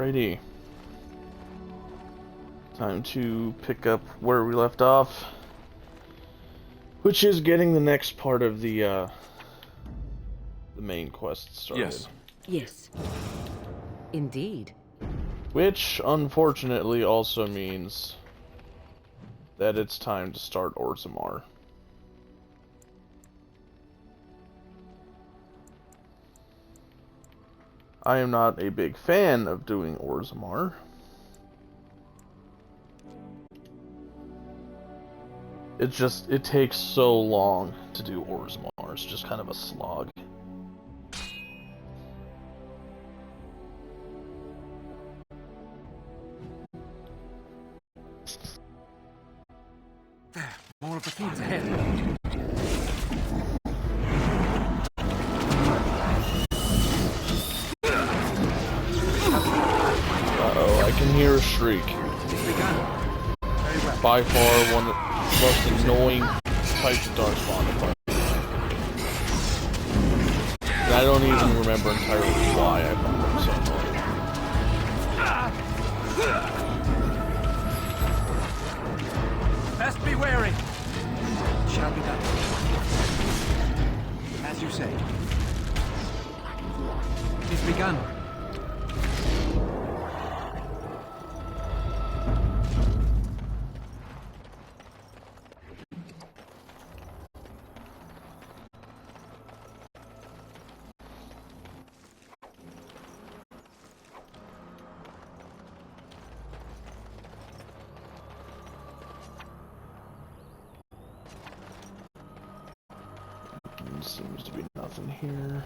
Alrighty. Time to pick up where we left off, which is getting the next part of the main quest started. Yes. Yes. Indeed. Which, unfortunately, also means that it's time to start Orzammar. I am not a big fan of doing Orzammar. It takes so long to do Orzammar. It's just kind of a slog. There, more of the fields ahead. Uh-oh, I can hear a shriek. By far one of the most annoying types of darkspawn to fight. And I don't even remember entirely why I found them so annoying. Best be wary. Shall be done. As you say. It's begun. Seems to be nothing here.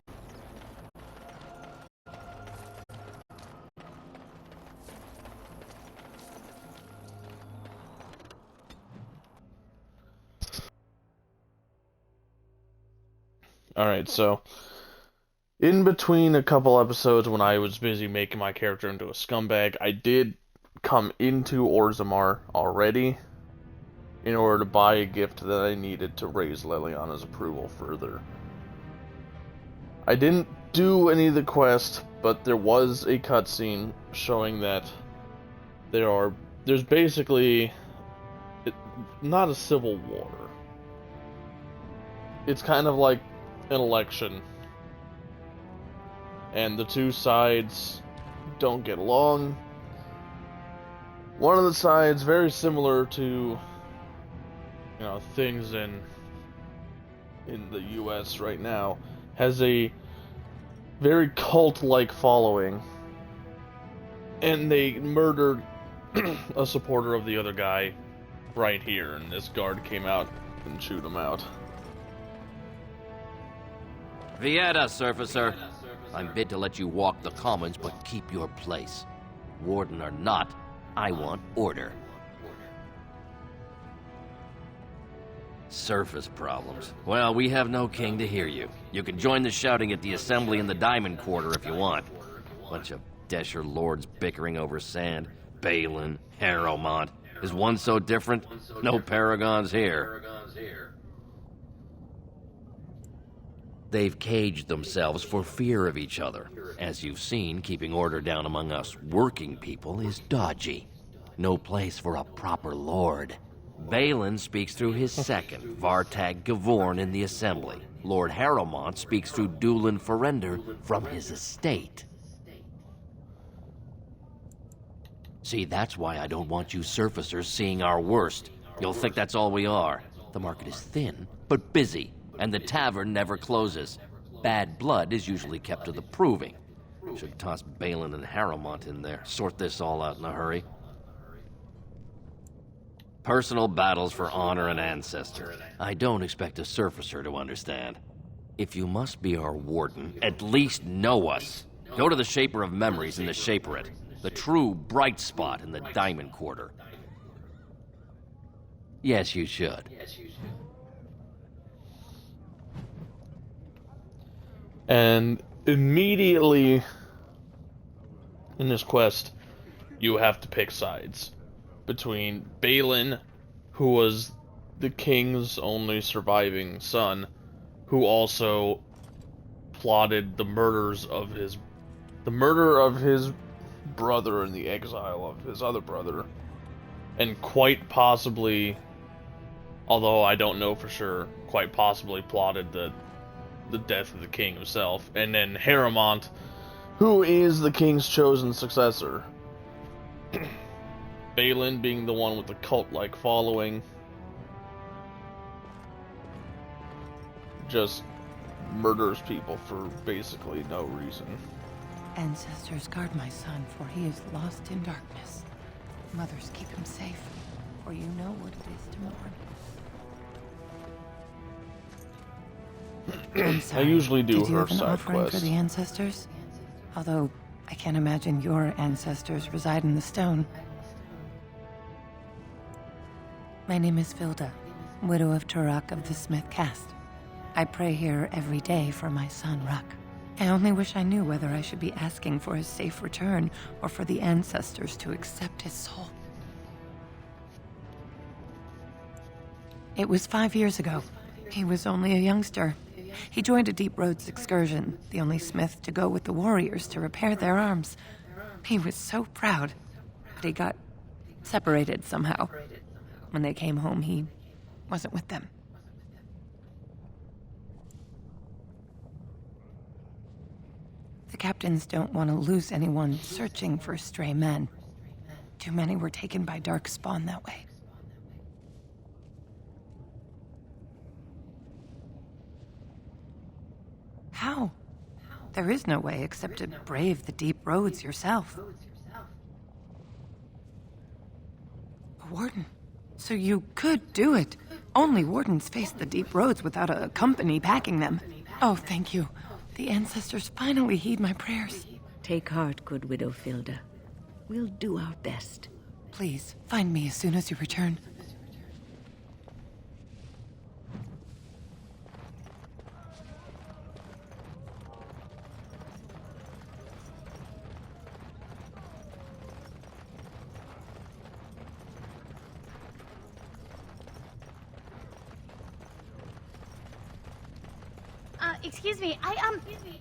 Alright, so in between a couple episodes when I was busy making my character into a scumbag, I did come into Orzammar already in order to buy a gift that I needed to raise Leliana's approval further. I didn't do any of the quests, but there was a cutscene showing that there's basically not a civil war. It's kind of like an election, and the two sides don't get along. One of the sides, very similar to things in the US right now, has a very cult-like following, and they murdered a supporter of the other guy right here, and this guard came out and chewed him out. Vieta, Surfacer. I'm bid to let you walk the commons, but keep your place. Warden or not, I want order. Surface problems. Well, we have no king to hear you. You can join the shouting at the assembly in the Diamond Quarter if you want. Bunch of Desher lords bickering over sand. Balin, Harrowmont. Is one so different? No paragons here. They've caged themselves for fear of each other. As you've seen, keeping order down among us working people is dodgy. No place for a proper lord. Balin speaks through his second, Vartag Gavorn, in the Assembly. Lord Harrowmont speaks through Dulin Ferender from his estate. See, that's why I don't want you surfacers seeing our worst. You'll think that's all we are. The market is thin, but busy, and the tavern never closes. Bad blood is usually kept to the proving. Should toss Balin and Harrowmont in there, sort this all out in a hurry. Personal battles for honor and ancestors. I don't expect a surfacer to understand. If you must be our warden, at least know us. Go to the Shaper of Memories in the Shaperate, the true bright spot in the Diamond Quarter. Yes, you should. And immediately in this quest, you have to pick sides between Balin, who was the king's only surviving son, who also plotted the murder of his brother in the exile of his other brother. And quite possibly, although I don't know for sure, quite possibly plotted the death of the king himself. And then Haremont, who is the king's chosen successor. Balin being the one with the cult-like following. Just murders people for basically no reason. Ancestors, guard my son, for he is lost in darkness. Mothers, keep him safe, for you know what it is to mourn. I'm sorry. I usually do Did you her have an side offering quest. for the ancestors? Although, I can't imagine your ancestors reside in the stone. My name is Vilda, widow of Turok of the Smith caste. I pray here every day for my son, Ruck. I only wish I knew whether I should be asking for his safe return or for the ancestors to accept his soul. It was 5 years ago. He was only a youngster. He joined a Deep Roads excursion, the only smith to go with the warriors to repair their arms. He was so proud, but he got separated somehow. When they came home, he wasn't with them. The captains don't want to lose anyone searching for stray men. Too many were taken by dark spawn that way. How? There is no way except to brave the deep roads yourself. A warden. So you could do it. Only wardens face the deep roads without a company packing them. Oh, thank you. The ancestors finally heed my prayers. Take heart, good widow Filda. We'll do our best. Please, find me as soon as you return. Excuse me,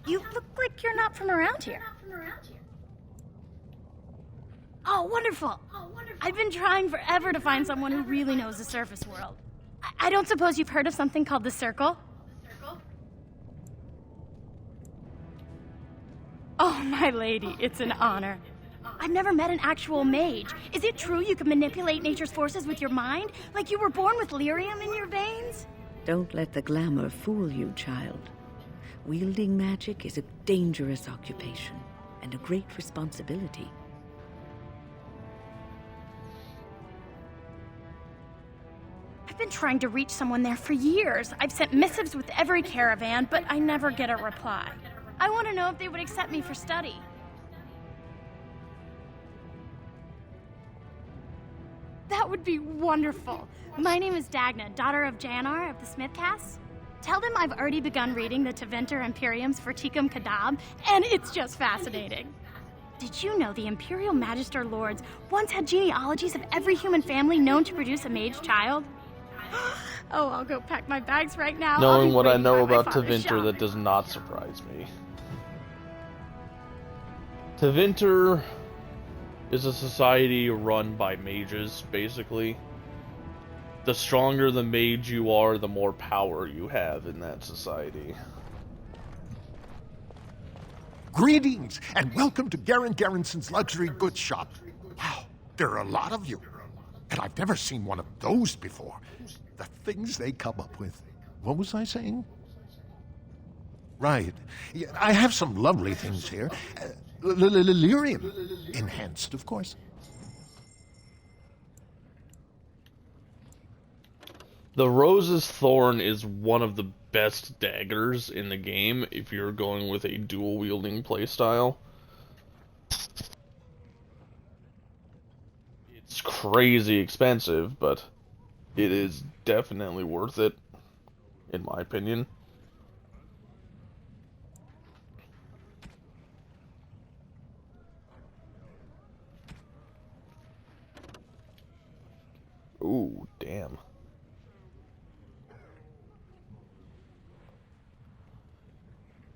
you look like you're not from around here. Oh, wonderful. I've been trying forever to find someone who really knows the surface world. I don't suppose you've heard of something called the Circle? Oh, my lady, it's an honor. I've never met an actual mage. Is it true you can manipulate nature's forces with your mind? Like you were born with lyrium in your veins? Don't let the glamour fool you, child. Wielding magic is a dangerous occupation and a great responsibility. I've been trying to reach someone there for years. I've sent missives with every caravan, but I never get a reply. I want to know if they would accept me for study. That would be wonderful. My name is Dagna, daughter of Janar of the Smith caste. Tell them I've already begun reading the Tevinter Imperiums for Tikum Kadab, and it's just fascinating. Did you know the Imperial Magister Lords once had genealogies of every human family known to produce a mage child? Oh, I'll go pack my bags right now. Knowing what I know about Tevinter, that does not surprise me. Tevinter is a society run by mages, basically. The stronger the mage you are, the more power you have in that society. Greetings, and welcome to Garen Garrison's luxury goods shop. Wow, there are a lot of you. And I've never seen one of those before. The things they come up with. What was I saying? Right. Yeah, I have some lovely things here. Lyrium. Enhanced, of course. The Rose's Thorn is one of the best daggers in the game if you're going with a dual-wielding playstyle. It's crazy expensive, but it is definitely worth it, in my opinion. Ooh, damn.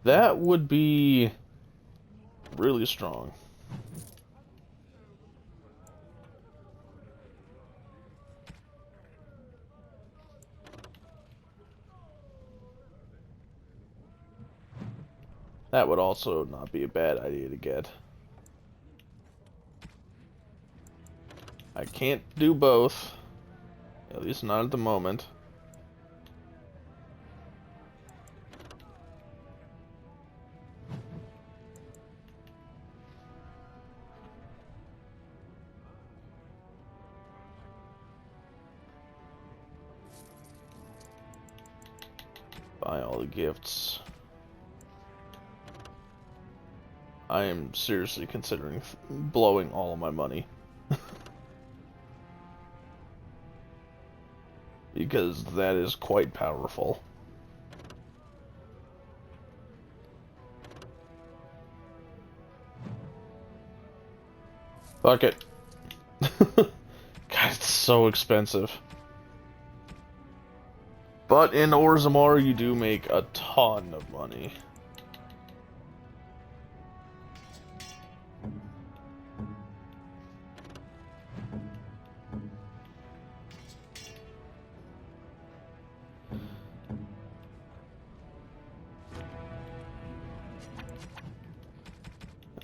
That would be really strong. That would also not be a bad idea to get. I can't do both. At least not at the moment. Buy all the gifts. I am seriously considering blowing all of my money. Because that is quite powerful. Fuck it. God, it's so expensive. But in Orzammar, you do make a ton of money.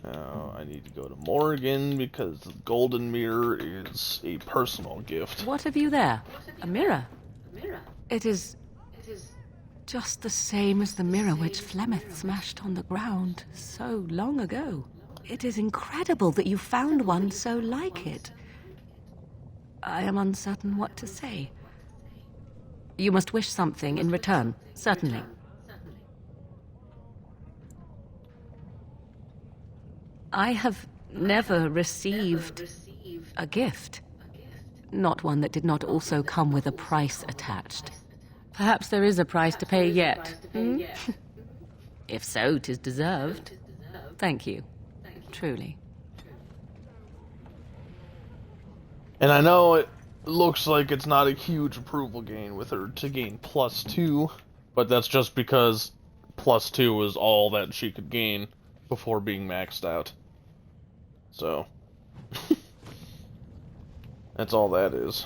Now, I need to go to Morgan because the golden mirror is a personal gift. What have you there? A mirror? It is just the same as the mirror which Flemeth smashed on the ground so long ago. It is incredible that you found one so like it. I am uncertain what to say. You must wish something in return, certainly. I have never received a gift. Not one that did not also come with a price attached. Perhaps there is a price to pay yet. Hmm? If so, 'tis deserved. Thank you. Truly. And I know it looks like it's not a huge approval gain with her to gain +2, but that's just because +2 was all that she could gain before being maxed out. So, that's all that is.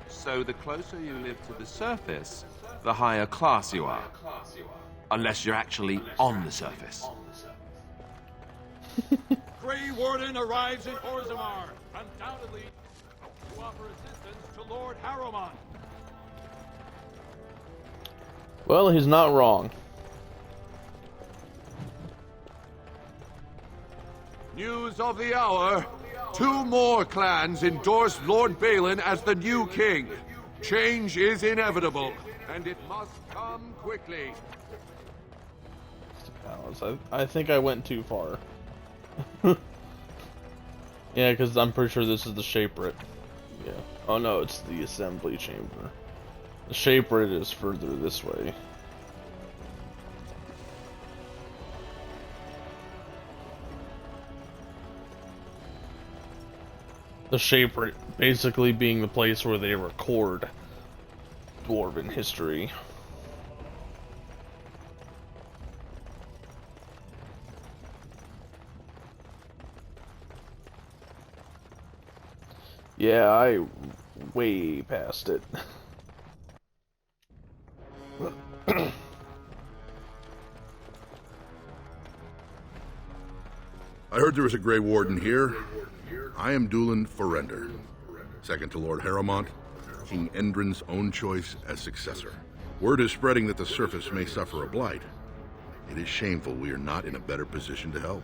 So the closer you live to the surface, the higher class you are. Unless you're actually on the surface. Grey Warden arrives in Orzammar, undoubtedly to offer assistance to Lord Harrowmont. Well, he's not wrong. News of the hour. 2 more clans endorse Lord Balin as the new king. Change is inevitable, and it must come quickly. I think I went too far. Yeah, because I'm pretty sure this is the Shaperate. Yeah. Oh no, it's the Assembly Chamber. The Shaperate is further this way. The Shaperate basically being the place where they record Dwarven history. Yeah, I way past it. I heard there was a Grey Warden here. I am Dulin Forrender, second to Lord Harrowmont, King Endrin's own choice as successor. Word is spreading that the surface may suffer a blight. It is shameful we are not in a better position to help.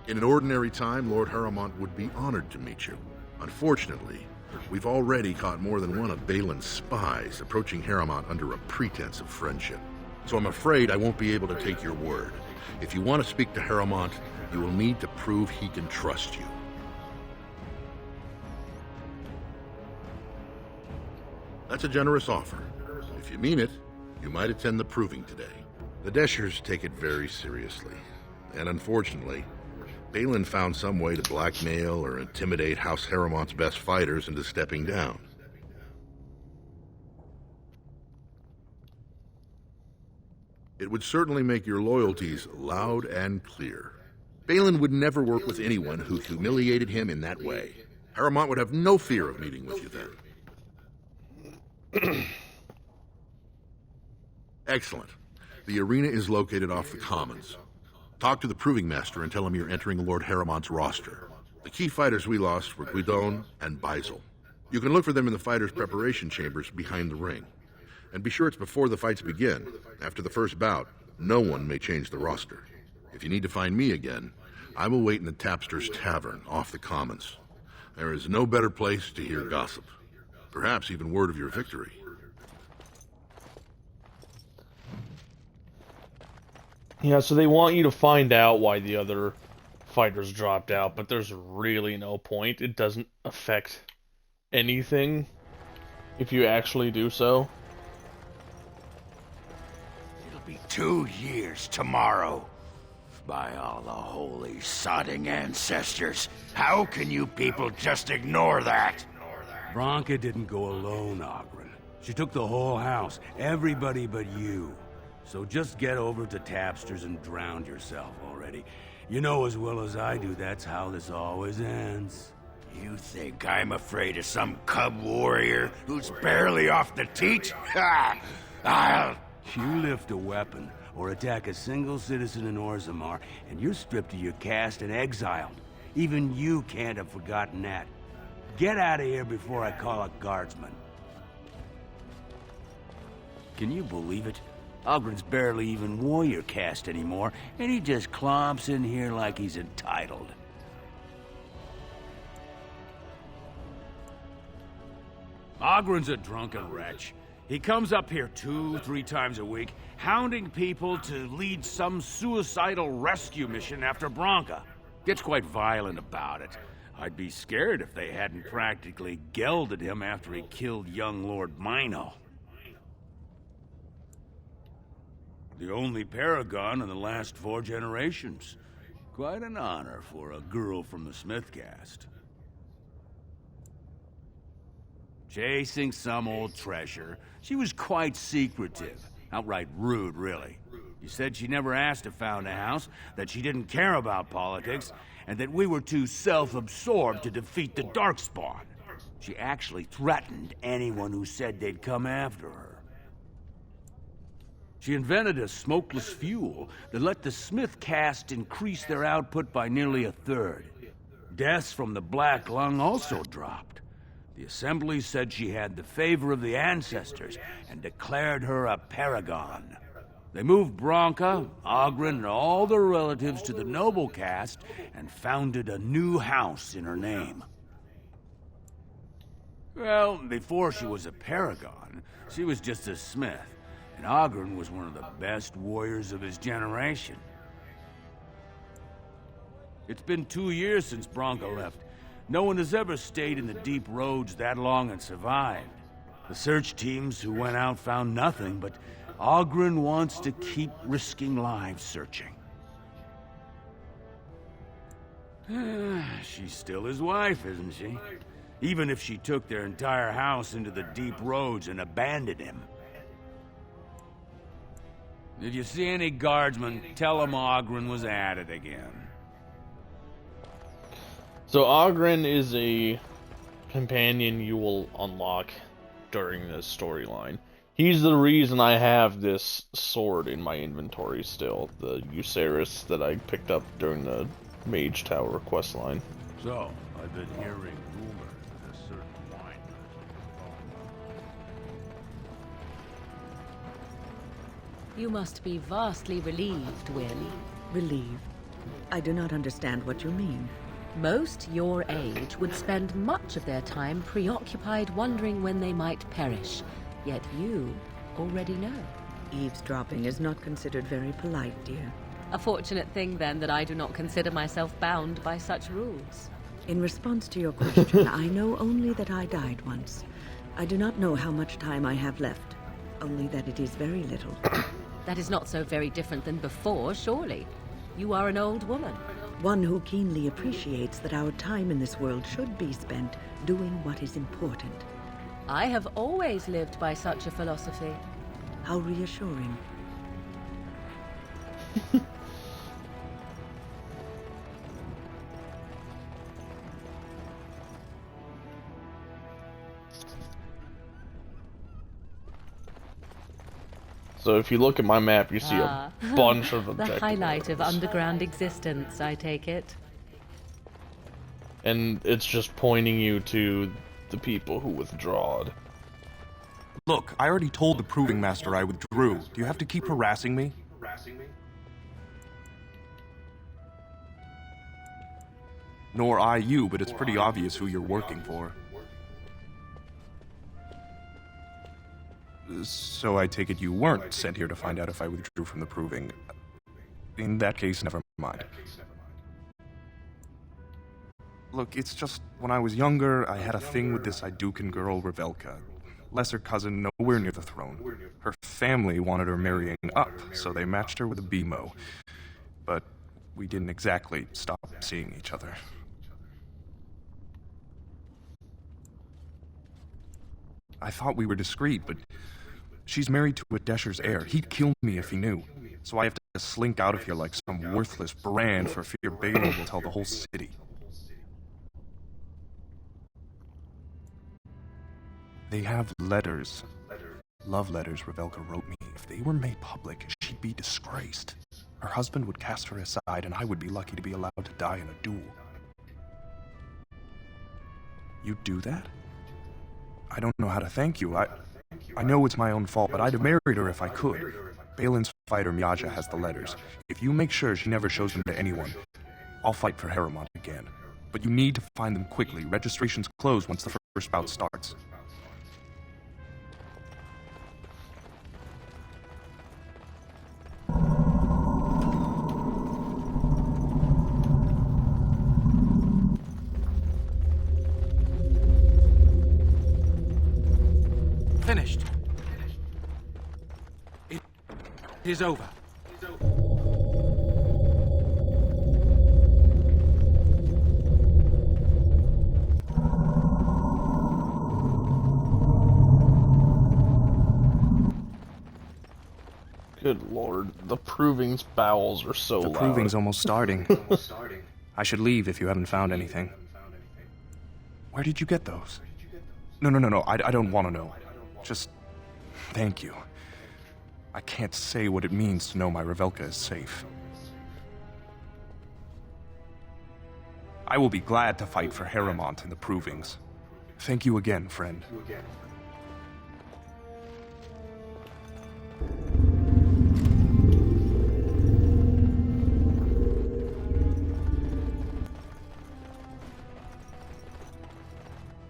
In an ordinary time, Lord Harrowmont would be honored to meet you. Unfortunately, we've already caught more than one of Balin's spies approaching Harrowmont under a pretense of friendship. So I'm afraid I won't be able to take your word. If you want to speak to Harrowmont, you will need to prove he can trust you. That's a generous offer. If you mean it, you might attend the proving today. The Deshers take it very seriously. And unfortunately, Balin found some way to blackmail or intimidate House Harrowmont's best fighters into stepping down. It would certainly make your loyalties loud and clear. Balin would never work with anyone who humiliated him in that way. Harrowmont would have no fear of meeting with you then. Excellent. The arena is located off the Commons. Talk to the Proving Master and tell him you're entering Lord Harrowmont's roster. The key fighters we lost were Guidon and Beisel. You can look for them in the fighters' preparation chambers behind the ring. And be sure it's before the fights begin. After the first bout, no one may change the roster. If you need to find me again, I will wait in the Tapster's Tavern off the Commons. There is no better place to hear gossip. Perhaps even word of your victory. Yeah, so they want you to find out why the other fighters dropped out, but there's really no point. It doesn't affect anything if you actually do so. It'll be 2 years tomorrow. By all the holy sodding ancestors, how can you people just ignore that? Branka didn't go alone, Ogren. She took the whole house, everybody but you. So just get over to Tapster's and drown yourself already. You know as well as I do that's how this always ends. You think I'm afraid of some cub warrior who's barely off the teat? Ha! I'll... You lift a weapon or attack a single citizen in Orzammar, and you're stripped of your caste and exiled. Even you can't have forgotten that. Get out of here before I call a guardsman. Can you believe it? Ogren's barely even warrior caste anymore, and he just clomps in here like he's entitled. Ogren's a drunken wretch. He comes up here 2-3 times a week, hounding people to lead some suicidal rescue mission after Branka. Gets quite violent about it. I'd be scared if they hadn't practically gelded him after he killed young Lord Mino. The only paragon in the last 4 generations. Quite an honor for a girl from the Smith caste. Chasing some old treasure. She was quite secretive. Outright rude, really. She said she never asked if found a house, that she didn't care about politics, and that we were too self-absorbed to defeat the Darkspawn. She actually threatened anyone who said they'd come after her. She invented a smokeless fuel that let the Smith caste increase their output by nearly 1/3. Deaths from the Black Lung also dropped. The Assembly said she had the favor of the ancestors and declared her a paragon. They moved Branka, Ogren, and all their relatives to the noble caste and founded a new house in her name. Well, before she was a paragon, she was just a smith, and Ogren was one of the best warriors of his generation. It's been 2 years since Branka left. No one has ever stayed in the deep roads that long and survived. The search teams who went out found nothing, but Ogren wants to keep risking lives searching. She's still his wife, isn't she? Even if she took their entire house into the deep roads and abandoned him. If you see any guardsmen, tell them Ogren was at it again. So Ogren is a companion you will unlock during this storyline. He's the reason I have this sword in my inventory still, the Euceris that I picked up during the Mage Tower questline. So, I've been hearing rumors that a certain wine You must be vastly relieved, Will. Relieved? I do not understand what you mean. Most your age would spend much of their time preoccupied wondering when they might perish. Yet you already know. Eavesdropping is not considered very polite, dear. A fortunate thing, then, that I do not consider myself bound by such rules. In response to your question, I know only that I died once. I do not know how much time I have left, only that it is very little. That is not so very different than before, surely. You are an old woman. One who keenly appreciates that our time in this world should be spent doing what is important. I have always lived by such a philosophy. How reassuring. So if you look at my map, you see a bunch of objectives. The highlight of underground existence, I take it. And it's just pointing you to the people who withdrawed. Look, I already told the Proving Master I withdrew. Do you have to keep harassing me? Nor I you, but it's pretty obvious who you're working for. So I take it you weren't sent here to find out if I withdrew from the Proving. In that case, never mind. Look, it's just, when I was younger, I had a thing with this Idukan girl, Revelka. Lesser cousin, nowhere near the throne. Her family wanted her marrying up, so they matched her with a BMO. But we didn't exactly stop seeing each other. I thought we were discreet, but she's married to a Desher's heir. He'd kill me if he knew. So I have to slink out of here like some worthless brand for fear Balin will tell the whole city. They have letters. Love letters Revelka wrote me. If they were made public, she'd be disgraced. Her husband would cast her aside, and I would be lucky to be allowed to die in a duel. You'd do that? I don't know how to thank you. I know it's my own fault, but I'd have married her if I could. Balin's fighter Miaja has the letters. If you make sure she never shows them to anyone, I'll fight for Harrowmont again. But you need to find them quickly. Registration's closed once the first bout starts. Finished. It is over. Good lord, the Proving's bowels are so loud. The Proving's almost starting. I should leave if you haven't found anything. Where did you get those? No, I don't want to know. Just thank you. I can't say what it means to know my Revelka is safe. I will be glad to fight for Harrowmont in the Provings. Thank you again, friend.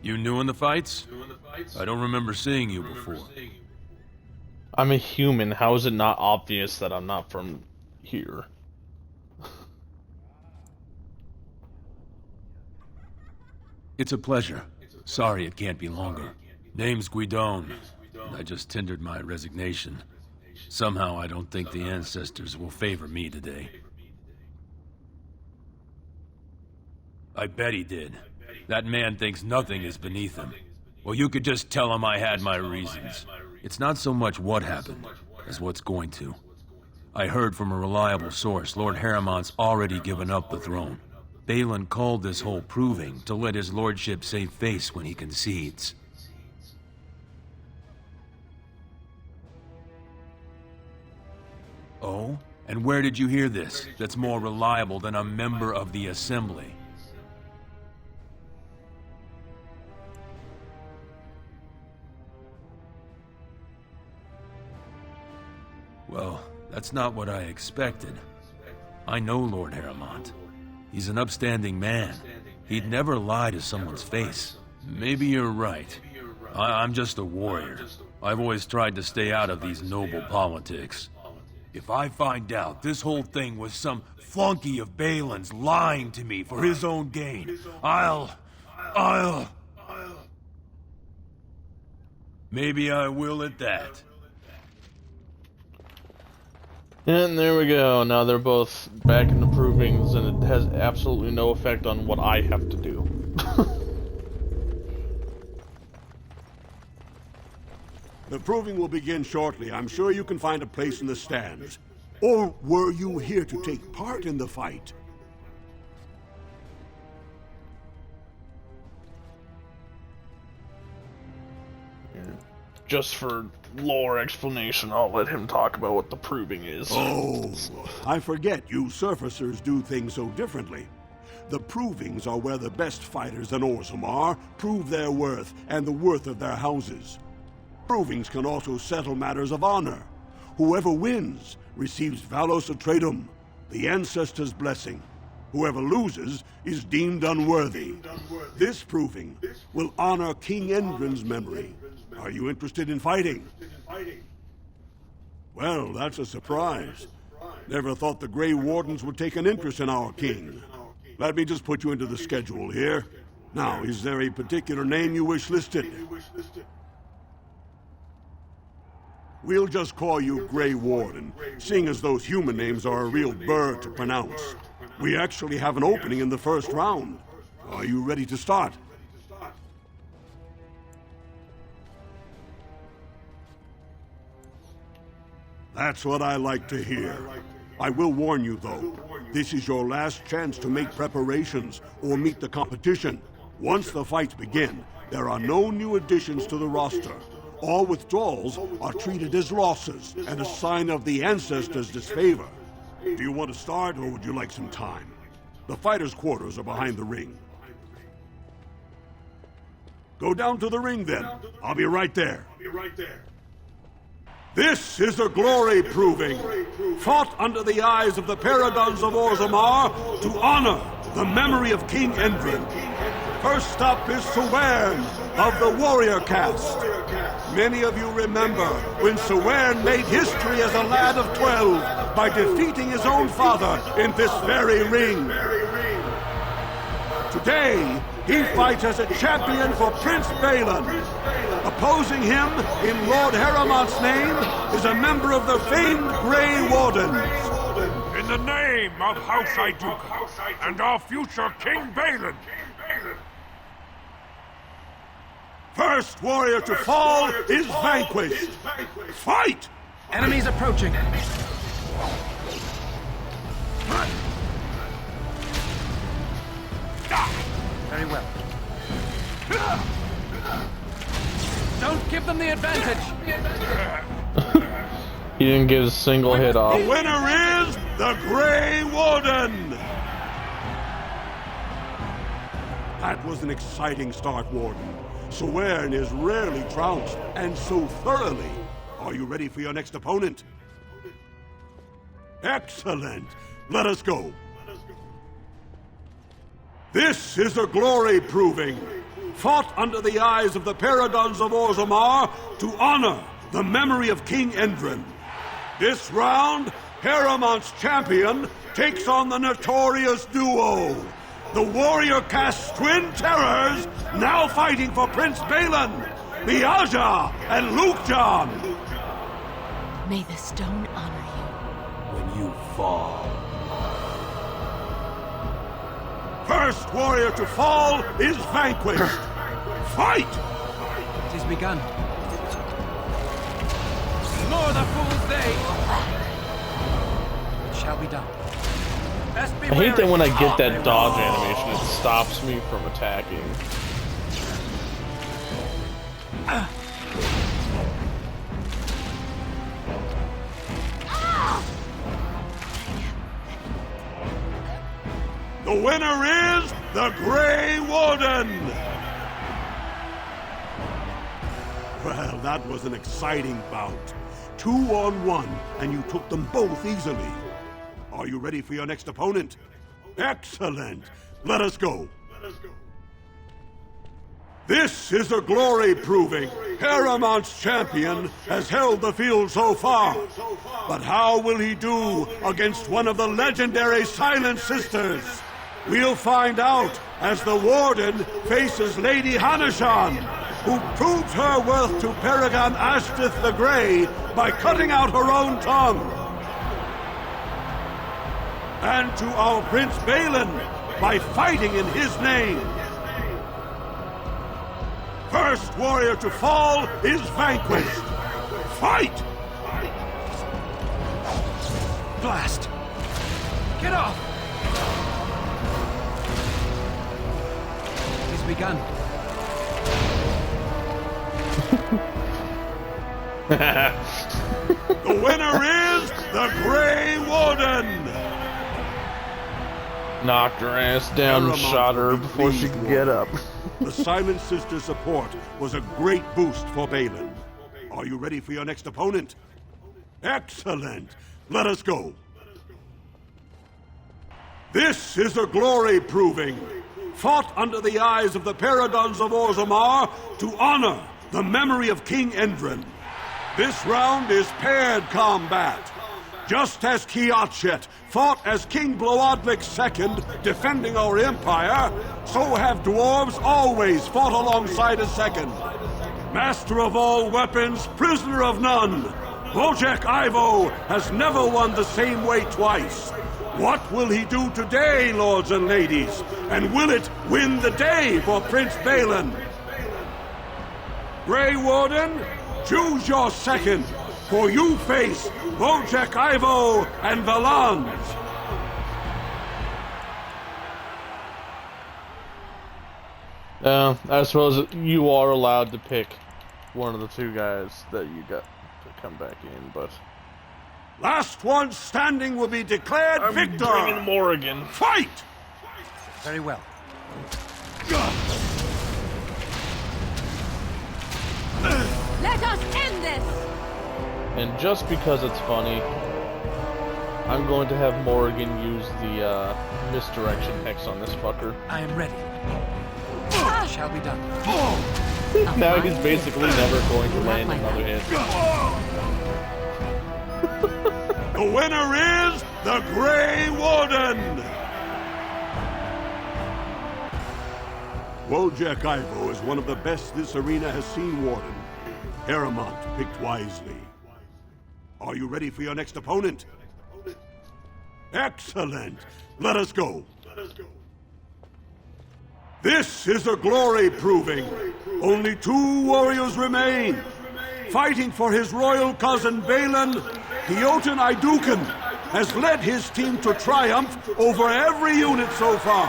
You new in the fights? I don't remember seeing you before. I'm a human. How is it not obvious that I'm not from here? It's a pleasure. Sorry it can't be longer. Name's Guidon. I just tendered my resignation. Somehow I don't think the ancestors will favor me today. I bet he did. That man thinks nothing is beneath him. Well, you could just tell him I had my reasons. It's not so much what happened, as what's going to. I heard from a reliable source, Lord Harrowmont's already given up the throne. Balin called this whole proving to let his lordship save face when he concedes. Oh? And where did you hear this? That's more reliable than a member of the Assembly. Well, that's not what I expected. I know Lord Harrowmont. He's an upstanding man. He'd never lie to someone's face. Maybe you're right. I'm just a warrior. I've always tried to stay out of these noble politics. If I find out this whole thing was some flunky of Balin's lying to me for his own gain, I'll... Maybe I will at that. And there we go. Now they're both back in the provings, and it has absolutely no effect on what I have to do. The proving will begin shortly. I'm sure you can find a place in the stands. Or were you here to take part in the fight? Just for lore explanation, I'll let him talk about what the proving is. Oh, I forget you surfacers do things so differently. The provings are where the best fighters in Orzammar prove their worth and the worth of their houses. Provings can also settle matters of honor. Whoever wins receives Valos Atreidum, the ancestors' blessing. Whoever loses is deemed unworthy. This proving will honor King Endrin's memory. Are you interested in fighting? Well, that's a surprise. Never thought the Grey Wardens would take an interest in our king. Let me just put you into the schedule here. Now, is there a particular name you wish listed? We'll just call you Grey Warden, seeing as those human names are a real burr to pronounce. We actually have an opening in the first round. Are you ready to start? That's what I like to hear. I will warn you, though. This is your last chance to make preparations or meet the competition. Once the fights begin, there are no new additions to the roster. All withdrawals are treated as losses and a sign of the ancestors' disfavor. Do you want to start, or would you like some time? The fighters' quarters are behind the ring. Go down to the ring, then. I'll be right there. This is a glory proving, fought under the eyes of the paragons of Orzammar to honor the memory of King Endrin. First up is Sewern of the warrior caste. Many of you remember when Sewern made history as a lad of 12 by defeating his own father in this very ring. Today, he fights as a champion for Prince Balin. Opposing him, in Lord Heramont's name, is a member of the famed Grey Wardens. In the name of House Iduka and our future King Balin. First warrior to fall is vanquished. Fight! Enemies approaching. Very well. Don't give them the advantage. He didn't get a single hit off. The winner is the Grey Warden. That was an exciting start, Warden. Sewern is rarely trounced, and so thoroughly. Are you ready for your next opponent? Excellent. Let us go. This is a glory proving, fought under the eyes of the paragons of Orzammar to honor the memory of King Endrin. This round, Heramont's champion takes on the notorious duo, the warrior caste twin terrors, now fighting for Prince Balin, the Aja and Lukjan. May the stone honor you. When you fall. First warrior to fall is vanquished. Fight! It has begun. More the fool's day. It shall be done. I hate that when I get that dodge animation, it stops me from attacking. The winner is the Grey Warden! Well, that was an exciting bout. 2-on-1, and you took them both easily. Are you ready for your next opponent? Excellent! Let us go. This is a glory proving. Heramont's champion has held the field so far. But how will he do against one of the legendary Silent Sisters? We'll find out as the Warden faces Lady Hanashan, who proves her worth to Paragon Ashtith the Grey by cutting out her own tongue. And to our Prince Balin by fighting in his name. First warrior to fall is vanquished. Fight! blast! Get off! It has begun. The winner is the Grey Warden! Knocked her ass down and shot her before she could get up. The Silent Sister's support was a great boost for Balin. Are you ready for your next opponent? Excellent! Let us go. This is a glory proving, fought under the eyes of the Paradons of Orzammar to honor the memory of King Endrin. This round is paired combat. Just as Kiatchet fought as King Bloadlik II defending our empire, so have dwarves always fought alongside a second. Master of all weapons, prisoner of none, Wojek Ivo has never won the same way twice. What will he do today, lords and ladies? And will it win the day for Prince Balin? Grey Warden, choose your second, for you face Wojek Ivo and Valans. I suppose you are allowed to pick one of the two guys that you got to come back in, but... Last one standing will be declared victor! I'm bringing Morrigan. Fight! Very well. Let us end this! And just because it's funny, I'm going to have Morrigan use the misdirection hex on this fucker. I am ready. Shall be done. Now he's basically never going to land another hit. The winner is the Grey Warden! Wojek Ivo is one of the best this arena has seen, Warden. Harrowmont picked wisely. Are you ready for your next opponent? Excellent! Let us go. This is a glory proving. Only 2 warriors remain. Fighting for his royal cousin Balin, Jotun Iduken has led his team to triumph over every unit so far.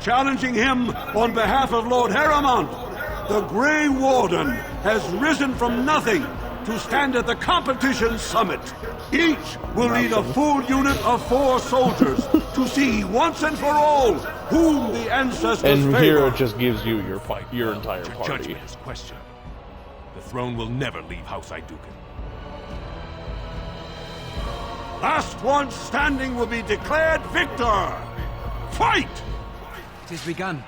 Challenging him on behalf of Lord Harrowmont, the Grey Warden has risen from nothing to stand at the competition summit. Each will lead a full unit of 4 soldiers to see once and for all whom the ancestors favor. And here it just gives you your entire Your party. judgment is questioned. The throne will never leave House Iduken. Last one standing will be declared victor. Fight! It has begun.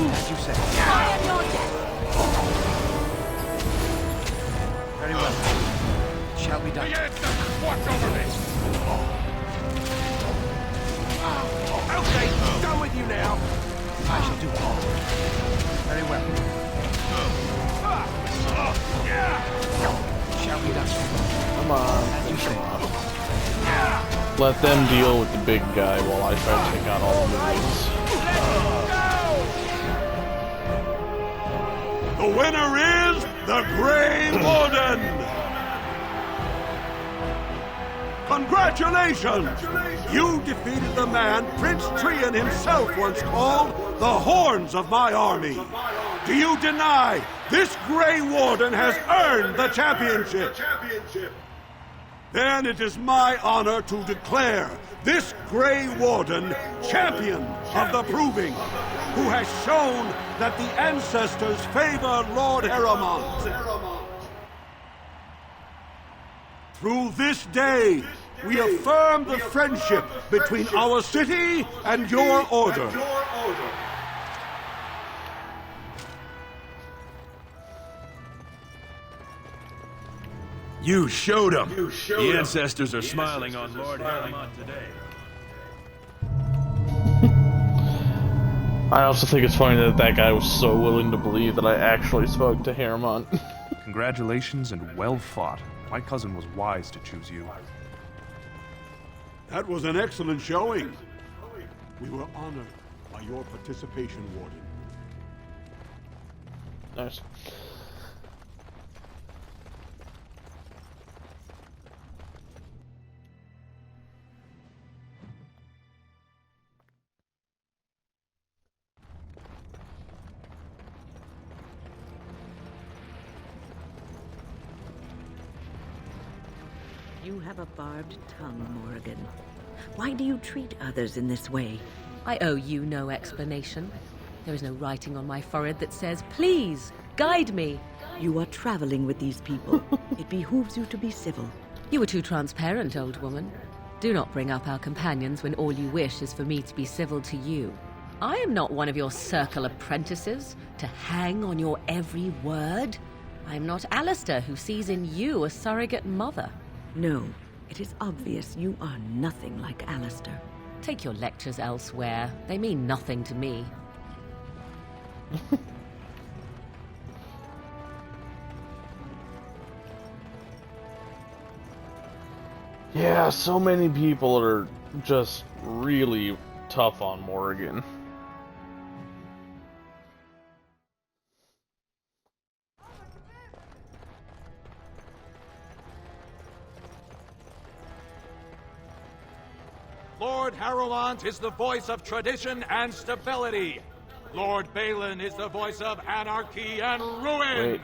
As you say. I am your death! Very well. It shall be done. The ancestors watch over me! Okay, done with you now. I shall do it. Very well. It shall be done. Come on. As you say. Let them deal with the big guy while I try to take out all the minions. The winner is the Grey Warden! Congratulations! You defeated the man Prince Trian himself once called the Horns of my army. Do you deny this Grey Warden has earned the championship? Then it is my honor to declare this Grey Warden champion of the Proving, who has shown that the ancestors favor Lord Harrowmont. Through this day, we affirm the friendship between our city and your order. You showed them. The ancestors are smiling on Lord Harrowmont today. I also think it's funny that that guy was so willing to believe that I actually spoke to Harrowmont. Congratulations and well fought. My cousin was wise to choose you. That was an excellent showing. We were honored by your participation, Warden. Nice. You have a barbed tongue, Morrigan. Why do you treat others in this way? I owe you no explanation. There is no writing on my forehead that says, "Please, guide me." You are traveling with these people. It behooves you to be civil. You were too transparent, old woman. Do not bring up our companions when all you wish is for me to be civil to you. I am not one of your circle apprentices, to hang on your every word. I am not Alistair, who sees in you a surrogate mother. No, it is obvious you are nothing like Alistair. Take your lectures elsewhere. They mean nothing to me. Yeah, so many people are just really tough on Morrigan. Lord Harrowmont is the voice of tradition and stability. Lord Balin is the voice of anarchy and ruin. Wait.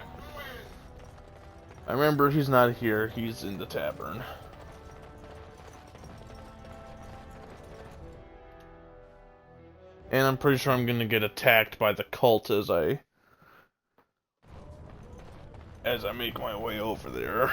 I remember he's not here. He's in the tavern. And I'm pretty sure I'm gonna get attacked by the cult as I make my way over there.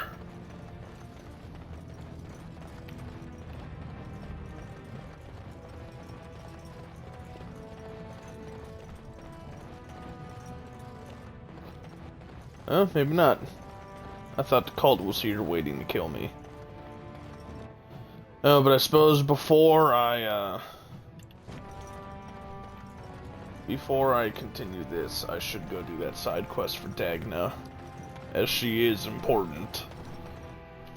Oh, maybe not. I thought the cult was here waiting to kill me. Oh, but I suppose before I continue this, I should go do that side quest for Dagna, as she is important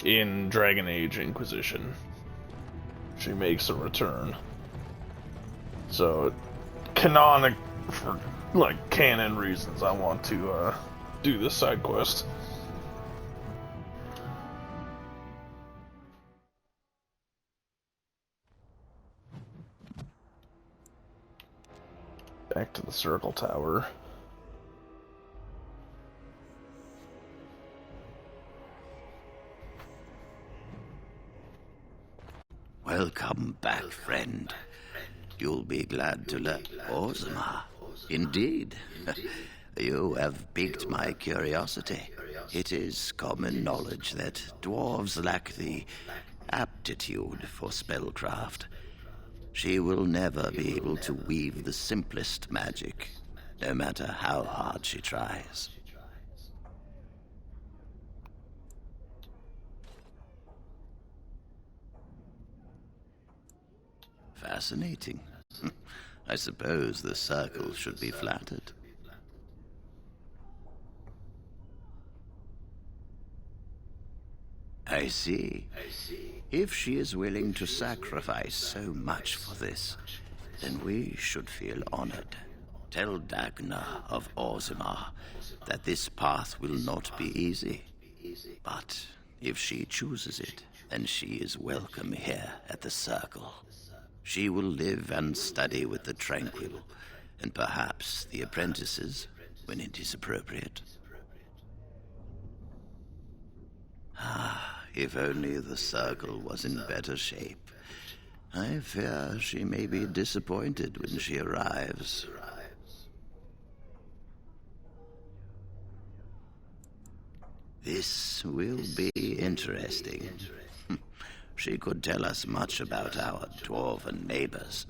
in Dragon Age Inquisition. She makes a return. So, for like canon reasons, I want to do this side quest. Back to the circle tower. Welcome back, friend. You'll be glad to learn. Orzammar. Indeed. You have piqued my curiosity. It is common knowledge that dwarves lack the aptitude for spellcraft. She will never be able to weave the simplest magic, no matter how hard she tries. Fascinating. I suppose the circle should be flattered. I see. If she is willing to sacrifice so much for this, then we should feel honored. Tell Dagna of Orzammar that this path will not be easy. But if she chooses it, then she is welcome here at the Circle. She will live and study with the Tranquil, and perhaps the apprentices, when it is appropriate. If only the Circle was in better shape. I fear she may be disappointed when she arrives. This will be interesting. She could tell us much about our dwarven neighbors.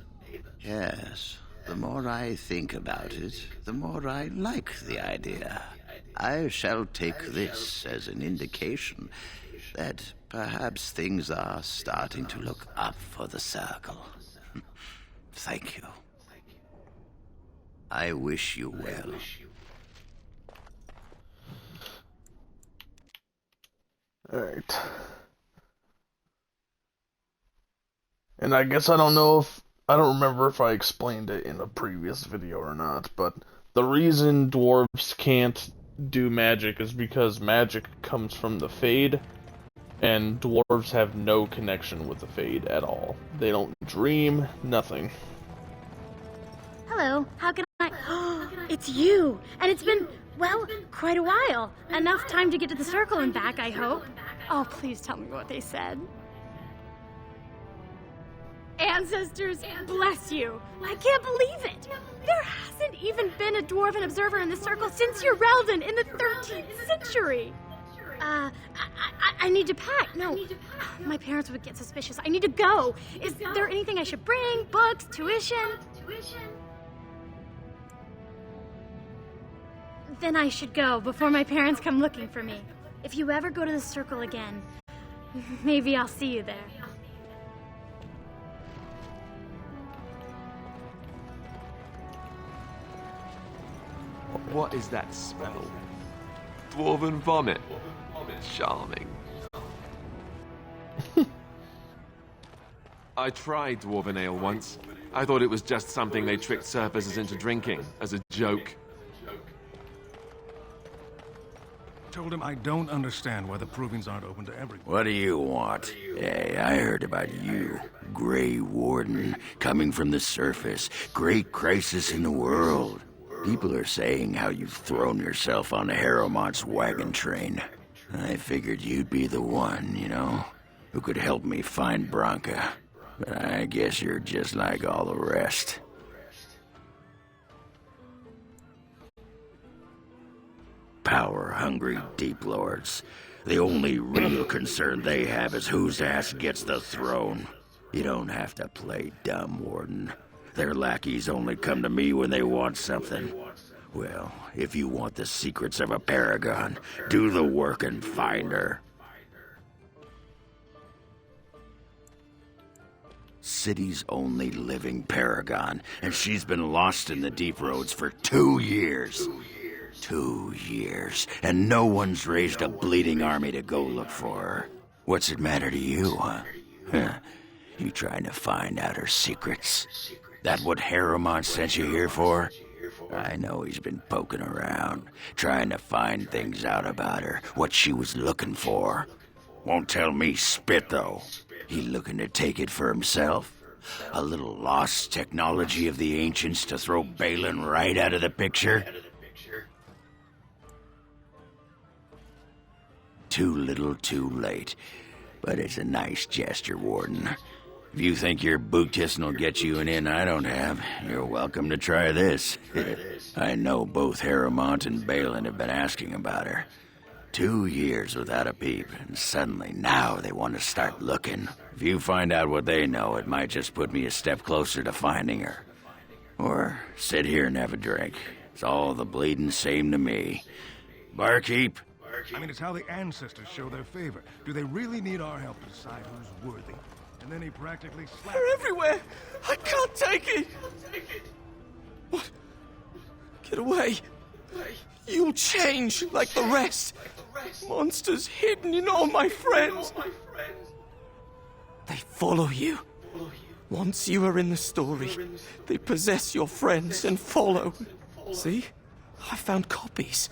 Yes, the more I think about it, the more I like the idea. I shall take this as an indication that perhaps things are starting to look up for the Circle. Thank you. I wish you well. Alright. And I guess I don't know if I don't remember if I explained it in a previous video or not, but the reason dwarves can't do magic is because magic comes from the Fade, and dwarves have no connection with the Fade at all. They don't dream, nothing. Hello, how can I... Oh, it's you! And it's been, well, quite a while. Enough time to get to the circle and back, I hope. Oh, please tell me what they said. Ancestors, bless you! I can't believe it! There hasn't even been a dwarven observer in the circle since your Relden in the 13th century! I need to pack. No, my parents would get suspicious. I need to go. Is there anything I should bring? Books? Tuition? Then I should go before my parents come looking for me. If you ever go to the circle again, maybe I'll see you there. What is that smell? Dwarven vomit. Charming. I tried dwarven ale once. I thought it was just something they tricked surfacers into drinking, as a joke. Told him I don't understand why the provings aren't open to everyone. What do you want? Hey, I heard about you, Grey Warden, coming from the surface. Great crisis in the world. People are saying how you've thrown yourself on Harrowmont's wagon train. I figured you'd be the one, you know, who could help me find Branka. But I guess you're just like all the rest. Power-hungry Deep Lords. The only real concern they have is whose ass gets the throne. You don't have to play dumb, Warden. Their lackeys only come to me when they want something. Well, if you want the secrets of a paragon, do the work and find her. City's only living paragon, and she's been lost in the Deep Roads for 2 years. 2 years, and no one's raised a bleeding army to go look for her. What's it matter to you, huh? You trying to find out her secrets? That what Harrowmont sent you here for? I know he's been poking around, trying to find things out about her, what she was looking for. Won't tell me spit, though. He looking to take it for himself? A little lost technology of the ancients to throw Balin right out of the picture? Too little, too late. But it's a nice gesture, Warden. If you think your boot kissing will get you an in I don't have, you're welcome to try this. I know both Harrowmont and Balin have been asking about her. 2 years without a peep, and suddenly now they want to start looking. If you find out what they know, it might just put me a step closer to finding her. Or sit here and have a drink. It's all the bleeding same to me. Barkeep? I mean, it's how the ancestors show their favor. Do they really need our help to decide who's worthy? And then he practically slapped... They're everywhere! I can't take it! What? Get away! You'll change like the rest! Monsters hidden in all my friends! They follow you. Once you are in the story, they possess your friends and follow. See? I found copies.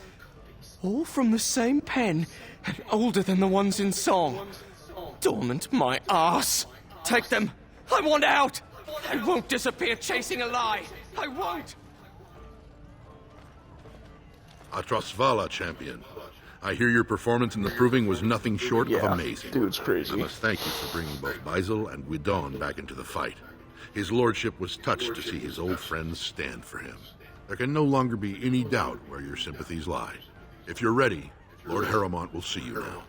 All from the same pen, and older than the ones in song. Dormant my ass! Take them! I want out! I won't disappear chasing a lie! I won't! Atrasvala, champion. I hear your performance in the proving was nothing short of amazing. Dude's crazy. I must thank you for bringing both Baisel and Guidon back into the fight. His lordship was touched to see his old friends stand for him. There can no longer be any doubt where your sympathies lie. If you're ready, Lord Harrowmont will see you now.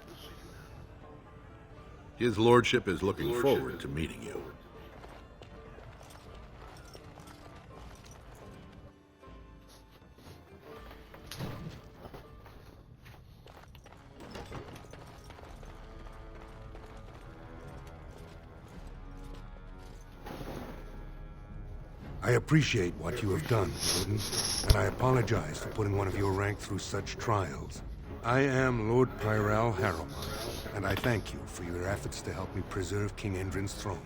His lordship is looking forward to meeting you. I appreciate what you have done, Odin, and I apologize for putting one of your rank through such trials. I am Lord Pyral Harrowmont, and I thank you for your efforts to help me preserve King Endrin's throne.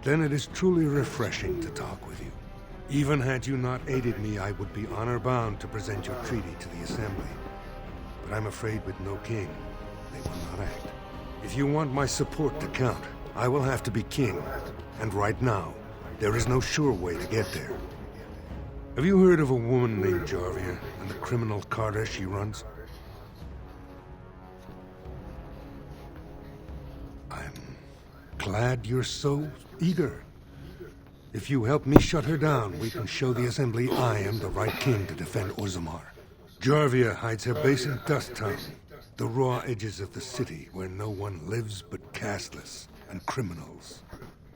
Then it is truly refreshing to talk with you. Even had you not aided me, I would be honor-bound to present your treaty to the Assembly. But I'm afraid with no king, they will not act. If you want my support to count, I will have to be king. And right now, there is no sure way to get there. Have you heard of a woman named Jarvia and the criminal Carter she runs? I'm glad you're so eager. If you help me shut her down, we can show the Assembly I am the right king to defend Orzammar. Jarvia hides her base in Dust Town, the raw edges of the city where no one lives but castless and criminals.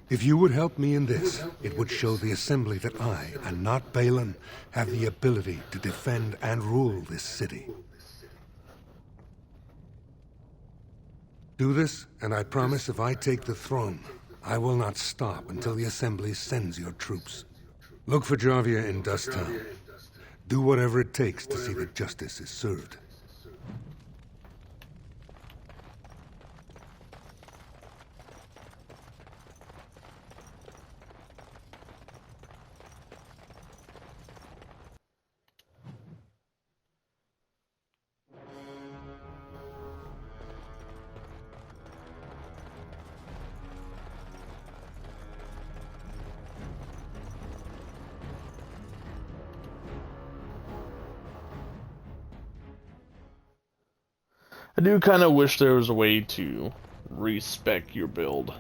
If you would help me in this, it would show the Assembly that I, and not Balin, have the ability to defend and rule this city. Do this, and I promise if I take the throne, I will not stop until the Assembly sends your troops. Look for Jarvia in Dust Town. Do whatever it takes to see that justice is served. I do kind of wish there was a way to respec your build.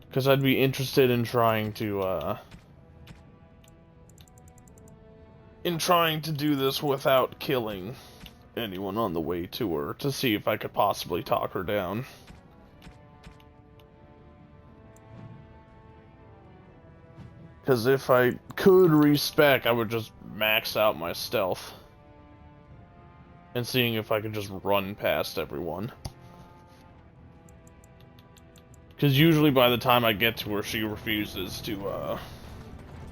Because I'd be interested in trying to do this without killing anyone on the way to her, to see if I could possibly talk her down. Because if I could respec, I would just max out my stealth. And seeing if I could just run past everyone. Because usually by the time I get to her, she refuses to,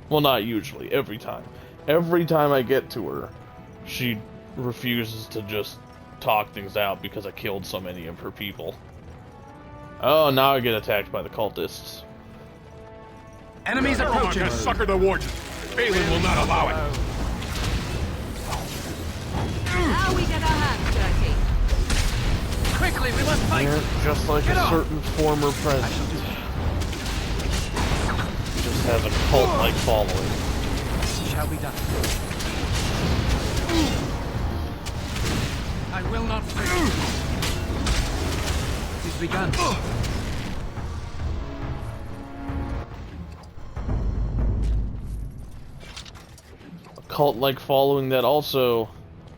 well, not usually, every time. Every time I get to her, she refuses to just talk things out because I killed so many of her people. Oh, now I get attacked by the cultists. Enemies approaching! Sucker the warden! Balin will not allow it! Now we get our hands dirty. Quickly, we must fight! Just like a certain former president. Just has a cult-like following. Shall be done. I will not fail. It is begun. A cult-like following that also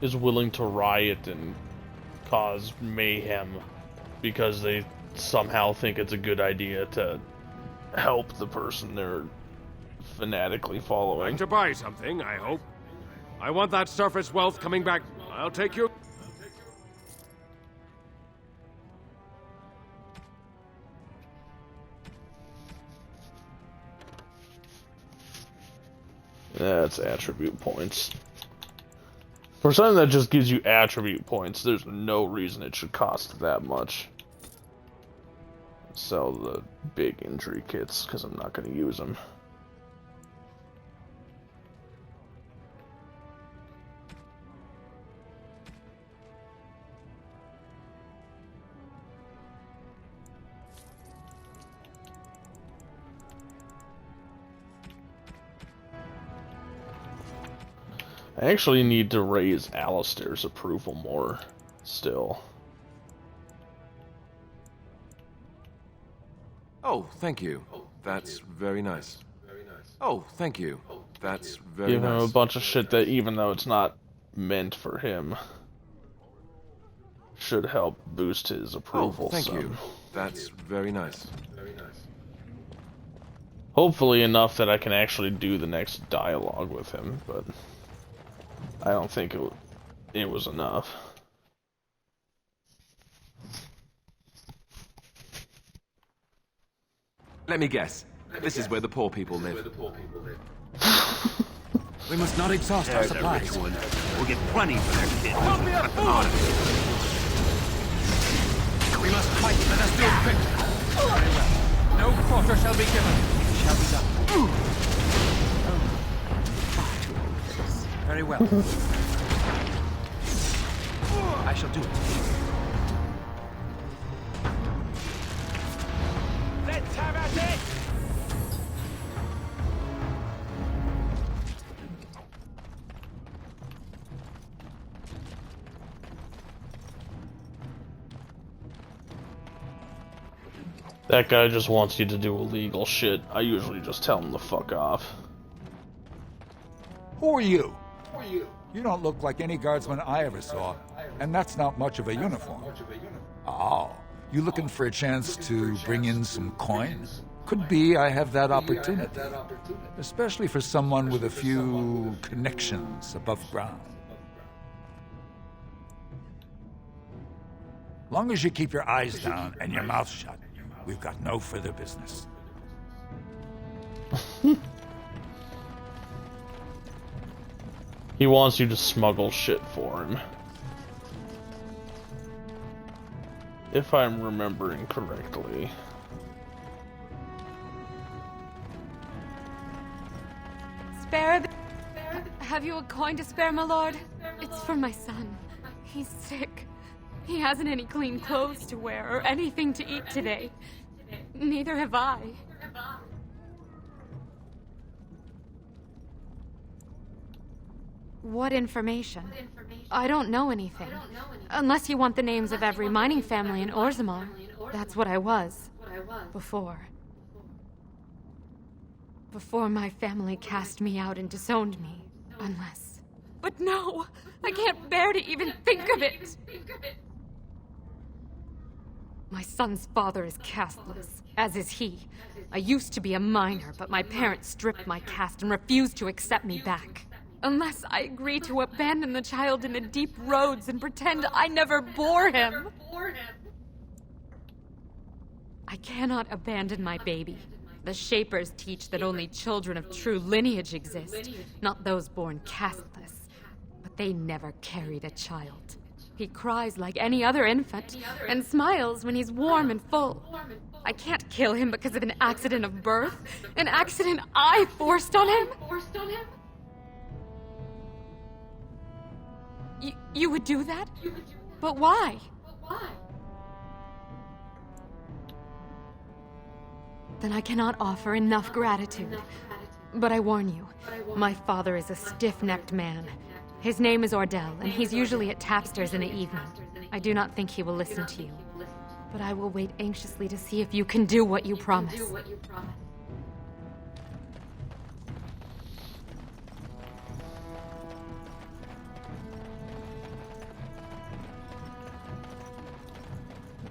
is willing to riot and cause mayhem because they somehow think it's a good idea to help the person they're fanatically following. To buy something, I hope. I want that surface wealth coming back. I'll take you. That's attribute points. For something that just gives you attribute points, there's no reason it should cost that much. Sell the big injury kits, because I'm not going to use them. I actually need to raise Alistair's approval more, still. Oh, thank you. That's very nice. Oh, thank you. That's very Give him nice. a bunch of shit that, even though it's not meant for him, should help boost his approval. Oh, thank some. you. That's very nice. Hopefully enough that I can actually do the next dialogue with him, but I don't think it was enough. Let me guess. This is where the poor people live. We must not exhaust our supplies. We'll get plenty for their kids. Don't be a fool! We must fight. Let us do it quick. Very well. No quarter shall be given. It shall be done. Very well. I shall do it. Let's have at it! That guy just wants you to do illegal shit. I usually just tell him to fuck off. Who are you? You don't look like any guardsman I ever saw, and that's not much of a uniform. Oh, you looking for a chance to bring in some coins? Could be I have that opportunity, especially for someone with a few connections above ground. Long as you keep your eyes down and your mouth shut, we've got no further business. He wants you to smuggle shit for him. If I'm remembering correctly. Spare. Have you a coin to spare, my lord? It's for my son. He's sick. He hasn't any clean clothes to wear or anything to eat today. Neither have I. What information? I don't know anything. Unless you want the names of every mining family in Orzammar. That's what I was. Before. Before my family cast me out and disowned me. Unless... But no! I can't bear to even think of it! My son's father is casteless, as is he. I used to be a miner, but my parents stripped my caste and refused to accept me back. Unless I agree to abandon the child in the deep roads and pretend I never bore him. I cannot abandon my baby. The Shapers teach that only children of true lineage exist, not those born casteless. But they never carried a child. He cries like any other infant, and smiles when he's warm and full. I can't kill him because of an accident of birth, an accident I forced on him. You would do that? But why? Then I cannot offer enough gratitude. But I warn you, my father is a stiff-necked man. His name is Ordell, and he's usually at tapsters in the evening. I do not think he will listen to you. But I will wait anxiously to see if you can do what you promise.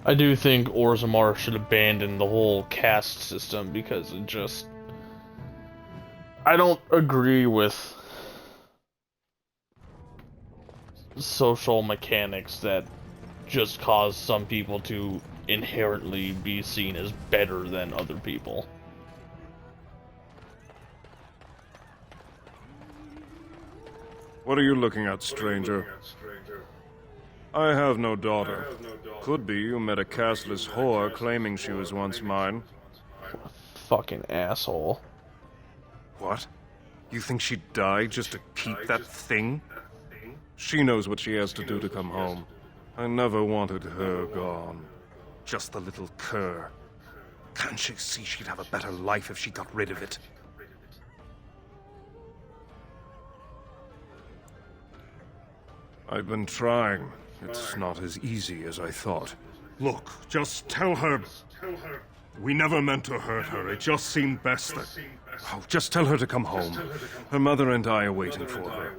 I do think Orzammar should abandon the whole caste system because it just... I don't agree with social mechanics that just cause some people to inherently be seen as better than other people. What are you looking at, stranger? I have no daughter. Could be you met a casteless whore claiming she was once mine. Fucking asshole. What? You think she'd die just to keep that thing? She knows what she has to do to come home. I never wanted her gone. Just the little cur. Can't she see she'd have a better life if she got rid of it? I've been trying. It's not as easy as I thought. Look, just tell her... We never meant to hurt her. It just seemed best that... Oh, just tell her to come home. Her mother and I are waiting for her.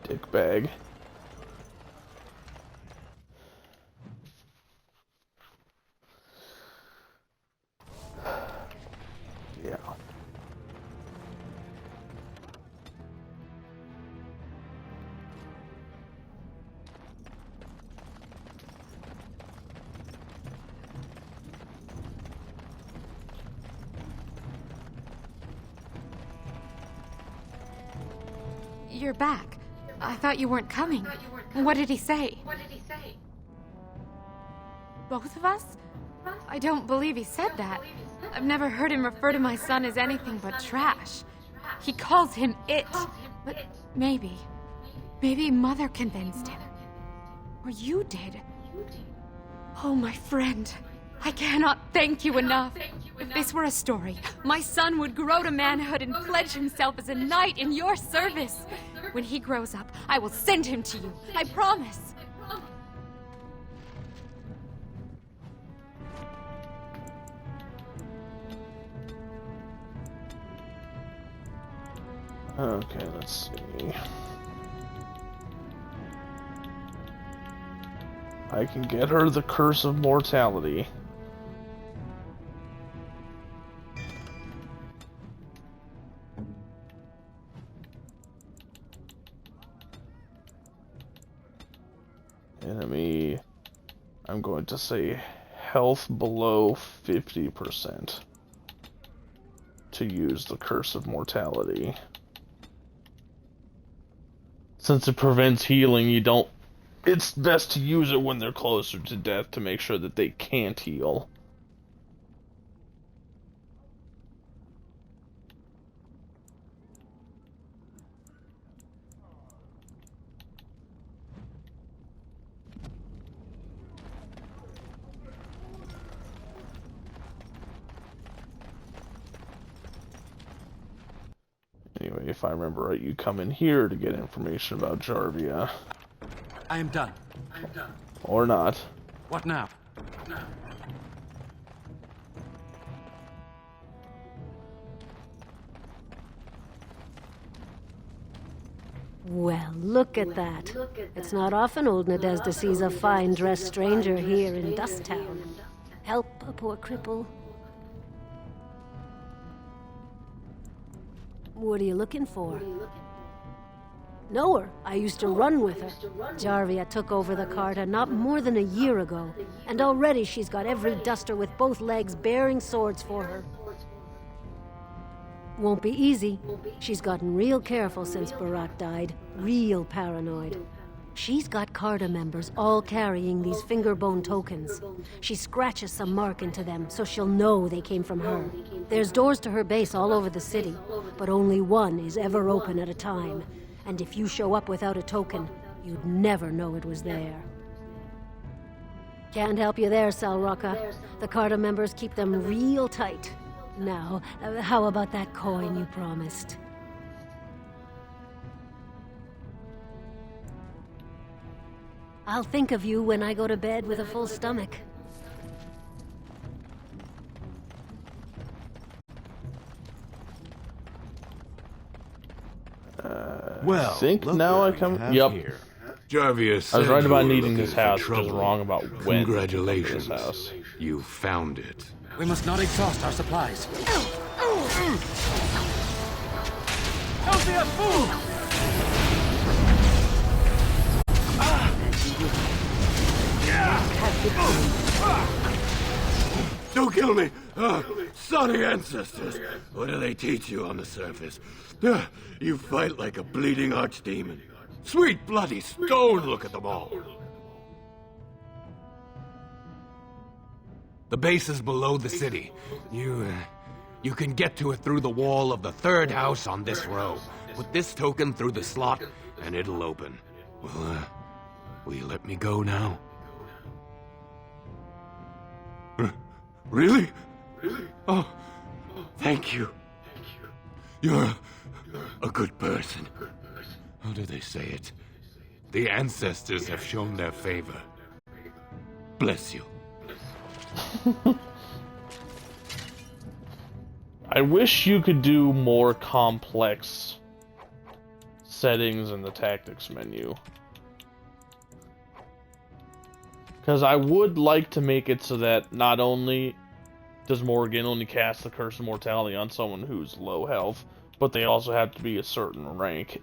Dickbag. Yeah. You're back. I thought you weren't coming. What did he say? Both of us? I don't believe he said that. I've never heard him refer to my son as anything but trash. He calls him it. But maybe Mother convinced him. Or you did. Oh, my friend. I cannot thank you enough. If this were a story, my son would grow to manhood and pledge himself as a knight in your service. When he grows up, I will send him to you. I promise. Okay, let's see. I can get her the Curse of Mortality. Enemy, I'm going to say health below 50% to use the Curse of Mortality. Since it prevents healing, it's best to use it when they're closer to death to make sure that they can't heal. Anyway, if I remember right, you come in here to get information about Jarvia. I am done. Or not. What now? Well, look at that. It's not often old Nadezda sees a fine-dressed stranger here in Dust Town. Help a poor cripple. What are you looking for? Know her. I used to run with her. Jarvia took over the Carta not more than a year ago, and already she's got every duster with both legs bearing swords for her. Won't be easy. She's gotten real careful since Barat died. Real paranoid. She's got Carta members all carrying these fingerbone tokens. She scratches some mark into them so she'll know they came from her. There's doors to her base all over the city, but only one is ever open at a time. And if you show up without a token, you'd never know it was there. Can't help you there, Salrocca. The Carta members keep them real tight. Now, how about that coin you promised? I'll think of you when I go to bed with a full stomach. I think now I come. Yep. Jarvia, I was right about needing this this house, just wrong about when. Congratulations. This house. You found it. We must not exhaust our supplies. Healthier food! Don't kill me! Sorry ancestors! What do they teach you on the surface? You fight like a bleeding archdemon. Sweet bloody stone, look at them all! The base is below the city. You can get to it through the wall of the third house on this row. Put this token through the slot, and it'll open. Well, will you let me go now? Really? Oh, thank you. You're a good person. How do they say it? The ancestors have shown their favor. Bless you. I wish you could do more complex settings in the tactics menu. Because I would like to make it so that not only does Morgan only cast the Curse of Mortality on someone who's low health, but they also have to be a certain rank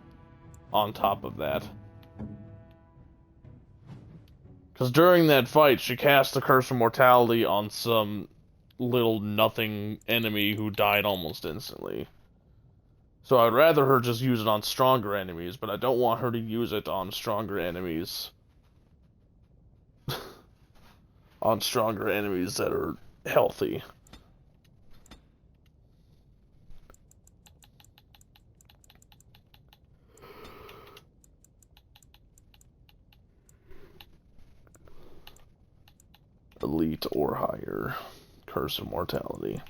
on top of that. Because during that fight, she cast the Curse of Mortality on some little nothing enemy who died almost instantly. So I'd rather her just use it on stronger enemies, but I don't want her to use it on stronger enemies on stronger enemies that are healthy. Elite or higher. Curse of Mortality.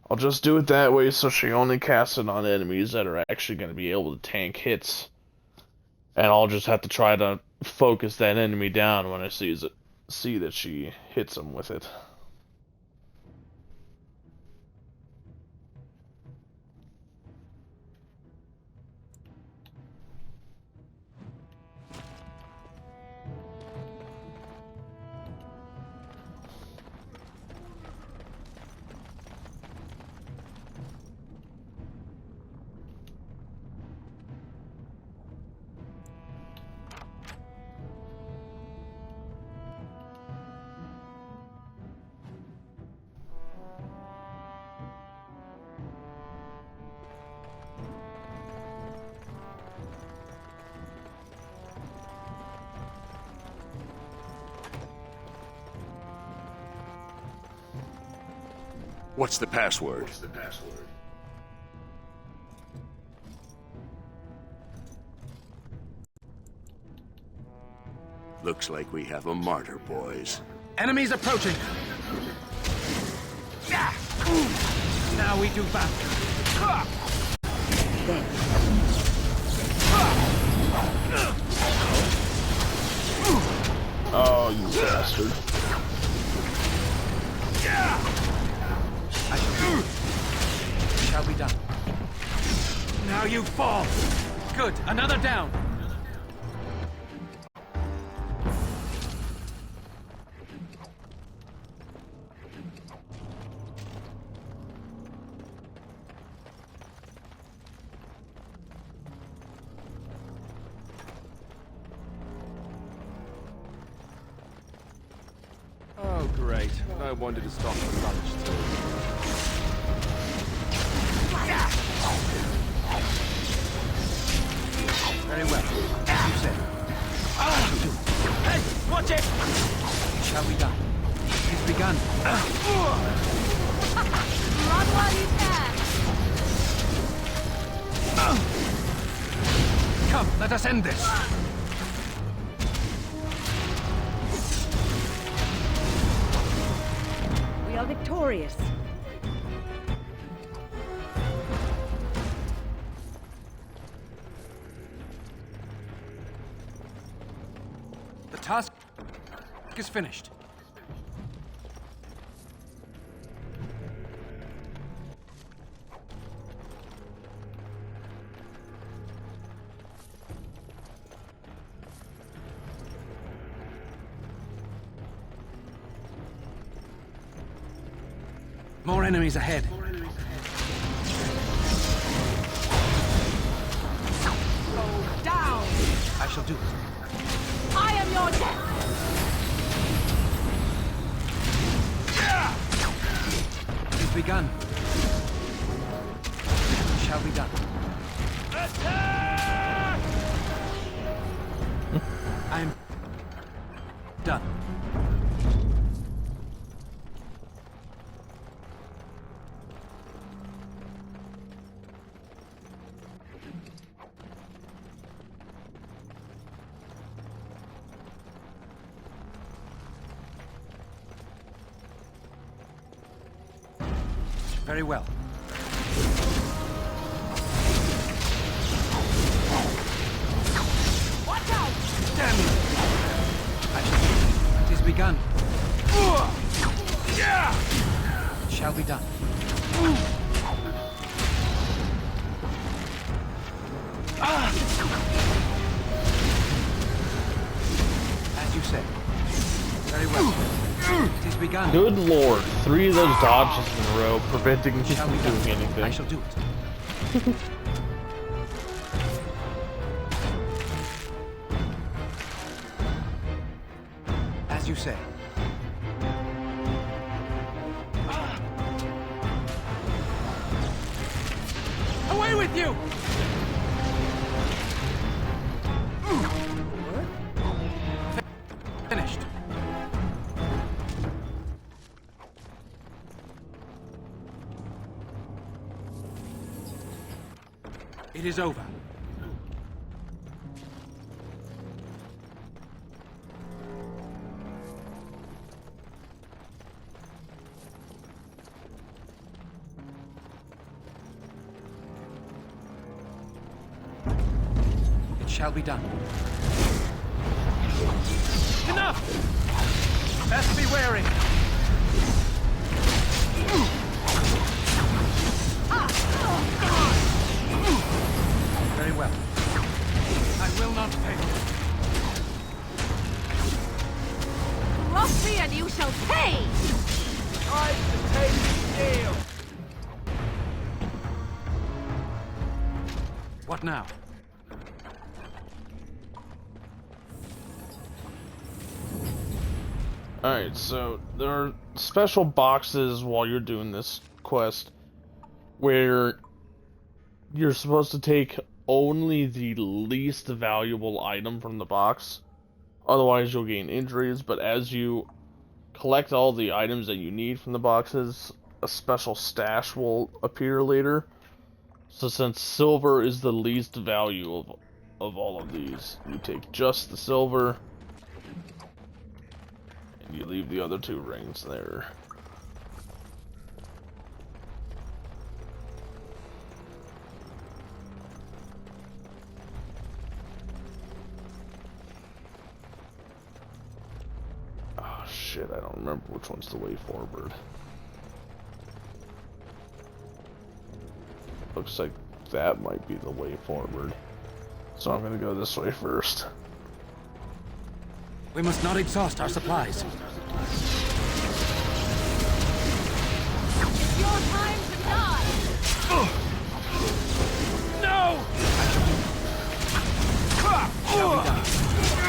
I'll just do it that way so she only casts it on enemies that are actually going to be able to tank hits. And I'll just have to try to focus that enemy down when I see that she hits him with it. What's the password? Looks like we have a martyr, boys. Enemies approaching. Now we do battle. Oh, you bastard. Shall be done. Now you fall. Good. Another down. Oh, great. No wonder to stop the rubbish too. Very well. As you said. Hey, watch it! Shall we done? It's begun. Run while you can. Come, let us end this. We are victorious. The task is finished. More enemies ahead. Go down! I shall do it. I am your death. It is begun. It shall be done. Attack! I am done. Very well. Watch out! Damn you! It is begun. It shall be done. As you said. Very well. It is begun. Good lord, 3 of those dodges in a row preventing me from doing anything. I shall do it. As you say. Away with you! Finished. It is over. It shall be done. Enough! Best be wary. Very well. I will not pay. Cross me and you shall pay! Try to take the deal. What now? Alright, so there are special boxes while you're doing this quest where you're supposed to take only the least valuable item from the box. Otherwise you'll gain injuries, but as you collect all the items that you need from the boxes, a special stash will appear later. So since silver is the least value of all of these, you take just the silver. You leave the other two rings there. Oh shit, I don't remember which one's the way forward. Looks like that might be the way forward. So I'm gonna go this way first. We must not exhaust our supplies. It's your time to die! No!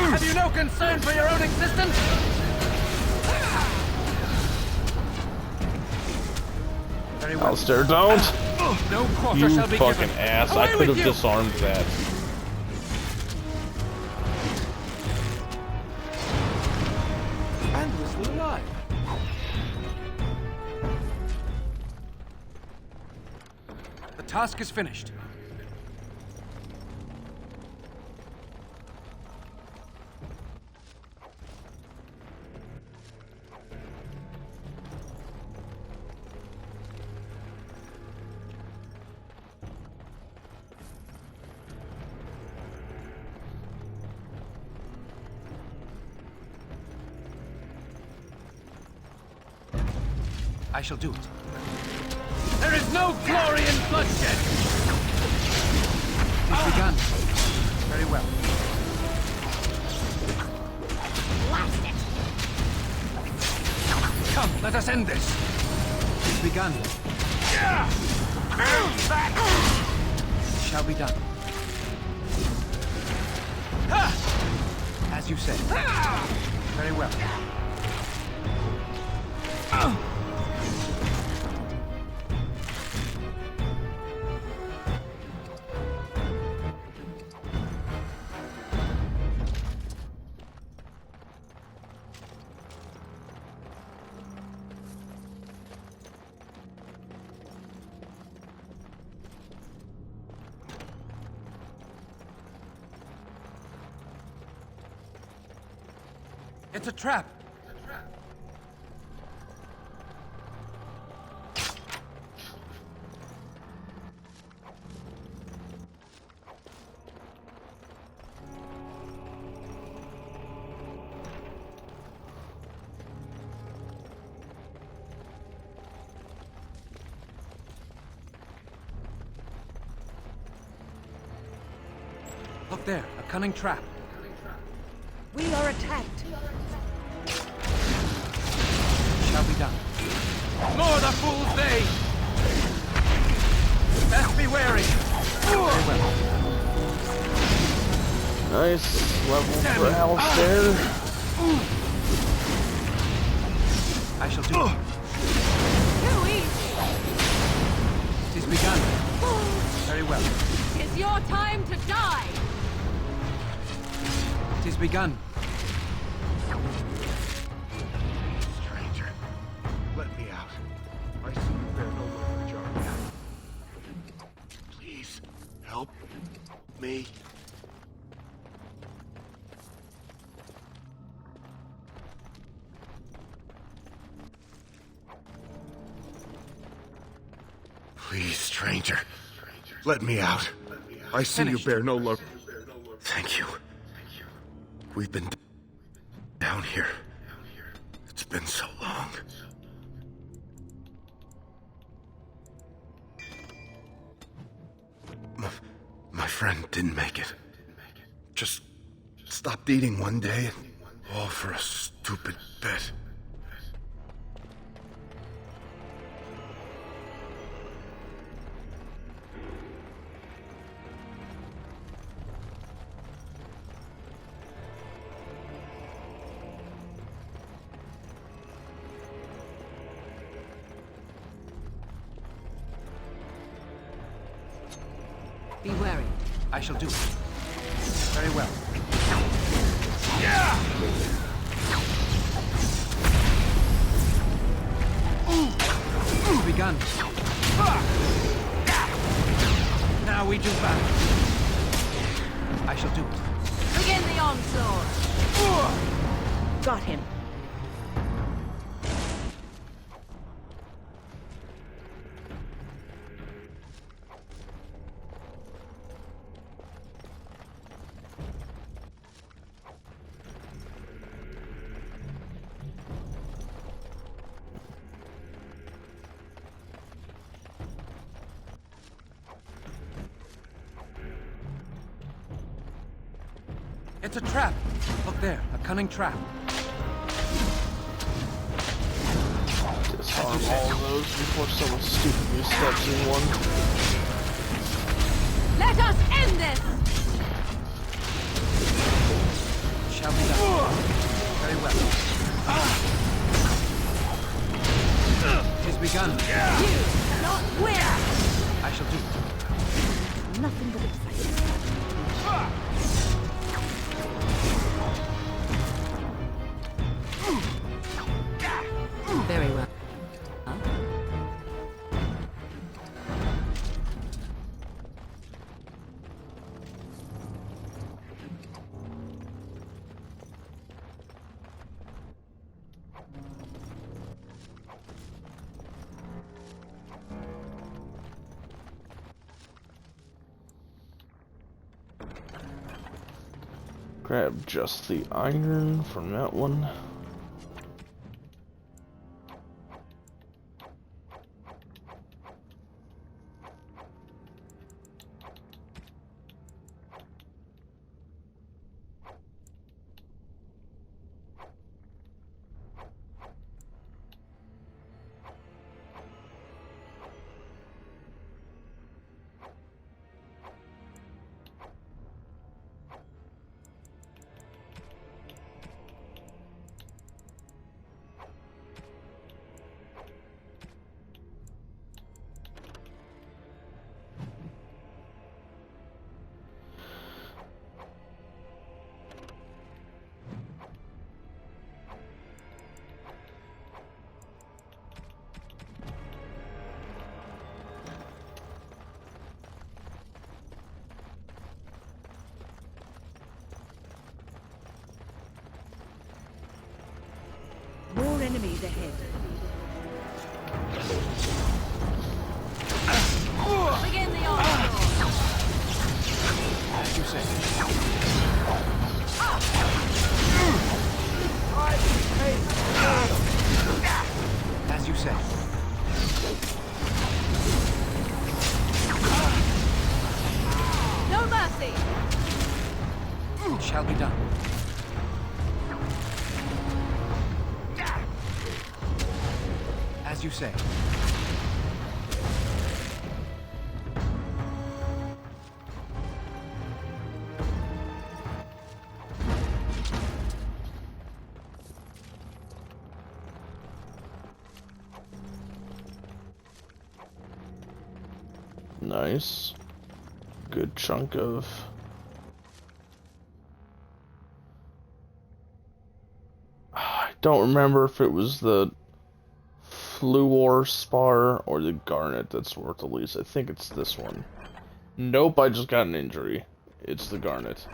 Have you no concern for your own existence? Very well. Alistair, don't! No quarter You shall be fucking given. ass. Away I could have with you. disarmed that. And we're still alive. The task is finished. I shall do it. There is no glory in bloodshed! It is begun. Very well. Blast it! Come, let us end this. It is begun. It shall be done. As you say. Very well. It's a trap. Look there, a cunning trap. We are attacked. Shall be done. More the fool's day! Best be wary. Very well. Nice level for Alistair. I shall do it. Too easy! It is begun. Very well. It's your time to die! It is begun. Stranger, let me out. I see you bear no will for Jarvia. Please, help me? Please, stranger. Let me out. I see you bear no love. Thank you. We've been down here. It's been so long. My friend didn't make it. Just stopped eating one day, and all for a stupid bet. Be wary. I shall do it. Very well. Begun. Now we do battle. I shall do it. Begin the onslaught. Got him. It's a trap. Look there, a cunning trap. Disarm all of those before someone stupidly steps in one. Let us end this! Shall be done. Very well. It is begun. You cannot win! I shall do it. Nothing but excitement. Very well. Grab just the iron from that one. More enemies ahead. Begin the onslaught. As you say. As you say. No mercy! It shall be done. As you say. Nice. Good chunk of... I don't remember if it was the fluorspar or the garnet that's worth the least. I think it's this one. Nope, I just got an injury. it's the garnet.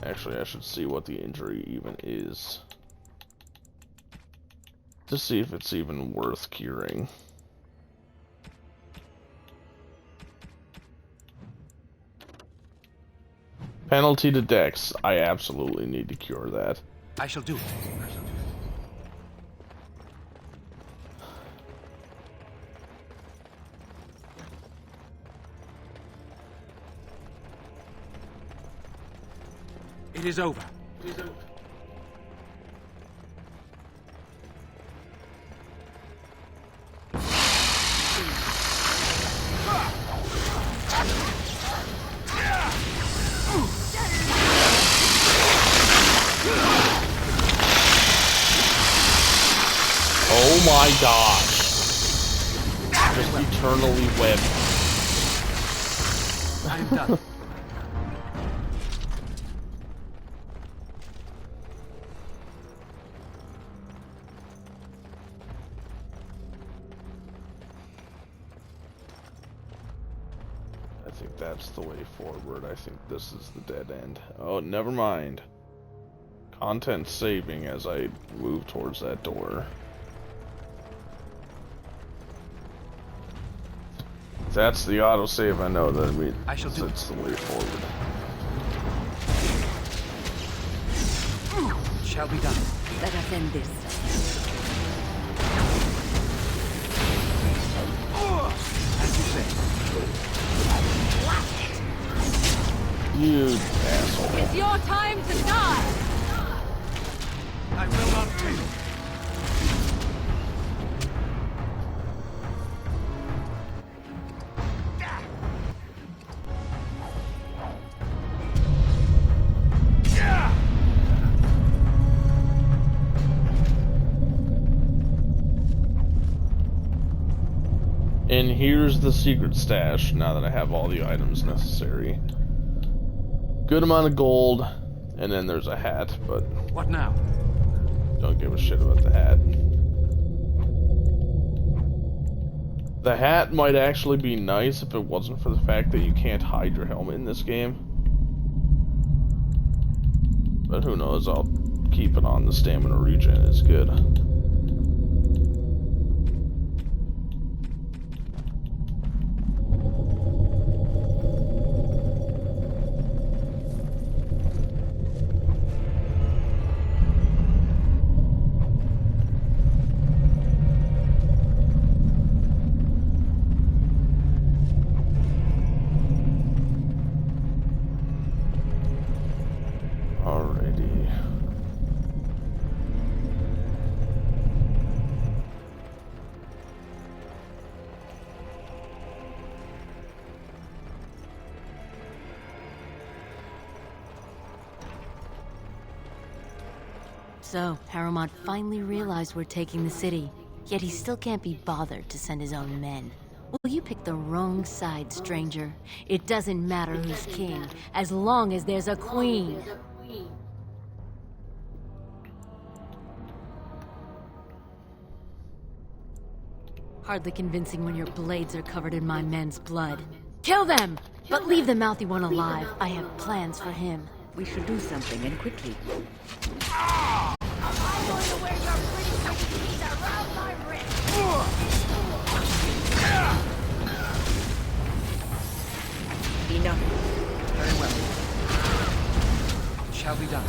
Actually, I should see what the injury even is, to see if it's even worth curing. Penalty to Dex. I absolutely need to cure that. I shall do it. It is over. Oh my gosh. Just eternally webbed. I'm done. I think that's the way forward. I think this is the dead end. Oh, never mind. Content saving as I move towards that door. If that's the autosave, I know that it's the way forward. Shall be done. Let us end this. As you say. You asshole. It's your time to die! I will not fail. And here's the secret stash, now that I have all the items necessary. Good amount of gold, and then there's a hat, but... What now? Don't give a shit about the hat. The hat might actually be nice if it wasn't for the fact that you can't hide your helmet in this game. But who knows, I'll keep it on. The stamina regen is good. So, Harrowmont finally realized we're taking the city, yet he still can't be bothered to send his own men. Well, you picked the wrong side, stranger. It doesn't matter who's king, as long as there's a queen. Hardly convincing when your blades are covered in my men's blood. Kill them! But leave the mouthy one alive. I have plans for him. We should do something, and quickly. I'm going to wear your pretty teeth around my wrist. Enough. Very well. It shall be done.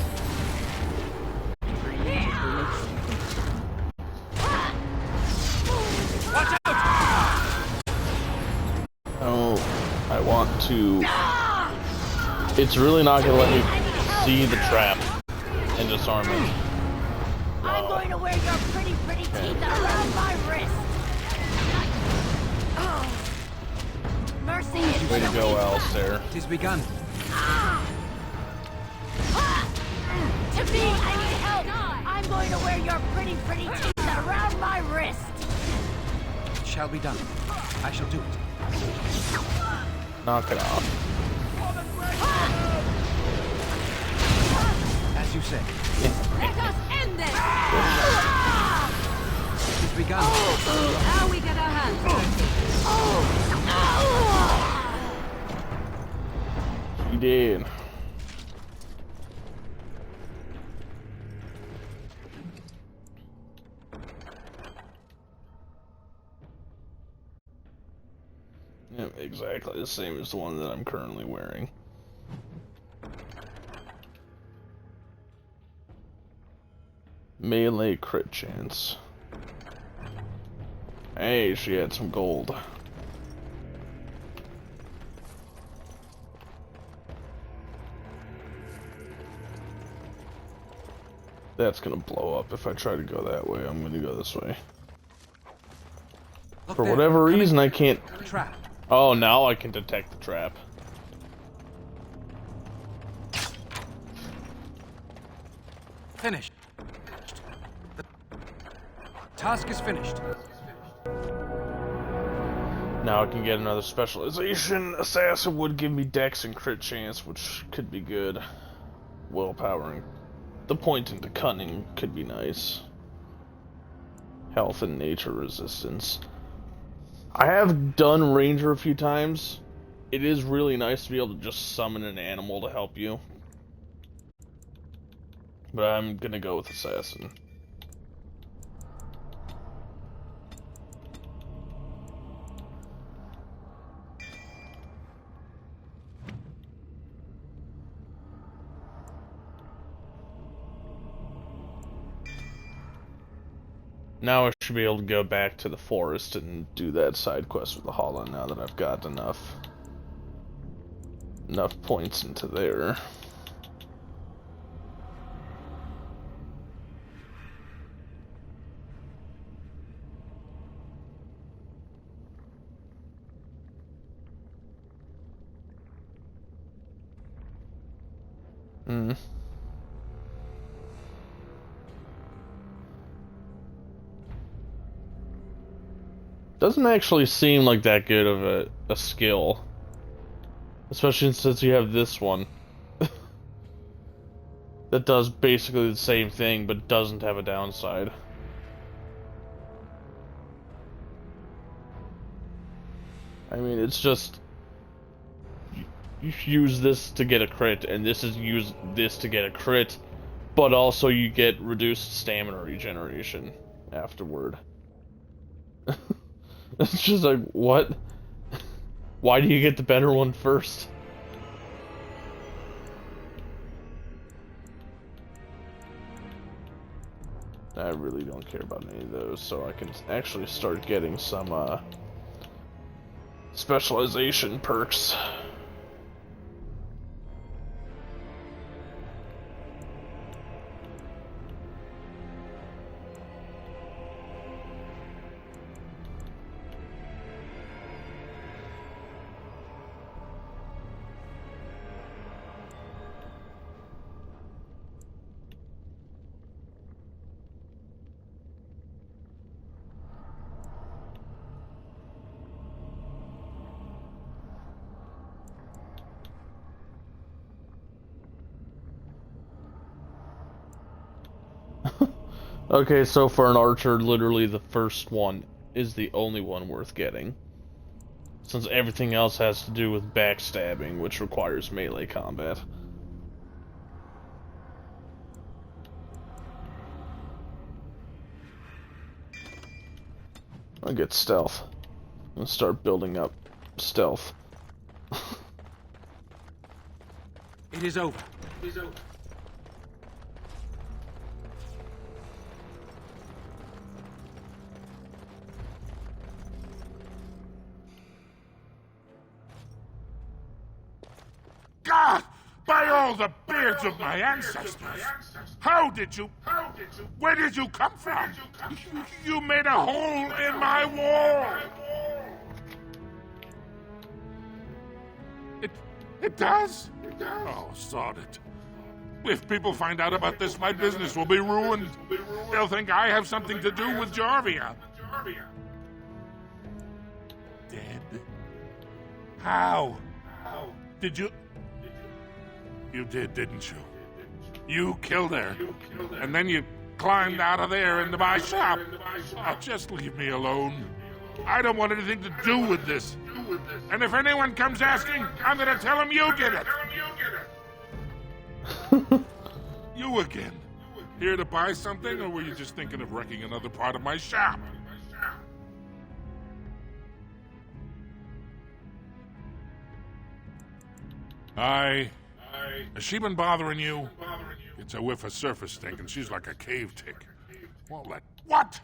Watch out! Oh, I want to... It's really not gonna let me see the trap and disarm it. I'm going to wear your pretty teeth around my wrist. Mercy is Way to go, Alistair. It is begun. To me, I need help. I'm going to wear your pretty teeth around my wrist. It shall be done. I shall do it. Knock it off. As you say. Let us end this! It is begun. How we get our hands dirty? did. Yep, exactly the same as the one that I'm currently wearing. Melee crit chance. Hey, she had some gold. That's gonna blow up if I try to go that way. I'm gonna go this way. Look For there, whatever coming. reason, I can't... Trap. Oh, now I can detect the trap. Finished. The task is finished. Now I can get another specialization. Assassin would give me dex and crit chance, which could be good. Willpower and the point into cunning could be nice. Health and nature resistance. I have done Ranger a few times. It is really nice to be able to just summon an animal to help you. But I'm gonna go with Assassin. Now I should be able to go back to the forest and do that side quest with the Hollow now that I've got enough points into there. Doesn't actually seem like that good of a skill. Especially since you have this one. That does basically the same thing, but doesn't have a downside. I mean, it's just... You use this to get a crit, and this is use this to get a crit, but also you get reduced stamina regeneration afterward. It's just like, what? Why do you get the better one first? I really don't care about any of those, so I can actually start getting some, specialization perks. Okay, so for an archer, literally the first one is the only one worth getting. Since everything else has to do with backstabbing, which requires melee combat. I'll get stealth. And start building up stealth. It is over. It is over. God! By all the beards of my ancestors! How did you... Where did you come from? You made a hole in my wall! It does? Oh, sod it. If people find out about this, my business will be ruined. They'll think I have something to do with Jarvia. Dead? How? Did you... You did, didn't you? You killed her. And then you climbed out of there into my shop. Now just leave me alone. I don't want anything to do with this. And if anyone comes asking, I'm gonna tell them you did it. You again. Here to buy something, or were you just thinking of wrecking another part of my shop? Has she been bothering you? It's a whiff of surface stink, and she's like a cave tick. Well, what?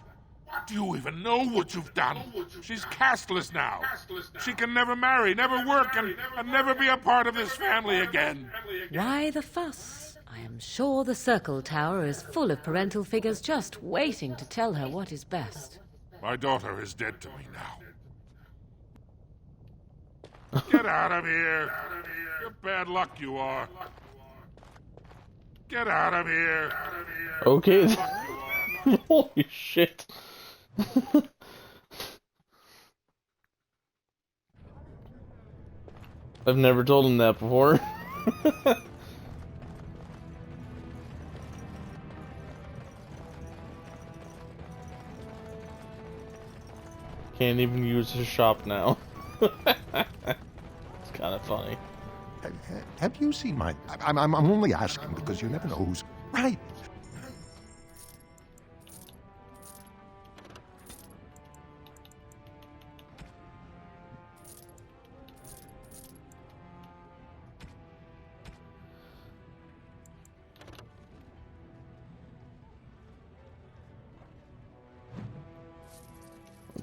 Do you even know what you've done? She's castless now. She can never marry, never work, and never be a part of this family again. Why the fuss? I am sure the Circle Tower is full of parental figures just waiting to tell her what is best. My daughter is dead to me now. Get out of here. You're bad luck, you are. Get out of here. Okay. Holy shit. I've never told him that before. Can't even use his shop now. It's kind of funny. Have you seen my... I'm only asking because you never know who's... Right.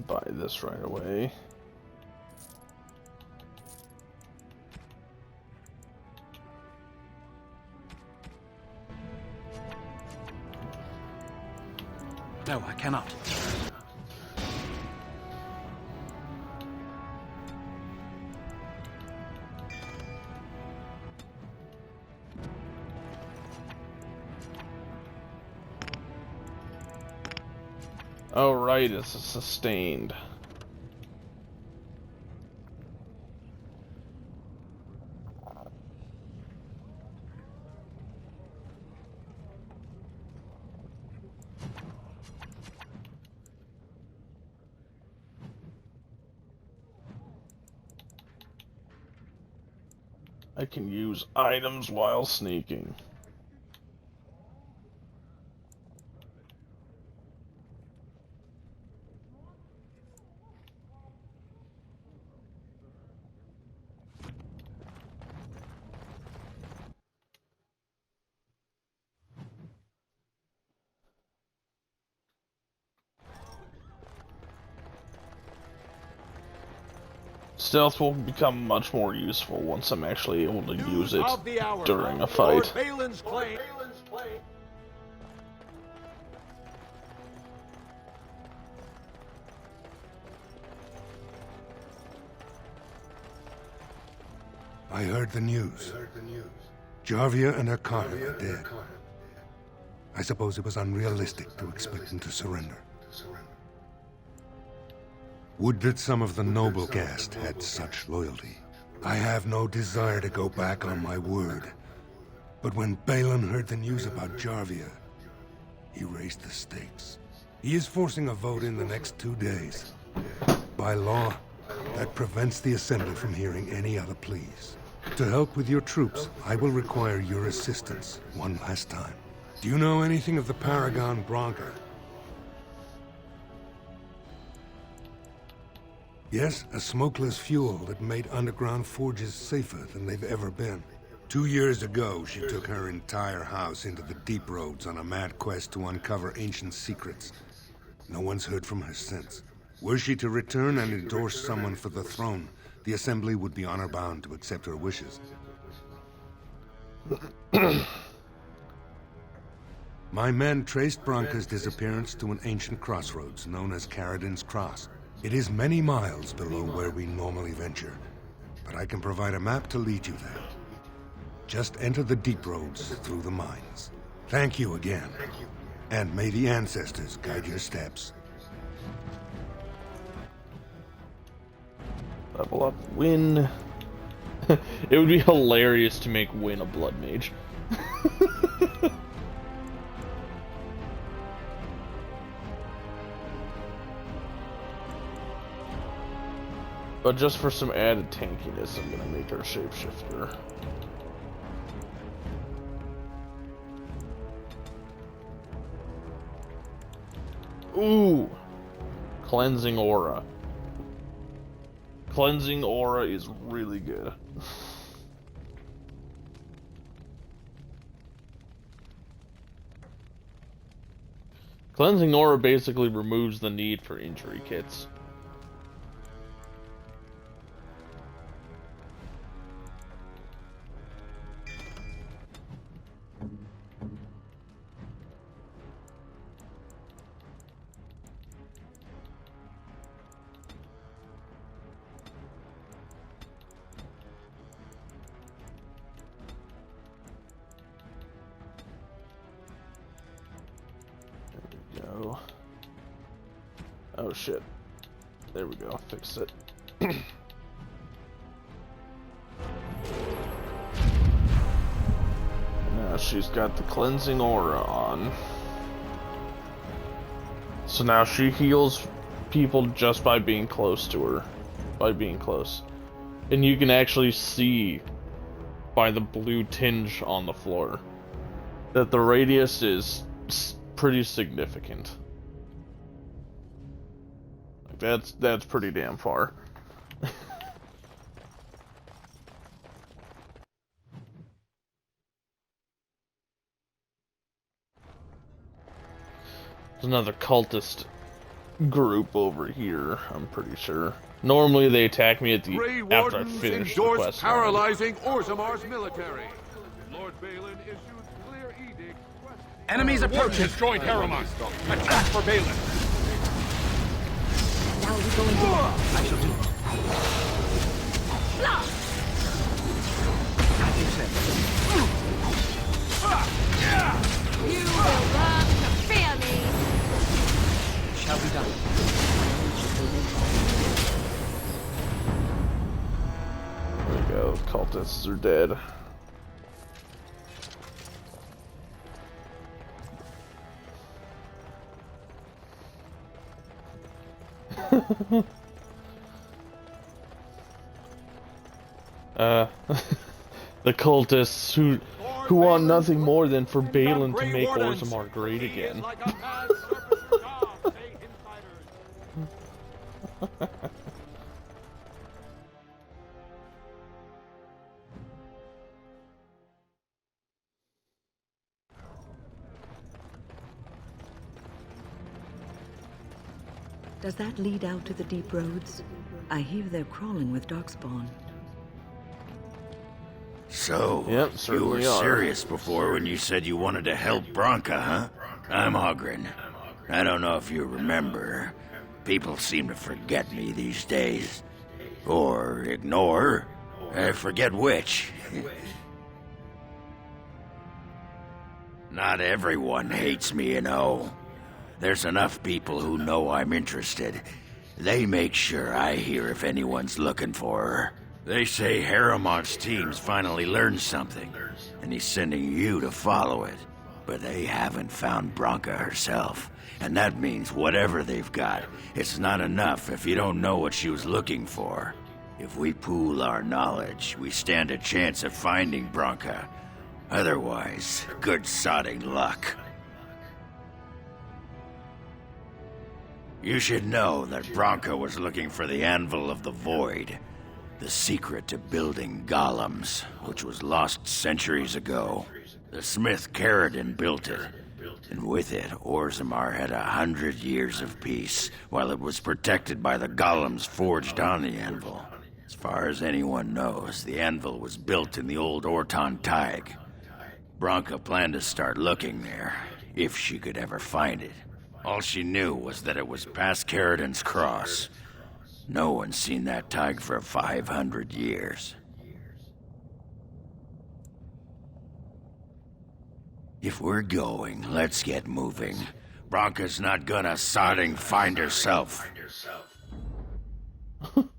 Buy this right away. No, I cannot. Oh right, it's a sustained. I can use items while sneaking. Stealth will become much more useful once I'm actually able to use it during a fight. I heard the news. Jarvia and her carter are dead. I suppose it was unrealistic to expect them to surrender. Would that some of the noble caste had such loyalty. I have no desire to go back on my word. But when Balin heard the news about Jarvia, he raised the stakes. He is forcing a vote in the next 2 days. By law, that prevents the Assembly from hearing any other pleas. To help with your troops, I will require your assistance one last time. Do you know anything of the Paragon Bronca? Yes, a smokeless fuel that made underground forges safer than they've ever been. 2 years ago, she took her entire house into the deep roads on a mad quest to uncover ancient secrets. No one's heard from her since. Were she to return and endorse someone for the throne, the Assembly would be honor-bound to accept her wishes. My men traced Bronca's disappearance to an ancient crossroads known as Caradin's Cross. It is many miles below where we normally venture, but I can provide a map to lead you there. Just enter the deep roads through the mines. Thank you again, and may the ancestors guide your steps. Level up Win. It would be hilarious to make Win a blood mage. But just for some added tankiness, I'm gonna make her shapeshifter. Ooh! Cleansing Aura. Cleansing Aura is really good. Cleansing Aura basically removes the need for injury kits. Go. Oh shit. There we go. Fix it. Now she's got the cleansing aura on. So now she heals people just by being close to her. By being close. And you can actually see by the blue tinge on the floor that the radius is pretty significant. Like that's pretty damn far. There's another cultist group over here, I'm pretty sure. Normally they attack me at the Grey after I Wardens finish the endorse quest line. paralyzing Orzammar's military. Lord Balin issues clear edicts. Enemies approaching. Destroyed Harriman. Attack for Balin. Now we go into I shall do it. As you said. You will learn to fear me. It shall be done. There we go, the cultists are dead. The cultists who want nothing more than for Balin to make Orzammar great again. Does that lead out to the deep roads? I hear they're crawling with darkspawn. So, Yep, you certainly were are. serious before when you said you wanted to help Branka, huh? I'm Ogren. I don't know if you remember. People seem to forget me these days. Or ignore. I forget which. Not everyone hates me, you know. There's enough people who know I'm interested. They make sure I hear if anyone's looking for her. They say Harriman's team's finally learned something, and he's sending you to follow it. But they haven't found Branka herself, and that means whatever they've got, it's not enough if you don't know what she was looking for. If we pool our knowledge, we stand a chance of finding Branka. Otherwise, good sodding luck. You should know that Branka was looking for the Anvil of the Void, the secret to building golems, which was lost centuries ago. The smith Caradon built it, and with it, Orzammar had 100 years of peace, while it was protected by the golems forged on the anvil. As far as anyone knows, the anvil was built in the old Orton Tig. Branka planned to start looking there, if she could ever find it. All she knew was that it was past Caradon's cross. No one's seen that Tig for 500 years. If we're going, let's get moving. Branka's not gonna sodding find herself. Oh,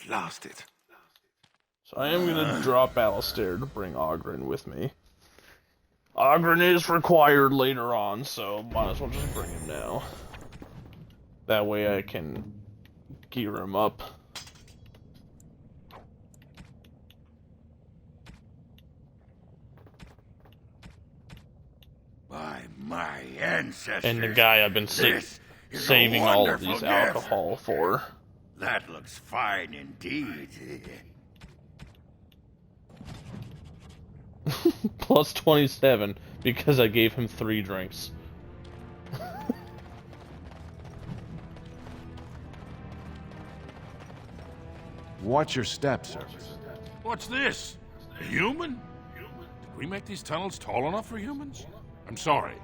blast it. So I am gonna drop Alistair to bring Ogren with me. Ogren is required later on, so might as well just bring him now. That way I can gear him up. By My ancestors. And the guy I've been saving all of these alcohol for. That looks fine indeed. Plus 27 because I gave him 3 drinks. Watch your steps, Service. What's this? A human? Did we make these tunnels tall enough for humans? I'm sorry,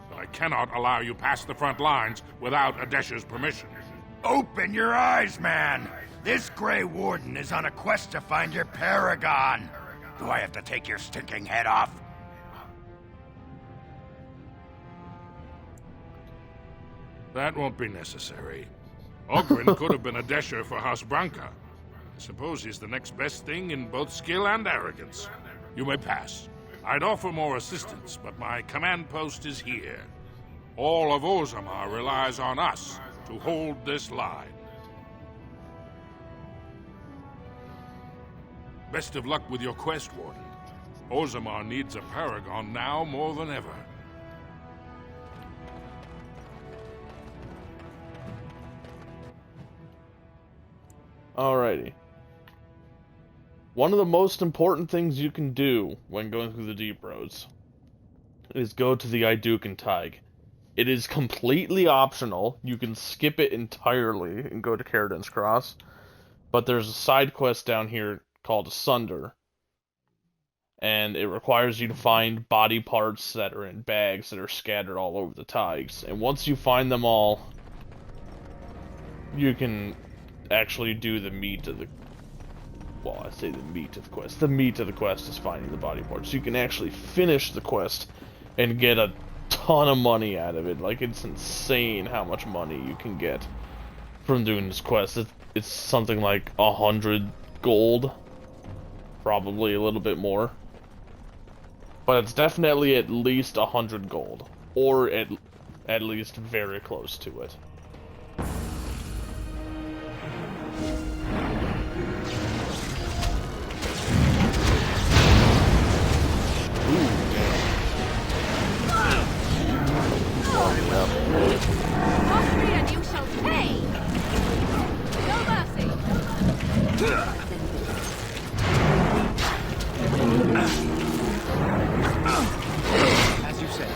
but I cannot allow you past the front lines without Adesha's permission. Open your eyes, man! This Grey Warden is on a quest to find your paragon. Do I have to take your stinking head off? That won't be necessary. Ogren could have been Adesha for House Branca. I suppose he's the next best thing in both skill and arrogance. You may pass. I'd offer more assistance, but my command post is here. All of Orzammar relies on us to hold this line. Best of luck with your quest, Warden. Orzammar needs a paragon now more than ever. Alrighty. One of the most important things you can do when going through the Deep Roads is go to the Idukentag. It is completely optional. You can skip it entirely and go to Caradan's Cross. But there's a side quest down here called Asunder. And it requires you to find body parts that are in bags that are scattered all over the Tigers. And once you find them all, you can actually do the meat of the... Well, I say the meat of the quest. The meat of the quest is finding the body parts. You can actually finish the quest and get a ton of money out of it. Like, it's insane how much money you can get from doing this quest. It's something like 100 gold. Probably a little bit more. But it's definitely at least 100 gold. Or at least very close to it. And you shall pay! No mercy! As you say.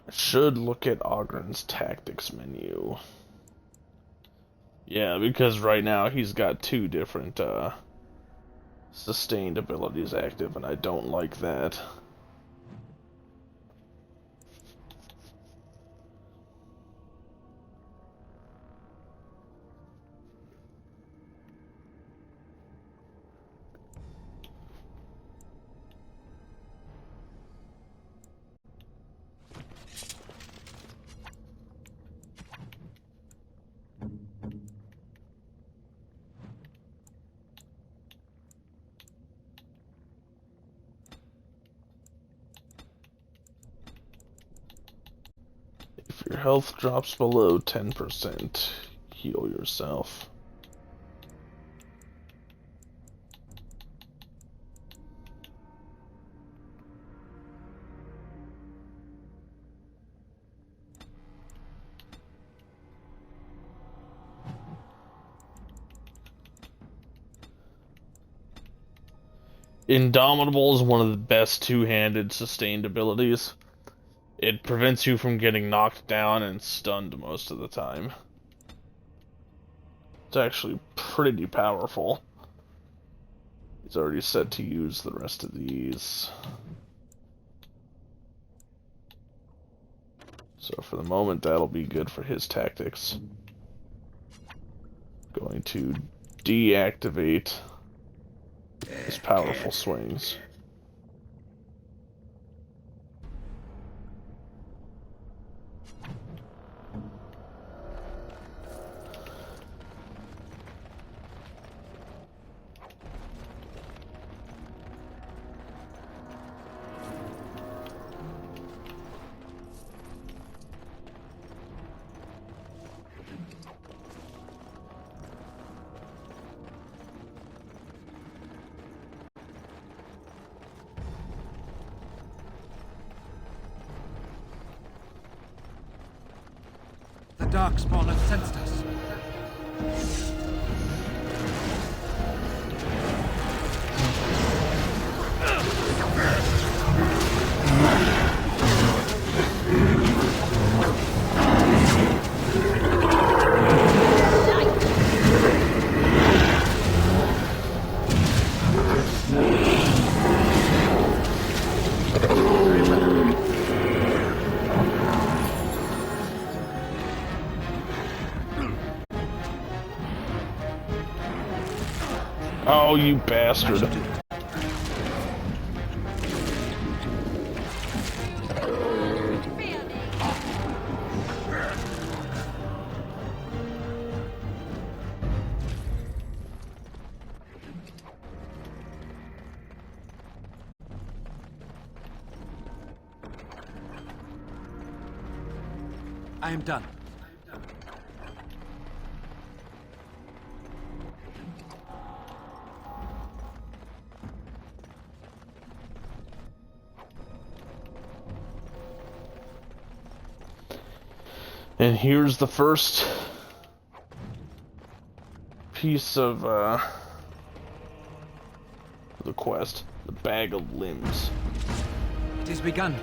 I should look at Ogren's tactics menu. Yeah, because right now he's got 2 different sustained abilities active, and I don't like that. If your health drops below 10%, heal yourself. Indomitable is one of the best 2-handed sustained abilities. It prevents you from getting knocked down and stunned most of the time. It's actually pretty powerful. He's already set to use the rest of these. So for the moment, that'll be good for his tactics. Going to deactivate his powerful swings. darkspawn have sensed us. Oh, you bastard. I am done. And here's the first piece of the quest, the bag of limbs. It is begun.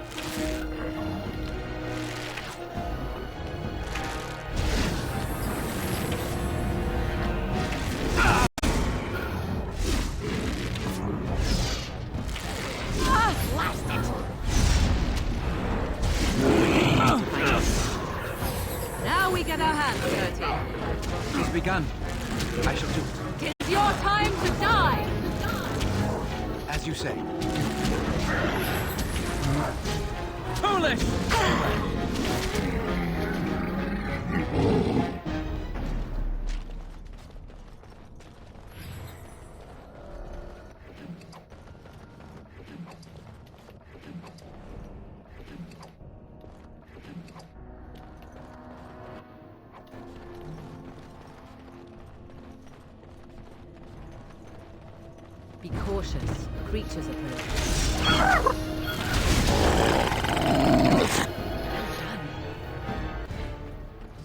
Now we get our hands dirty. It is begun. I shall do it. It's your time to die! As you say. Foolish! Be cautious. Creatures approach.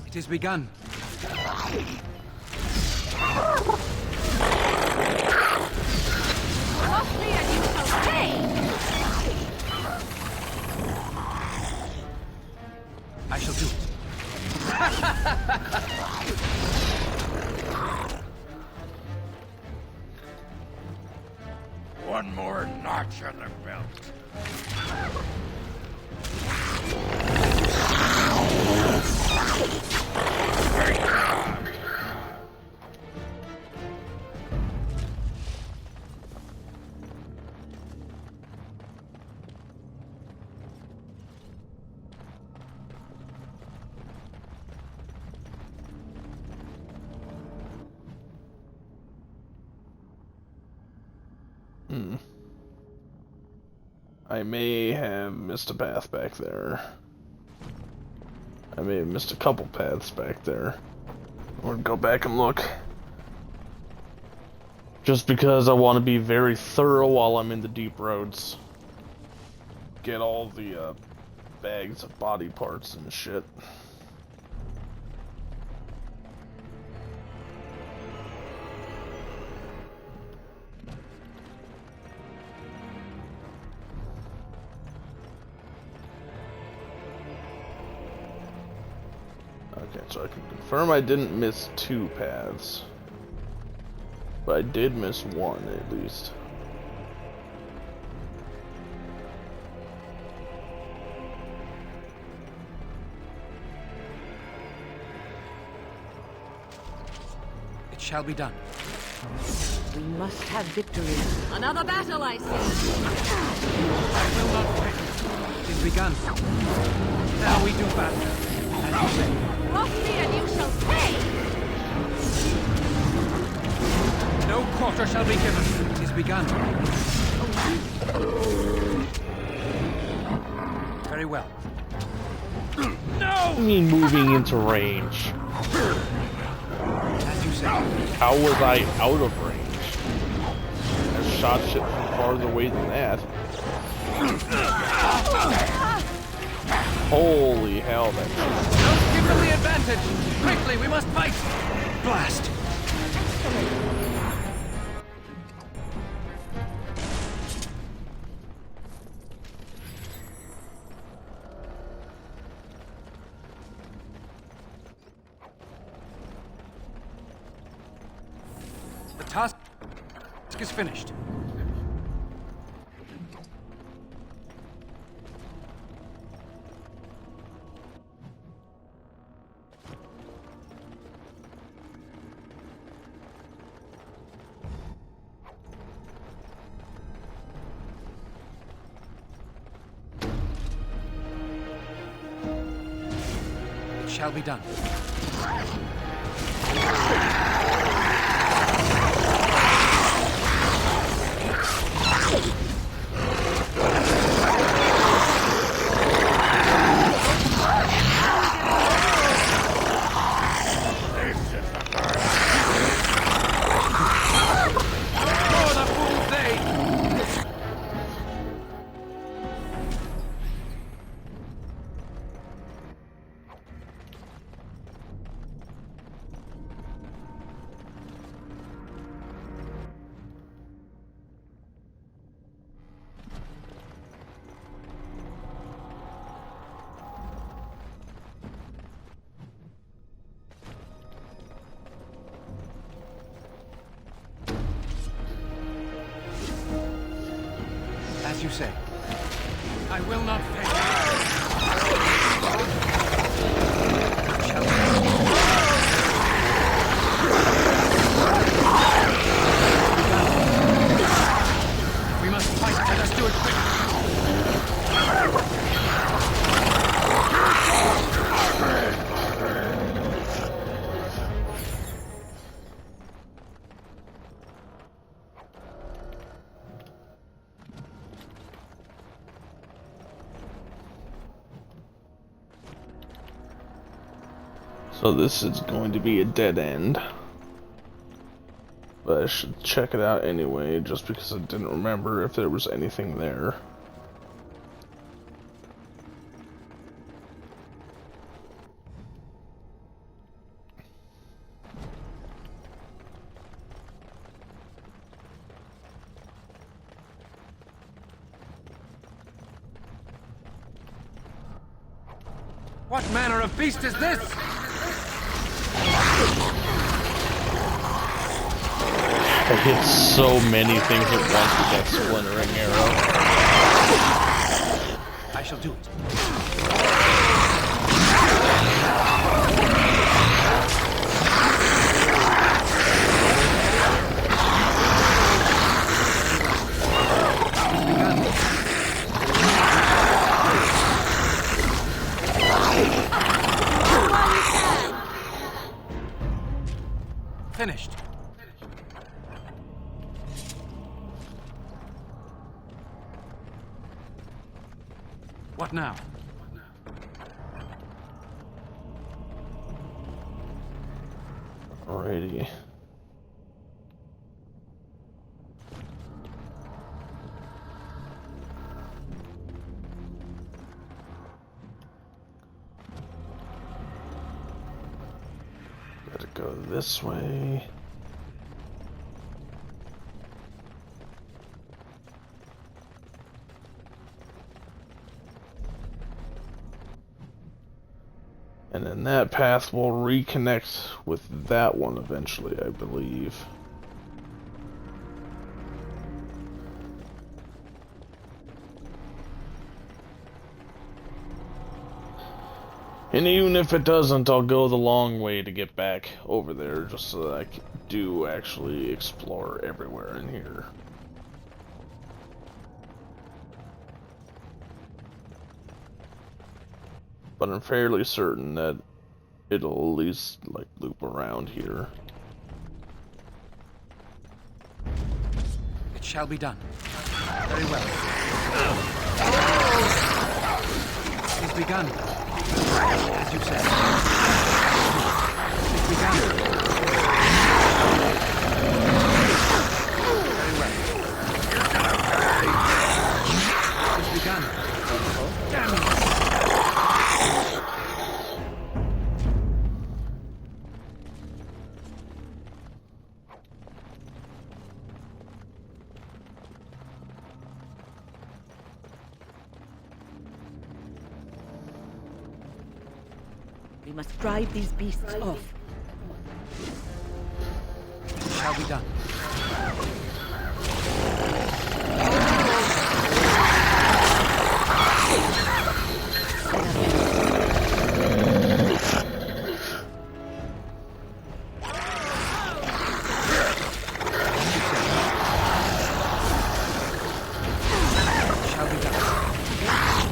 It is begun. Cross me and you shall pay! I shall do it. One more notch on the belt. I may have missed a path back there. I may have missed a couple paths back there. I'm gonna go back and look. Just because I want to be very thorough while I'm in the deep roads. Get all the bags of body parts and shit. Okay, so I can confirm I didn't miss 2 paths. But I did miss 1 at least. It shall be done. We must have victory. Another battle, I see. I will not quit. It is begun. Now we do battle. As you say. Cross me and you shall pay! No quarter shall be given. It is begun. Very well. I mean moving into range. As you say. How was I out of range? I shot shit from farther away than that. Holy hell, that Don't give them the advantage! Quickly, we must fight! Blast! The task is finished. It shall be done. As you say. I will not fail. We must fight. Let us do it quickly. So this is going to be a dead end. But I should check it out anyway, just because I didn't remember if there was anything there. What manner of beast is this? I hit so many things at once with that splintering arrow. I shall do it. Finished. What now? Alrighty. Gotta go this way. And then that path will reconnect with that one eventually, I believe. And even if it doesn't, I'll go the long way to get back over there, just so that I do actually explore everywhere in here. But I'm fairly certain that it'll at least, like, loop around here. It shall be done. Very well. It is begun. As you said. It is begun. Very well. It is begun. Damn it! We must drive these beasts off. Shall be done.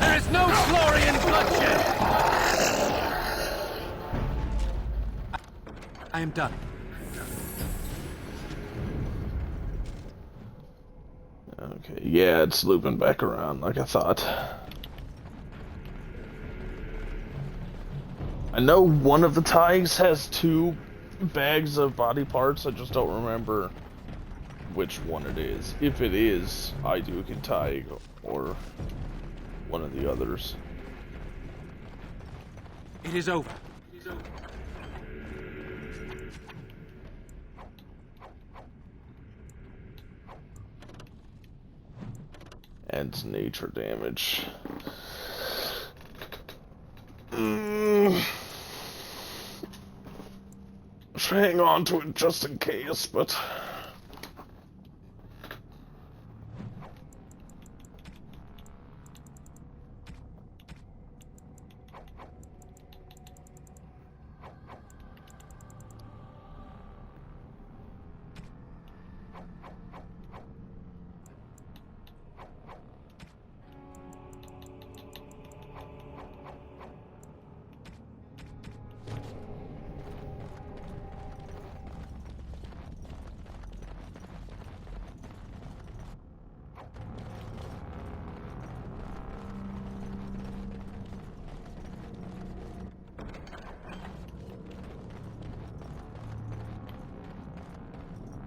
There is no glory in bloodshed! I am done. Okay, yeah, it's looping back around like I thought. I know one of the tags has 2 bags of body parts, I just don't remember which one it is. If it is Iduken Taig or one of the others. It is over. Adds nature damage. Should hang on to it just in case, but...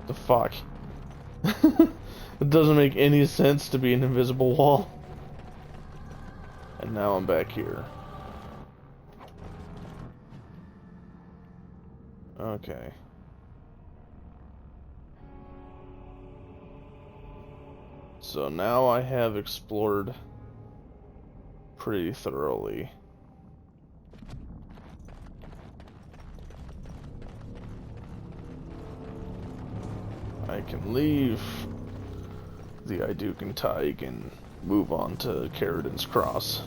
The fuck? It doesn't make any sense to be an invisible wall. And now I'm back here. Okay. So now I have explored pretty thoroughly. I can leave the Iduken Taig and move on to Caridin's Cross.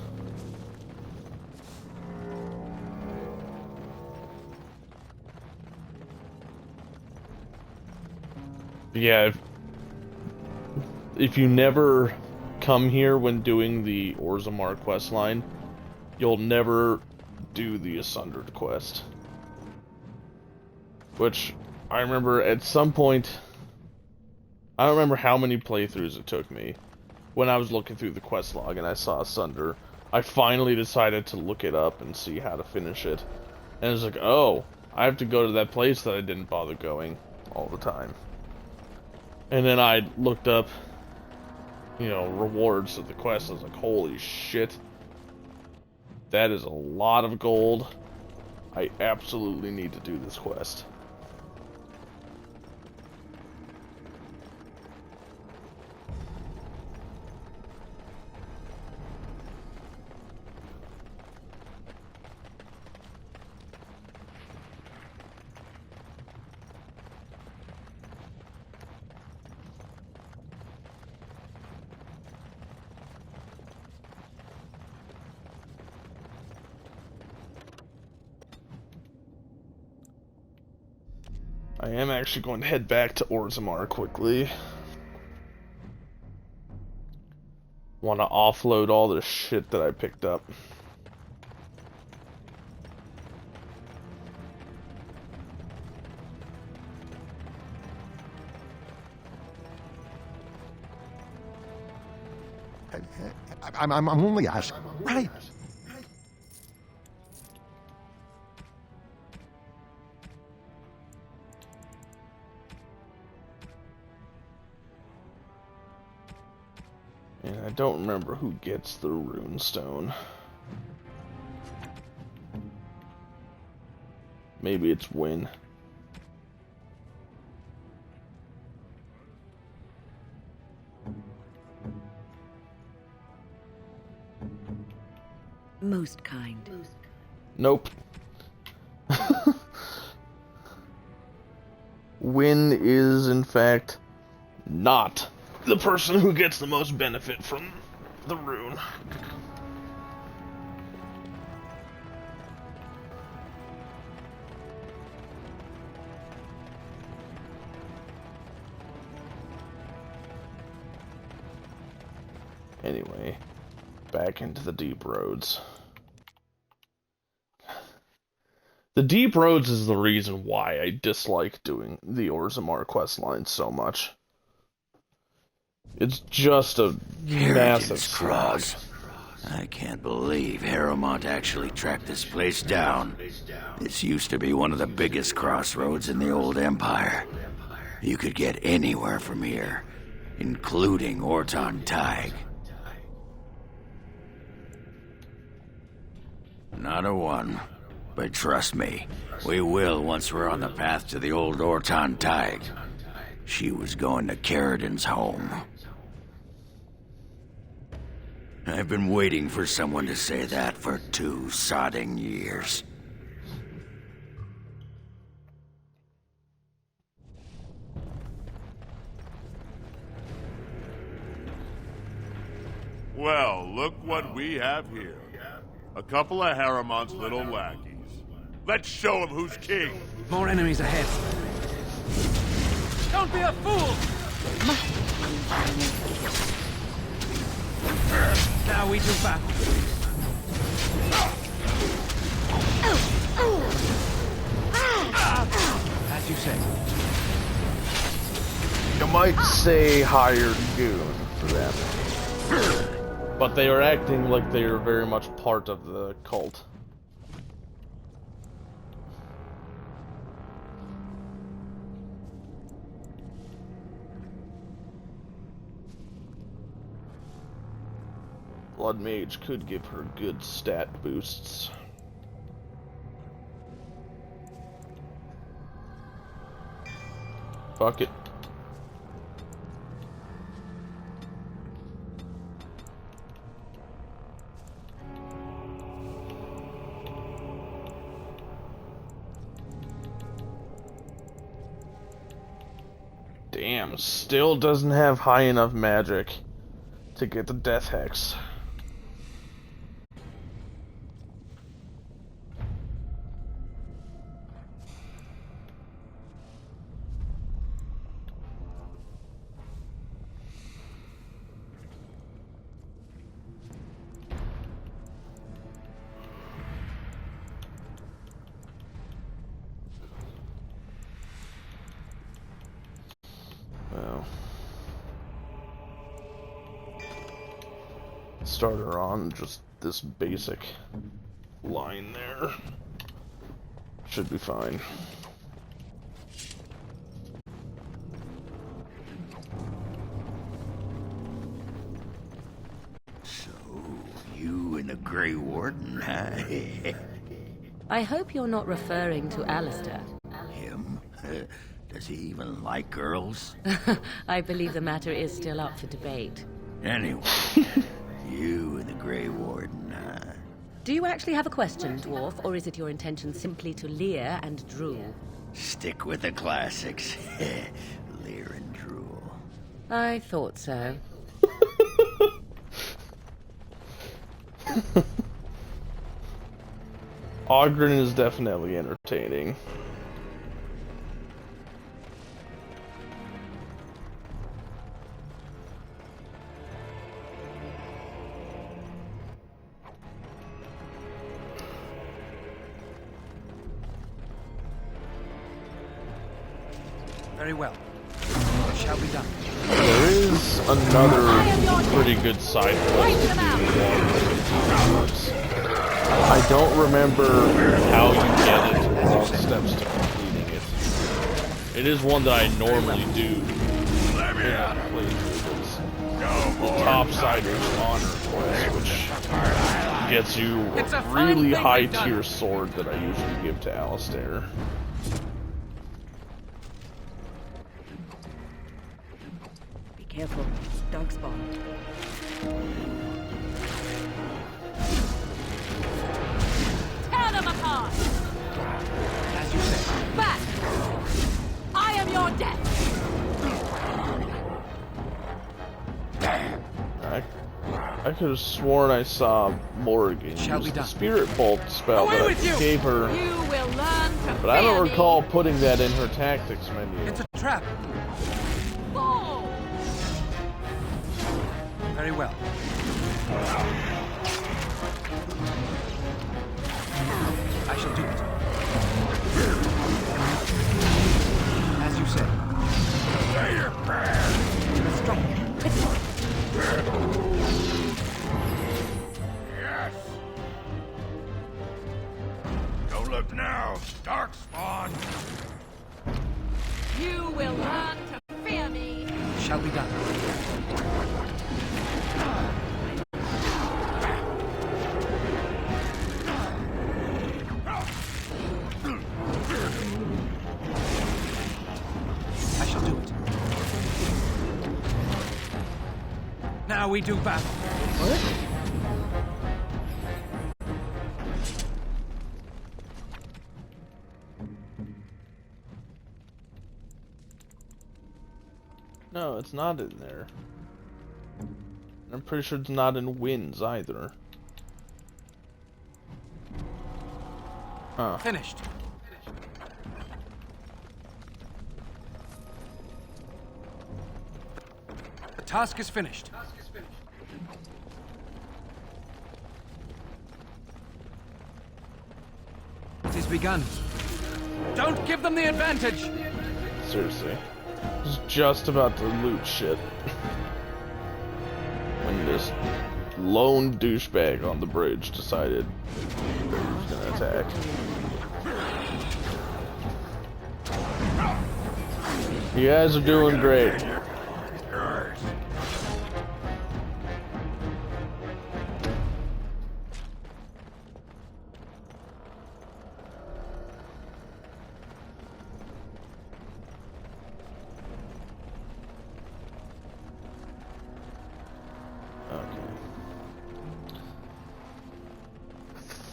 Yeah, if you never come here when doing the Orzammar questline, you'll never do the Asundered quest. Which, I remember at some point... I don't remember how many playthroughs it took me. When I was looking through the quest log and I saw Asunder, I finally decided to look it up and see how to finish it. And it was like, oh, I have to go to that place that I didn't bother going all the time. And then I looked up, you know, rewards of the quest. I was like, holy shit. That is a lot of gold. I absolutely need to do this quest. I am actually going to head back to Orzammar quickly. Want to offload all the shit that I picked up. I'm only asking. Right. And I don't remember who gets the runestone. Maybe it's Win. Most kind. Nope. Wynn is, in fact, not the person who gets the most benefit from the rune. Anyway, back into the deep roads. The deep roads is the reason why I dislike doing the Orzammar questline so much. It's just a massive slog. I can't believe Harrowmont actually tracked this place down. This used to be one of the biggest crossroads in the old Empire. You could get anywhere from here, including Orton Tig. Not a one. But trust me, we will once we're on the path to the old Orton Tig. She was going to Caridin's home. I've been waiting for someone to say that for 2 sodding years. Well, look what we have here. A couple of Harrowmont's little lackeys. Let's show them who's king. More enemies ahead. Don't be a fool! Now we do battle. As you say. You might say hired goon for them. But they are acting like they are very much part of the cult. Blood Mage could give her good stat boosts. Fuck it. Damn, still doesn't have high enough magic to get the Death Hex. Well, start her on just this basic line there. Should be fine. So, you and the Grey Warden, huh? I hope you're not referring to Alistair. Him? Does he even like girls? I believe the matter is still up for debate. Anyway, you and the Grey Warden, huh? Do you actually have a question, Dwarf, or is it your intention simply to leer and drool? Stick with the classics. Leer and drool. I thought so. Ogren is definitely entertaining. Very well. What shall be done? There is another pretty good side quest to do. I don't remember how you get it or all the steps to completing it. It is one that I normally do in a playthrough. The Topsider's Honor quest, which gets you a really high tier sword that I usually give to Alistair. Careful. Dog spawn. Tear them apart! As you say. Back! I am your could have sworn I saw Morrigan use the Spirit Bolt spell that I gave her, but I don't recall putting that in her tactics menu. It's a trap. Very well. I shall do it. As you say. Say your prayers. Strike. Yes. Don't look now, Darkspawn. You will learn to fear me. Shall be done. I shall do it. Now we do battle. No, it's not in there. I'm pretty sure it's not in Winds either. Huh. Finished. The task is finished. It is begun. Don't give them the advantage! Seriously. I was just about to loot shit. When this lone douchebag on the bridge decided he was gonna attack. You guys are doing great.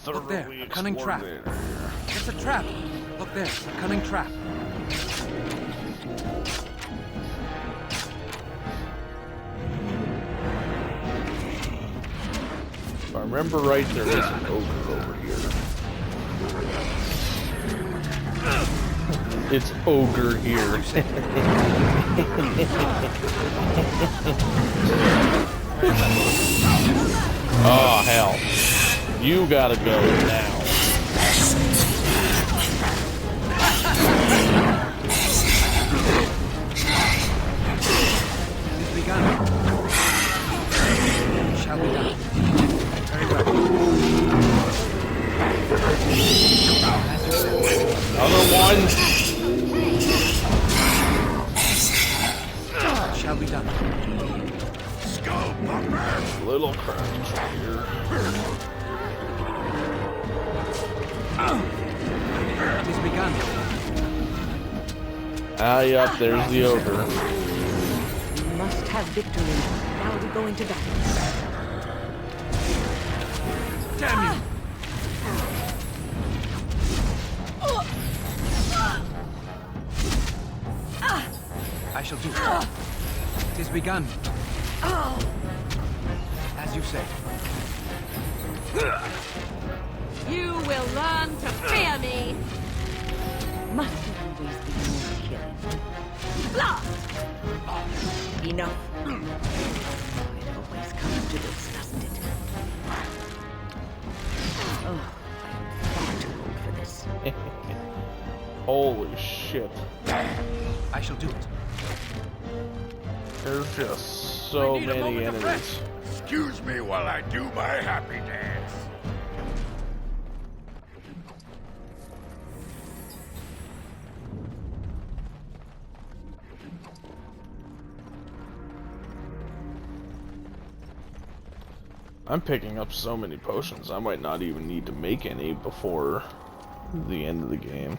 Look there, a cunning trap. It's a trap. Look there, a cunning trap. If I remember right, there is an ogre over here. It's ogre here. Oh, hell. You gotta go now. It's begun. Shall be done. Very well. Another one. Shall be done. Skull bumper. Little crunch here. It is begun. Ah, yep, there's the ogre. We must have victory. Now we go into battle. Damn you! I shall do it. It is begun. As you say. You will learn to fear me. Must always be more killing. Enough. It always comes to this, doesn't it? Oh, I'm far too old for this. Holy shit. I shall do it. There's just so many enemies. Excuse me while I do my happy dance. I'm picking up so many potions, I might not even need to make any before the end of the game.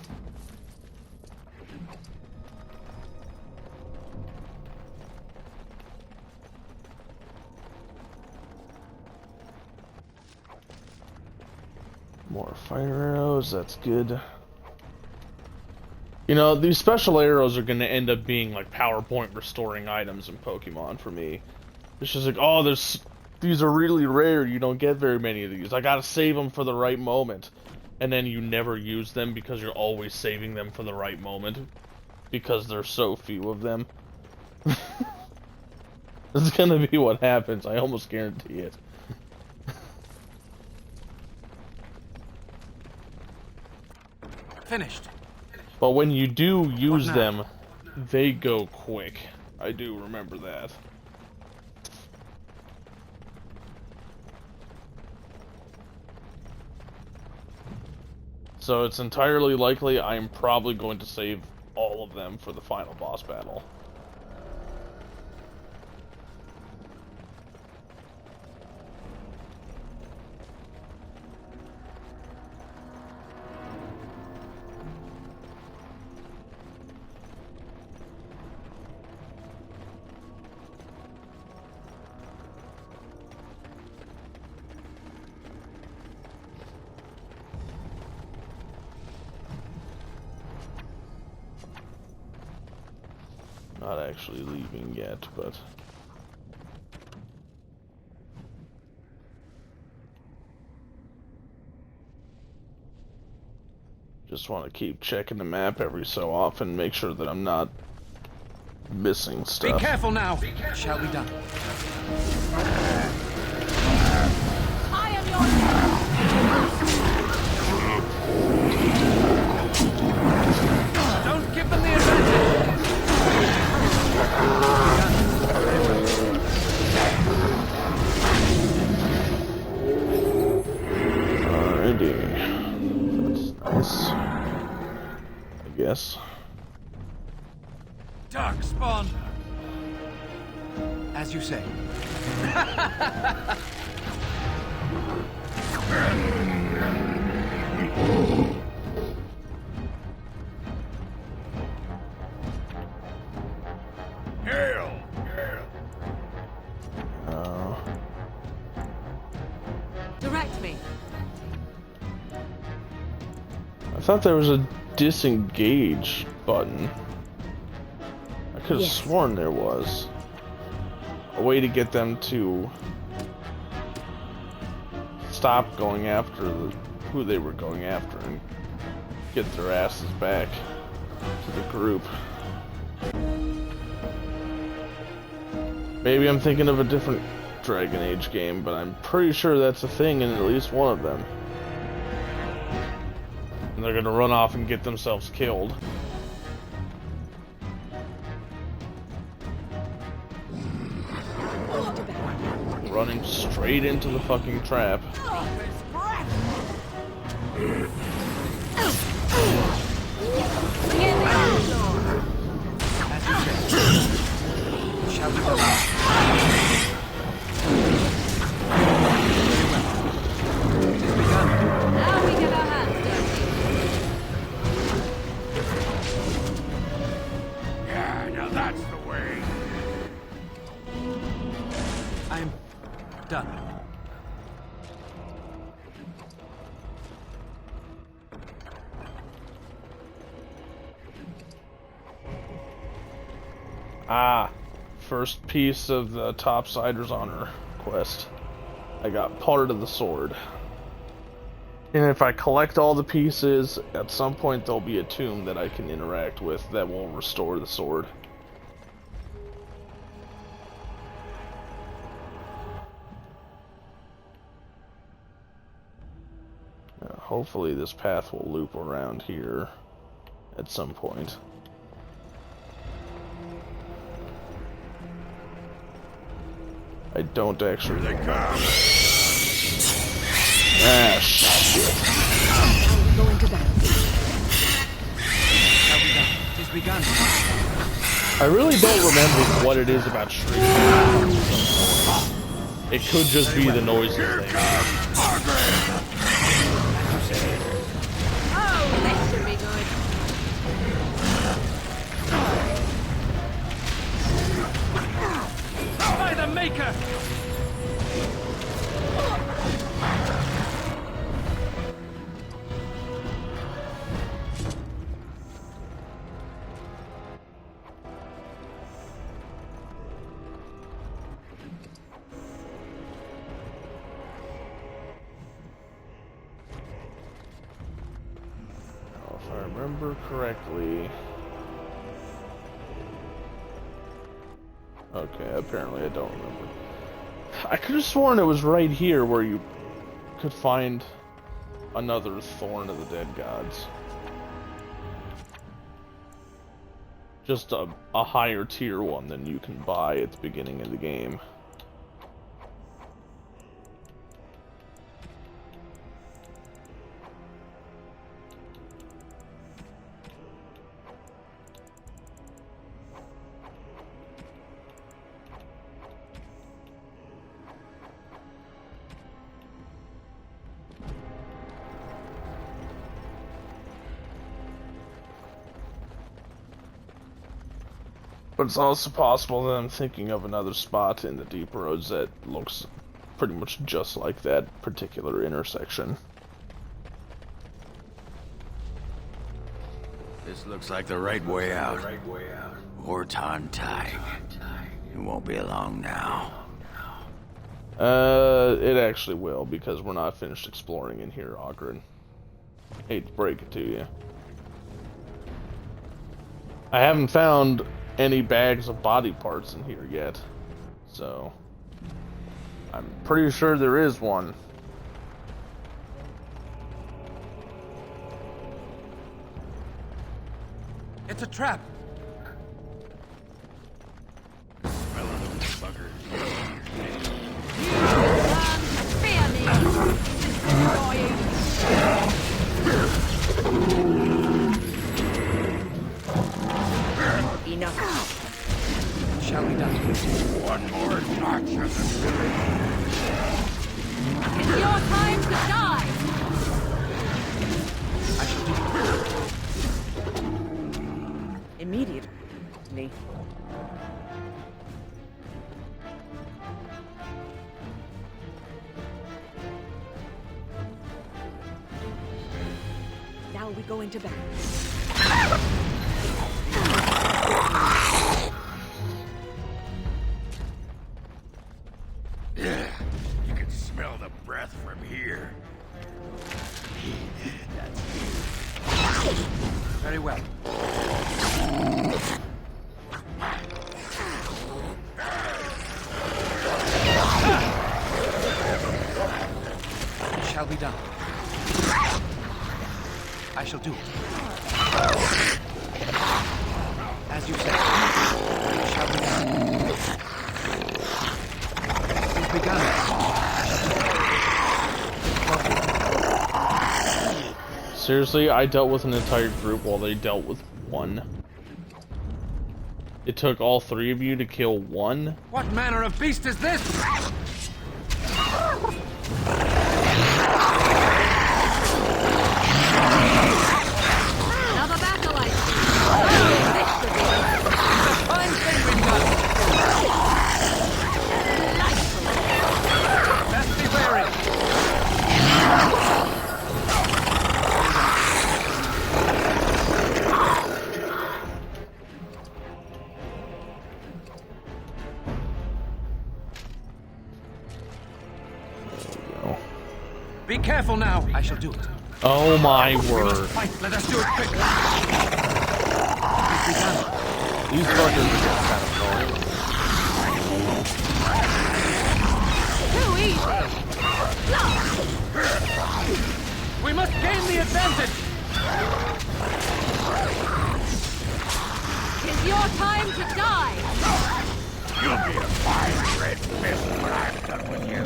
More fire arrows, that's good. You know, these special arrows are going to end up being like PowerPoint restoring items in Pokemon for me. It's just like, oh, there's these are really rare. You don't get very many of these. I gotta save them for the right moment. And then you never use them because you're always saving them for the right moment. Because there's so few of them. That's gonna be what happens. I almost guarantee it. Finished. But when you do use them, they go quick. I do remember that. So it's entirely likely I'm probably going to save all of them for the final boss battle. Not actually leaving yet, but... just want to keep checking the map every so often, make sure that I'm not missing stuff. Be careful now! Shall be done. I am your... Don't give them the advantage! Alrighty. That's nice. I guess. Dark spawn! As you say. Hail! Direct me. I thought there was a disengage button. I could have sworn there was. A way to get them to stop going after who they were going after and get their asses back to the group. Maybe I'm thinking of a different Dragon Age game, but I'm pretty sure that's a thing in at least one of them. And they're gonna run off and get themselves killed. Running straight into the fucking trap. Shall we go? Now we get our hands dirty. Yeah, now that's the way. I'm done. Ah, first piece of the Topsider's Honor quest. I got part of the sword. And if I collect all the pieces, at some point there'll be a tomb that I can interact with that will restore the sword. Hopefully this path will loop around here at some point. I don't actually remember. Ah, shit. Going to battle. Tis begun. I really don't remember what it is about shrinking. It could just be the noises they make. Oh, this should be good. By the Maker! remember correctly... Okay, apparently I don't remember. I could have sworn it was right here where you could find another Thorn of the Dead Gods. Just a higher tier one than you can buy at the beginning of the game. But it's also possible that I'm thinking of another spot in the Deep Roads that looks pretty much just like that particular intersection. This looks like the right way out. Ortan Tag. It won't be long now. It actually will, because we're not finished exploring in here, Ogren. Hate to break it to you. I haven't found any bags of body parts in here yet, so I'm pretty sure there is one. It's a trap. Enough. Shall we done? One more notch of the It's your time to die! I shall do it. Immediately. Now we go into battle. Yeah, you can smell the breath from here. Very well. Shall be done. I shall do it. As you say. It shall be done. You've begun. Seriously, I dealt with an entire group while they dealt with one. It took all three of you to kill one? What manner of beast is this? Another battle, I see. This should be a fine thing we've done. Best be wary. Be careful now. I shall do it. Oh my word. Fight. Let us do it quickly. These fuckers are just kind of annoying. too easy. We must gain the advantage. It's your time to die. You'll be a fine red mist when I'm done with you.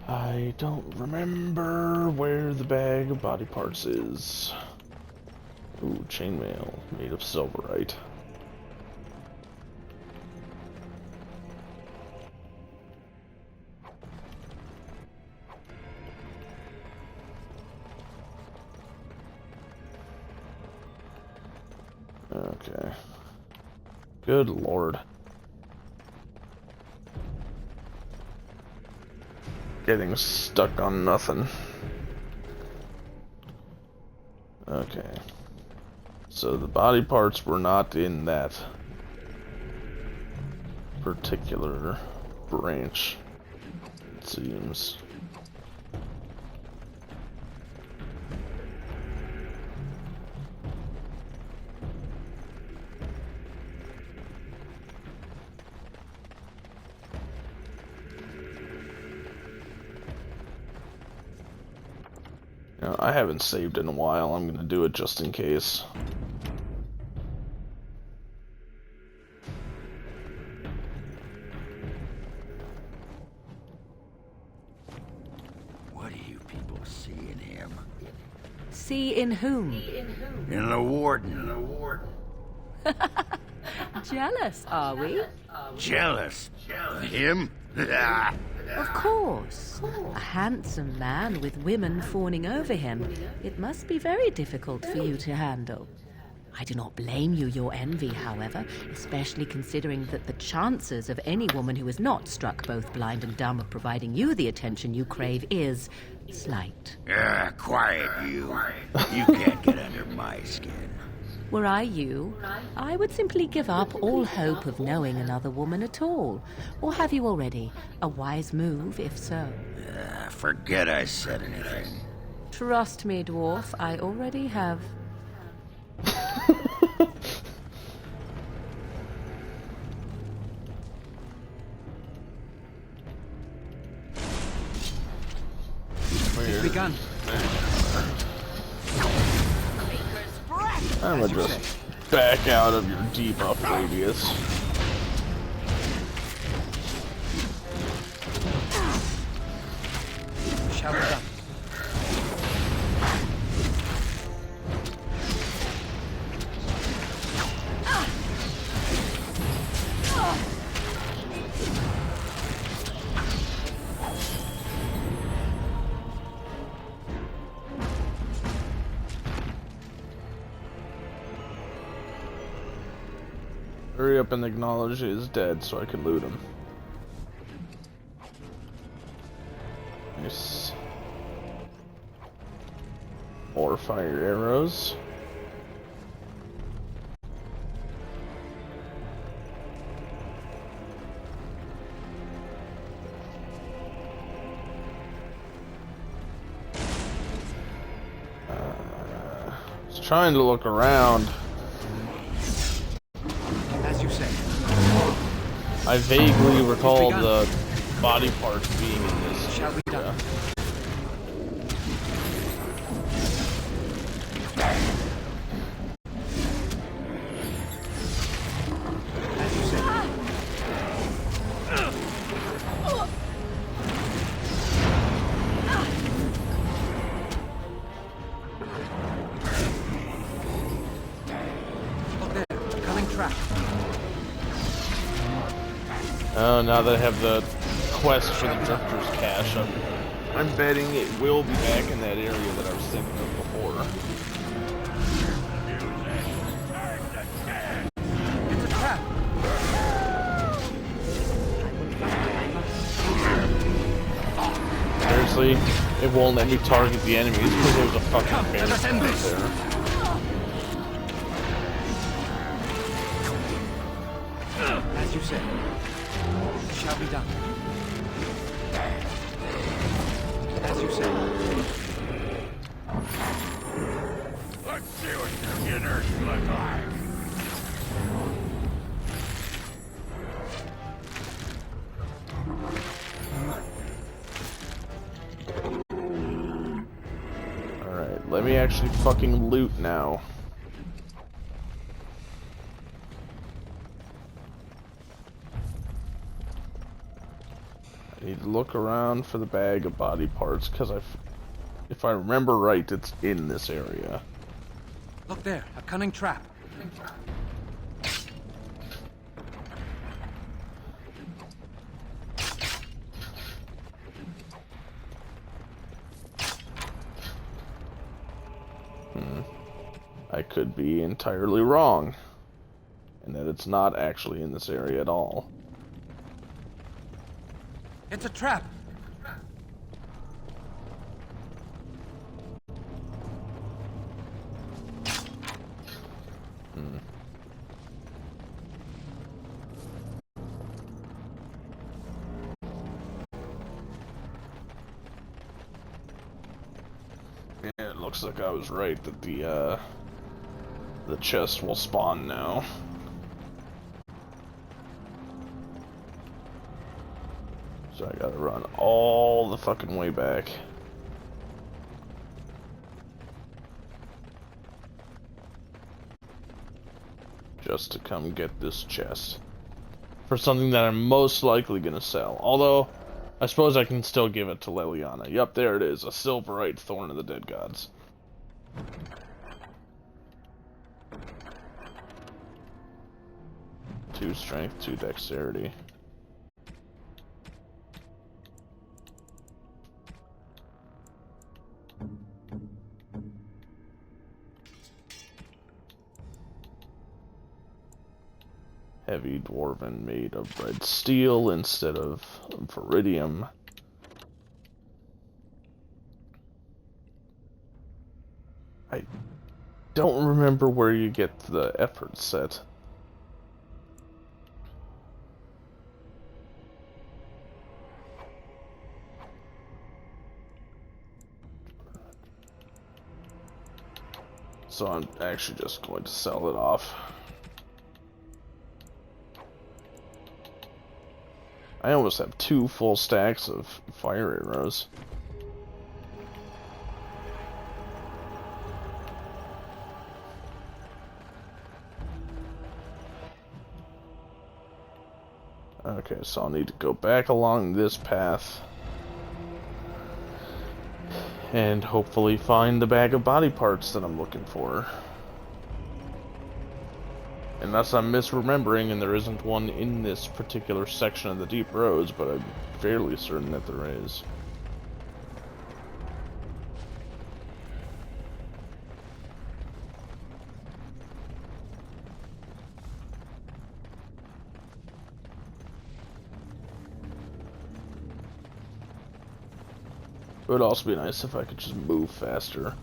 I don't remember where the bag of body parts is. Ooh, chainmail made of silverite. Okay. Good lord. Getting stuck on nothing. Okay. So the body parts were not in that particular branch, it seems. Now, I haven't saved in a while. I'm gonna do it just in case. What do you people see in him? See in whom? In the warden. Jealous, are we? Jealous of him? Of course. A handsome man with women fawning over him. It must be very difficult for you to handle. I do not blame your envy, however, especially considering that the chances of any woman who is not struck both blind and dumb of providing you the attention you crave is slight. Quiet, you. You can't get under my skin. Were I you, I would simply give up all hope of knowing another woman at all. Or have you already? A wise move, if so. Forget I said anything. Trust me, dwarf, I already have. It's begun. I'm gonna just back out of your debuff radius. Shall we done? Hurry up and acknowledge he is dead so I can loot him. Nice. More fire arrows. Just trying to look around. I vaguely recall the body parts being in this area. Look there, coming trap. Oh, now that I have the quest for the Drifter's Cache, I'm betting it will be back in that area that I was thinking of before. It's a trap. Seriously, it won't let me target the enemies because there's a fucking bear there. As you said. Shall be done. As you say. Let's see what your innards look like. Alright, let me actually fucking loot now. I need to look around for the bag of body parts, because if I remember right, it's in this area. Look there, a cunning trap. I could be entirely wrong, and that it's not actually in this area at all. It's a trap. Yeah, it looks like I was right that the chest will spawn now. So I gotta run all the fucking way back. Just to come get this chest. For something that I'm most likely gonna sell. Although, I suppose I can still give it to Liliana. Yep, there it is. A Silverite Thorn of the Dead Gods. Two strength, 2 dexterity. Heavy dwarven made of red steel instead of viridium. I don't remember where you get the effort set. So I'm actually just going to sell it off. I almost have 2 full stacks of fire arrows. Okay, so I'll need to go back along this path and hopefully find the bag of body parts that I'm looking for. Unless I'm misremembering and there isn't one in this particular section of the Deep Roads, but I'm fairly certain that there is. It would also be nice if I could just move faster.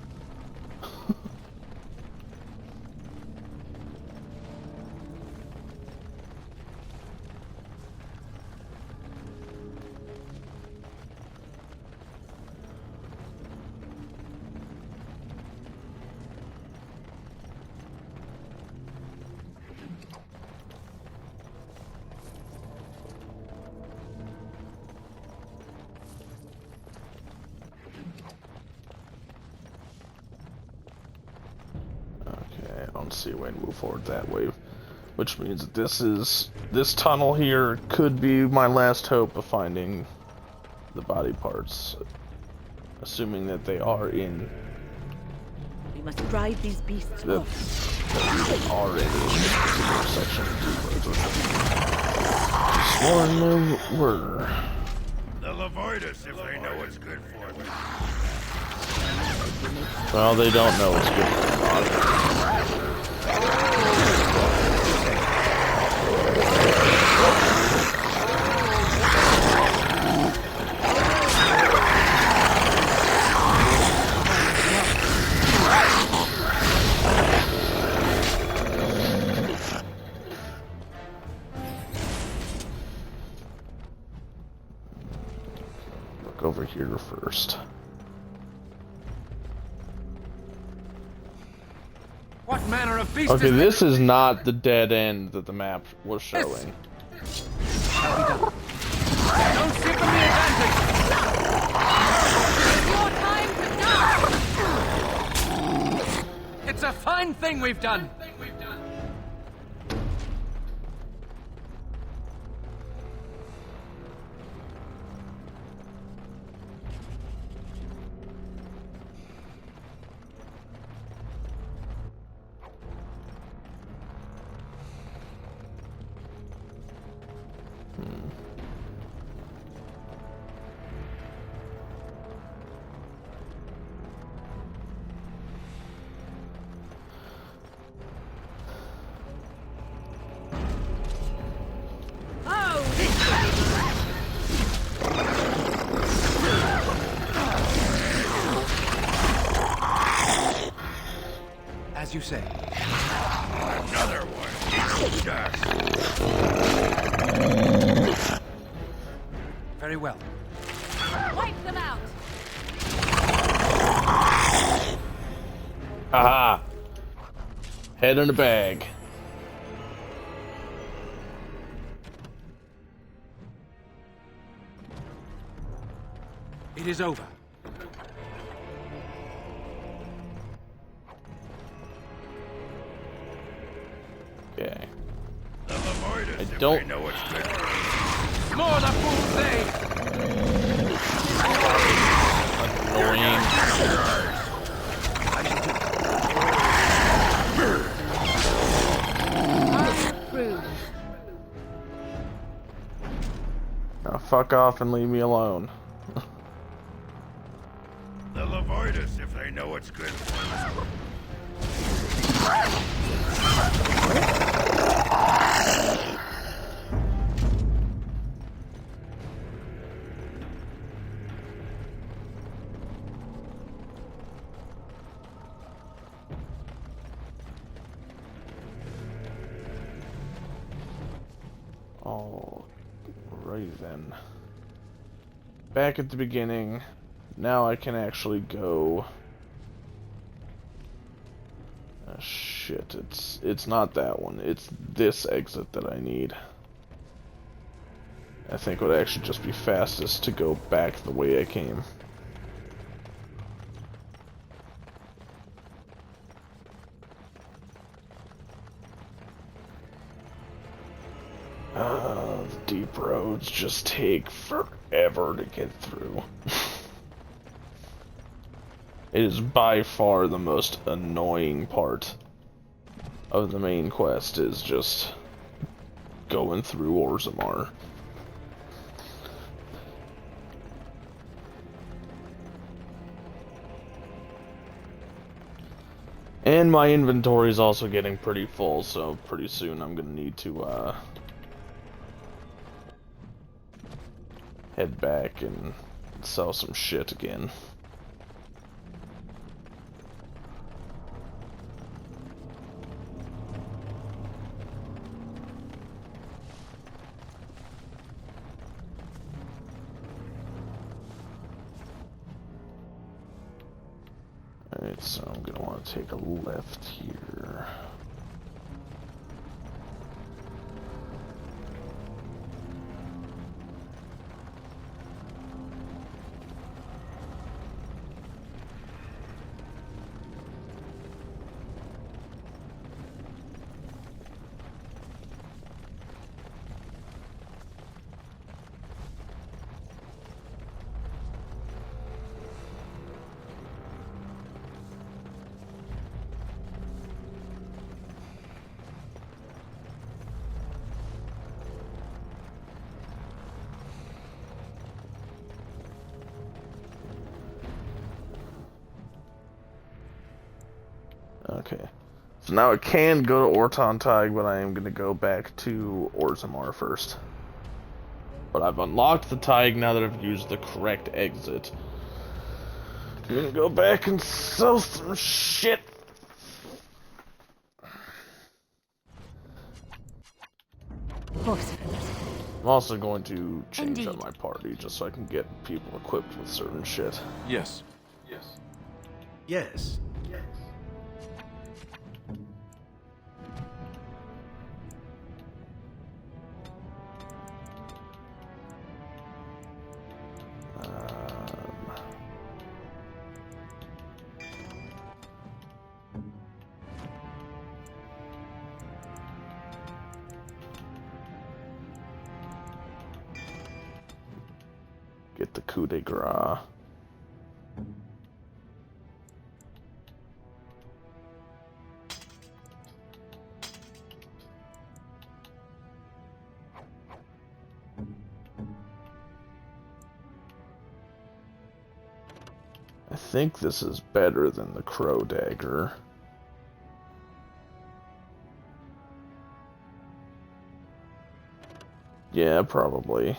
See a way to move forward that way, which means that this tunnel here could be my last hope of finding the body parts, assuming that they are in. We must drive these beasts off. That they are in this particular section of the sworn there were. They'll avoid us if they know what's good for them. Well, they don't know what's good for them. Look over here first. What manner of beast Okay, is this is not the dead end that the map was showing. Shall be done. Don't skip on the advantage! It's your time to die! It's a fine thing we've done! As you say. Another one. Very well. Wipe them out! Aha! Head in a bag. It is over. Okay. I don't know what's good. More the fool thing! Annoying. Now fuck off and leave me alone. They'll avoid us if they know what's good for us. Alright then. Back at the beginning. Now I can actually go. Shit, it's not that one. It's this exit that I need. I think it would actually just be fastest to go back the way I came. The deep roads just take forever to get through. It is by far the most annoying part of the main quest, is just going through Orzammar. And my inventory is also getting pretty full, so pretty soon I'm gonna need to head back and sell some shit again. Alright, so I'm gonna want to take a left here. Okay. So now I can go to Ortantag, but I am going to go back to Orzammar first. But I've unlocked the Tig now that I've used the correct exit. I'm going to go back and sell some shit. I'm also going to change up my party just so I can get people equipped with certain shit. Yes. Yes. Get the coup de grace. I think this is better than the Crow Dagger. Yeah, probably.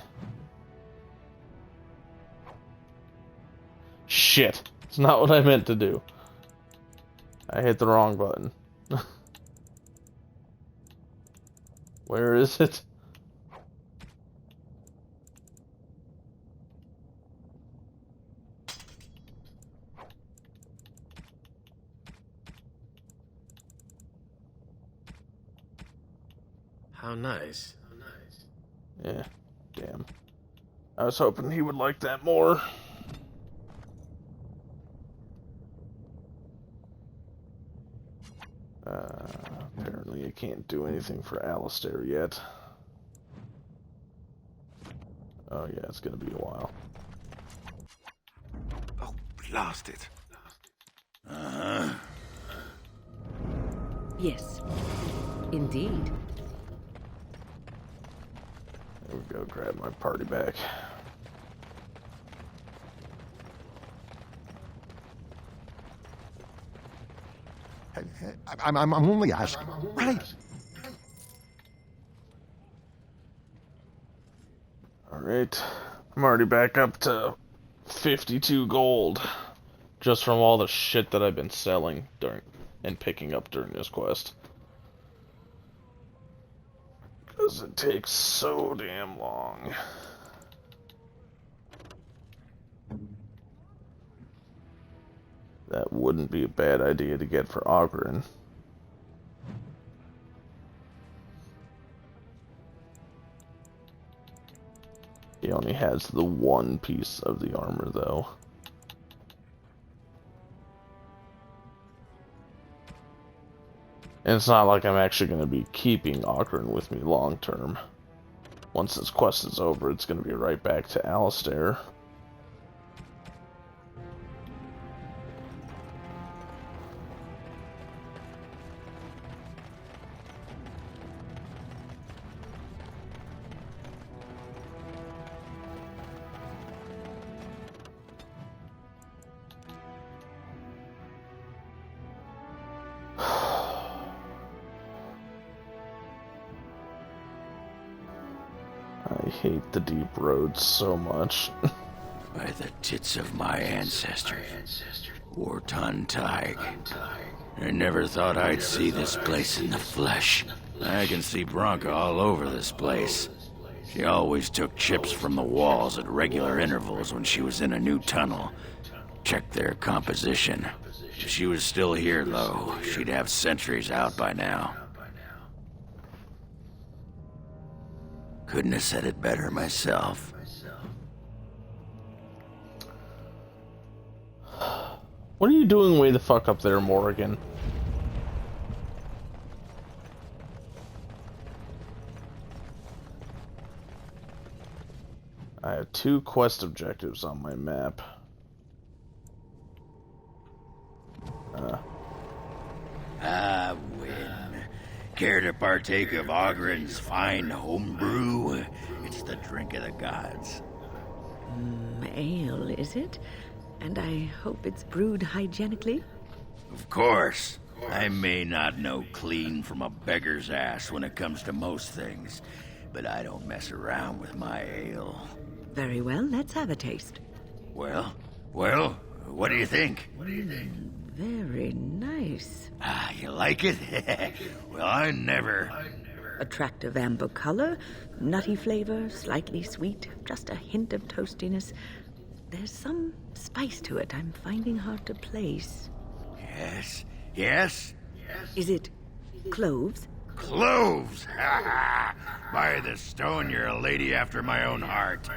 Shit! It's not what I meant to do. I hit the wrong button. Where is it? How nice. Yeah, damn. I was hoping he would like that more. Apparently I can't do anything for Alistair yet. Oh yeah, it's gonna be a while. Oh, blast it. Yes, indeed. There we go, grab my party back. I'm only asking. Right. Alright, I'm already back up to 52 gold. Just from all the shit that I've been selling during and picking up during this quest. Because it takes so damn long. That wouldn't be a bad idea to get for Ogren. He only has the one piece of the armor, though. And it's not like I'm actually going to be keeping Ogren with me long term. Once this quest is over, it's going to be right back to Alistair. I hate the deep roads so much. By the tits of my ancestors, Wartan Tig. I never thought I'd see this place in the flesh. I can see Bronca all over this place. She always took chips from the walls at regular intervals when she was in a new tunnel. Checked their composition. If she was still here, though, she'd have sentries out by now. Couldn't have said it better myself. What are you doing way the fuck up there, Morrigan? I have 2 quest objectives on my map. Win. Care to partake of Ogren's fine homebrew? It's the drink of the gods. Ale, is it? And I hope it's brewed hygienically? Of course. I may not know clean from a beggar's ass when it comes to most things, but I don't mess around with my ale. Very well, let's have a taste. Well, what do you think? Very nice. Ah, you like it? Well, I never... Attractive amber color, nutty flavor, slightly sweet, just a hint of toastiness. There's some spice to it I'm finding hard to place. Yes? Is it cloves? Cloves! By the stone, you're a lady after my own heart.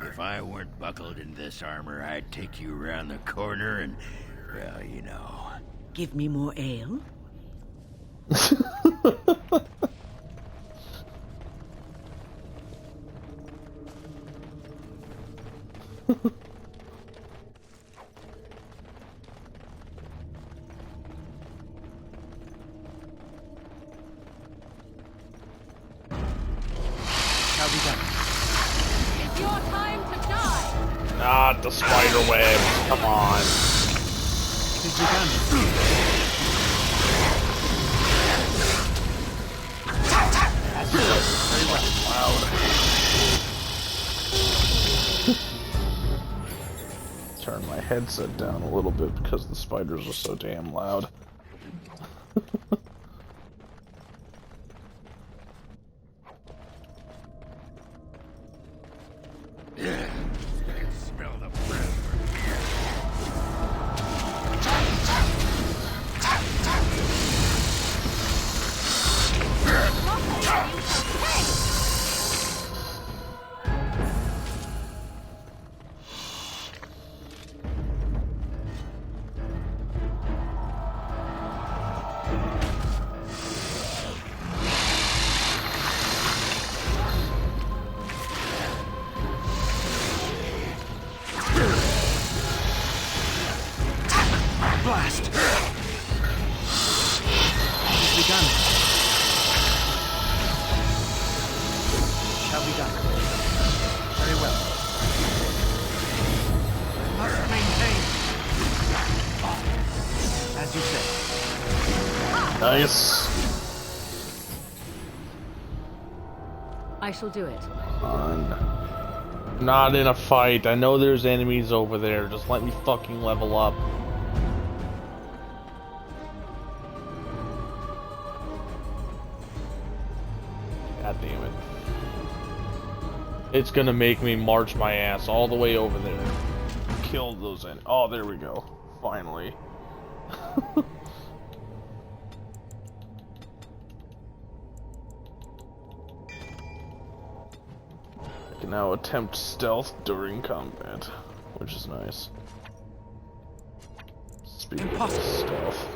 If I weren't buckled in this armor, I'd take you around the corner and, well, you know. Give me more ale? It's your time to die! Not the spider web. Come on. It began. Very well. Turn my headset down a little bit because the spiders are so damn loud. I can smell the bread from here. Blast! It's begun. Shall be done. Very well. I must maintain. As you say. Nice. I shall do it. Not in a fight. I know there's enemies over there. Just let me fucking level up. God damn it. It's gonna make me march my ass all the way over there. Kill those enemies. Oh, there we go. Finally. I can now attempt stealth during combat, which is nice. Speaking of stealth,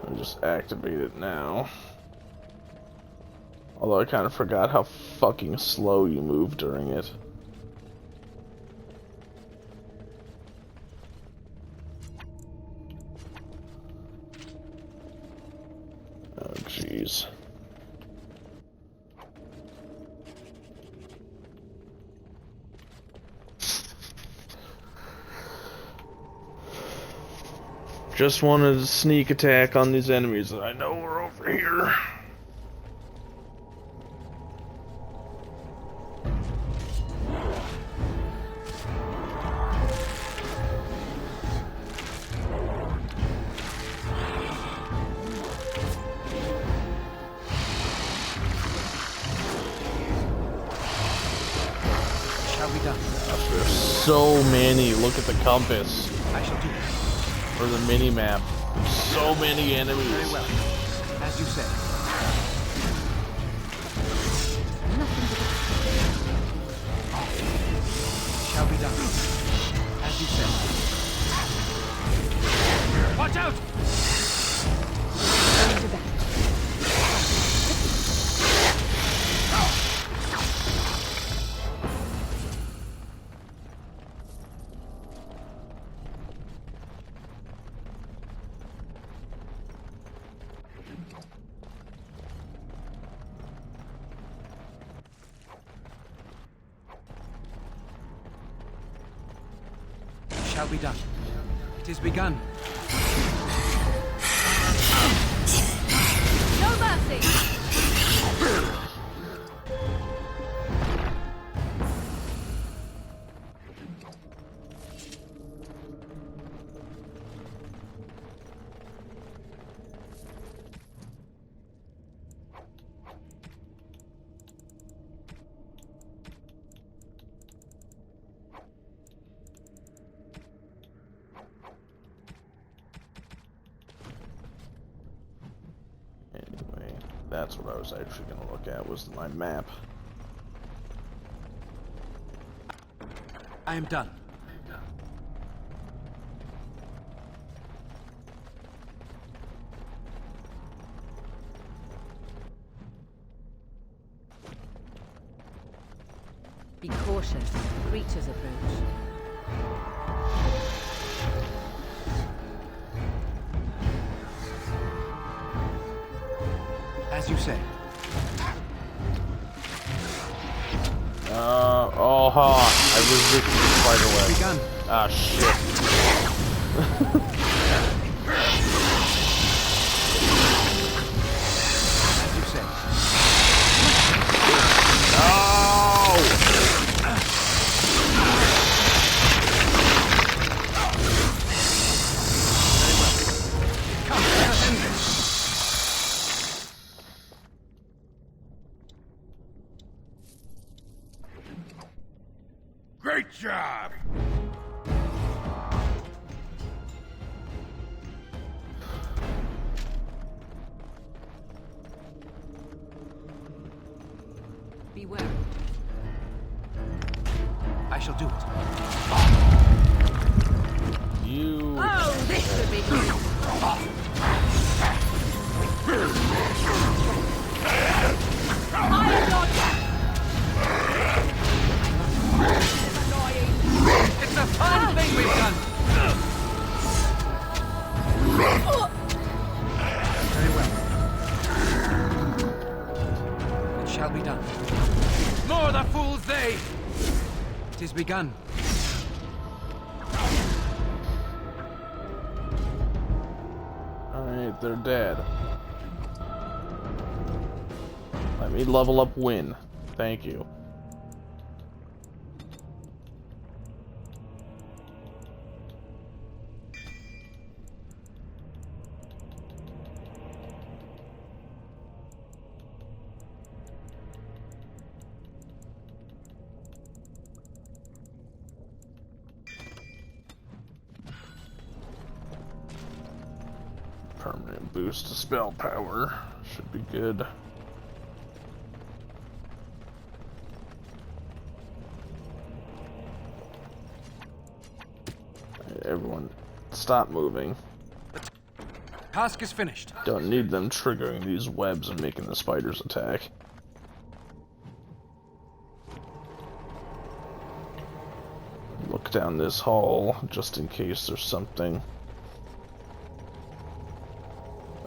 I'll just activate it now. Although I kind of forgot how fucking slow you move during it. Oh, jeez. Just wanted a sneak attack on these enemies that I know are over here. Shall be done. There's so many. Look at the compass. I shall do it. Or the mini map. So many enemies. Very well. As you say. Shall be done. As you say. Watch out! Shall be done. It is begun. No mercy! Anyway, that's what I was actually going to look at, was my map. I am done. Be cautious. Creatures approach. As you say. Oh, I resisted the spider web. Begun. Ah, shit. As you say. Come, let us end this. Great job! Beware. I shall do it. You. Oh, this should be It's a fine thing we've done. Very well. It shall be done. More the fools they! It is begun. Alright, they're dead. Let me level up win. Thank you. Permanent boost to spell power. Should be good. Everyone, stop moving. Task is finished. Don't need them triggering these webs and making the spiders attack. Look down this hall, just in case there's something.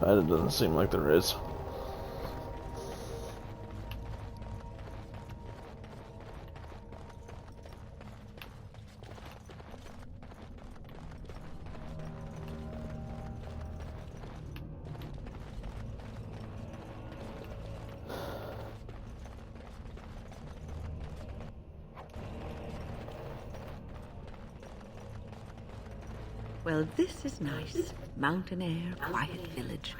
It doesn't seem like there is. Well, this is nice. Mountain air, quiet village.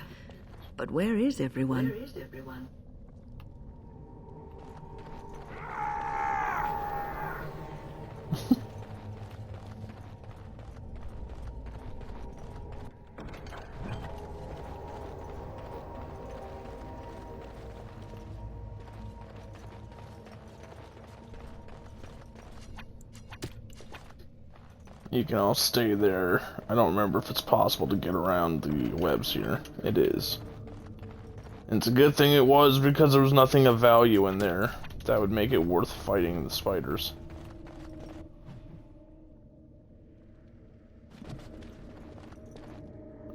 But where is everyone? You can all stay there. I don't remember if it's possible to get around the webs here. It is. And it's a good thing it was, because there was nothing of value in there that would make it worth fighting the spiders.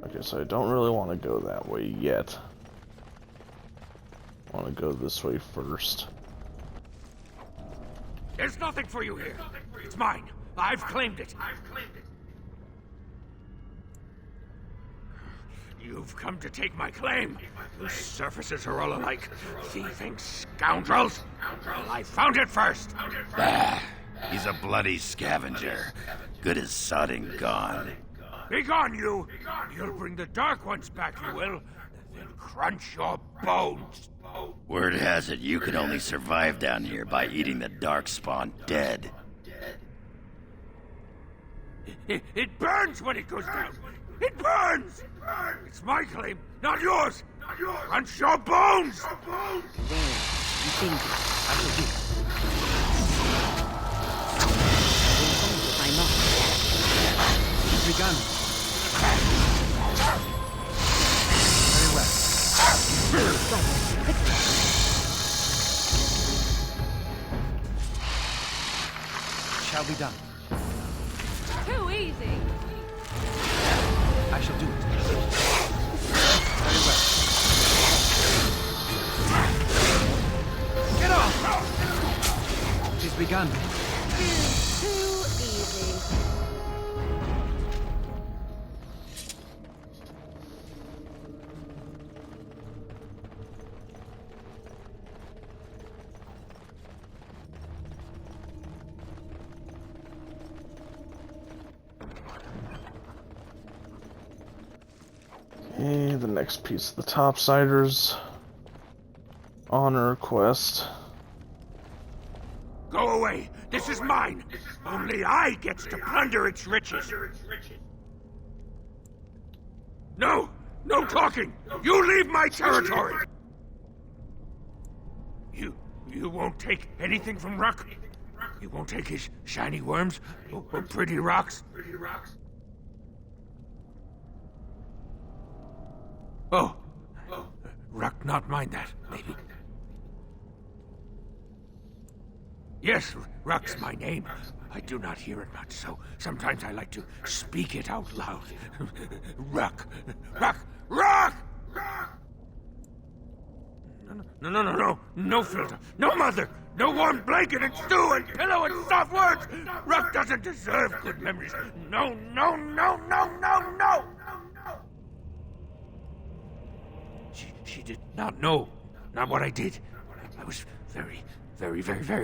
Okay, so I don't really want to go that way yet. I want to go this way first. There's nothing for you here. It's mine. I've claimed it. You've come to take my claim. You surfacers are all alike. Thieving scoundrels. Well, I found it first. Bah, he's a bloody scavenger. Good as sodding gone. Be gone, you! You'll bring the Dark Ones back, you will. Then crunch your bones. Word has it you can only survive down here by eating the Darkspawn dead. It burns when it goes down. It burns! It's my claim, not yours. Crunch your bones! There. You think I shall do it. I must. It's begun. Very well. Shall be done. Too easy. I shall do it. Very well. Get off! It is begun. Too easy. Okay, the next piece of the Topsiders honor quest. Go away. This is mine. Only I gets to plunder its riches. No! No talking! You leave my territory! You won't take anything from Ruck? You won't take his shiny worms? Or pretty rocks? Oh. Ruck not mind that, maybe. Yes, Ruck's my name. I do not hear it much, so sometimes I like to speak it out loud. Ruck! Ruck! Ruck! No. No filter. No mother. No warm blanket and stew and pillow and soft words. Ruck doesn't deserve good memories. No. She did not know. Not what I did. I was very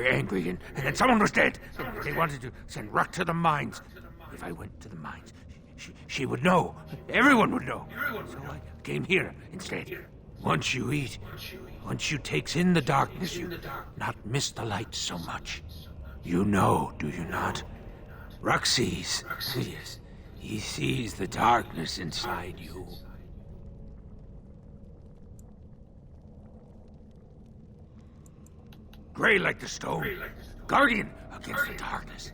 angry, and then someone was dead. And they wanted to send Ruck to the mines. If I went to the mines, she would know. Everyone would know. So I came here instead. Once you eat, once you takes in the darkness, you not miss the light so much. You know, do you not? Ruck sees. Yes, he sees the darkness inside you. Gray like the stone, guardian against the darkness.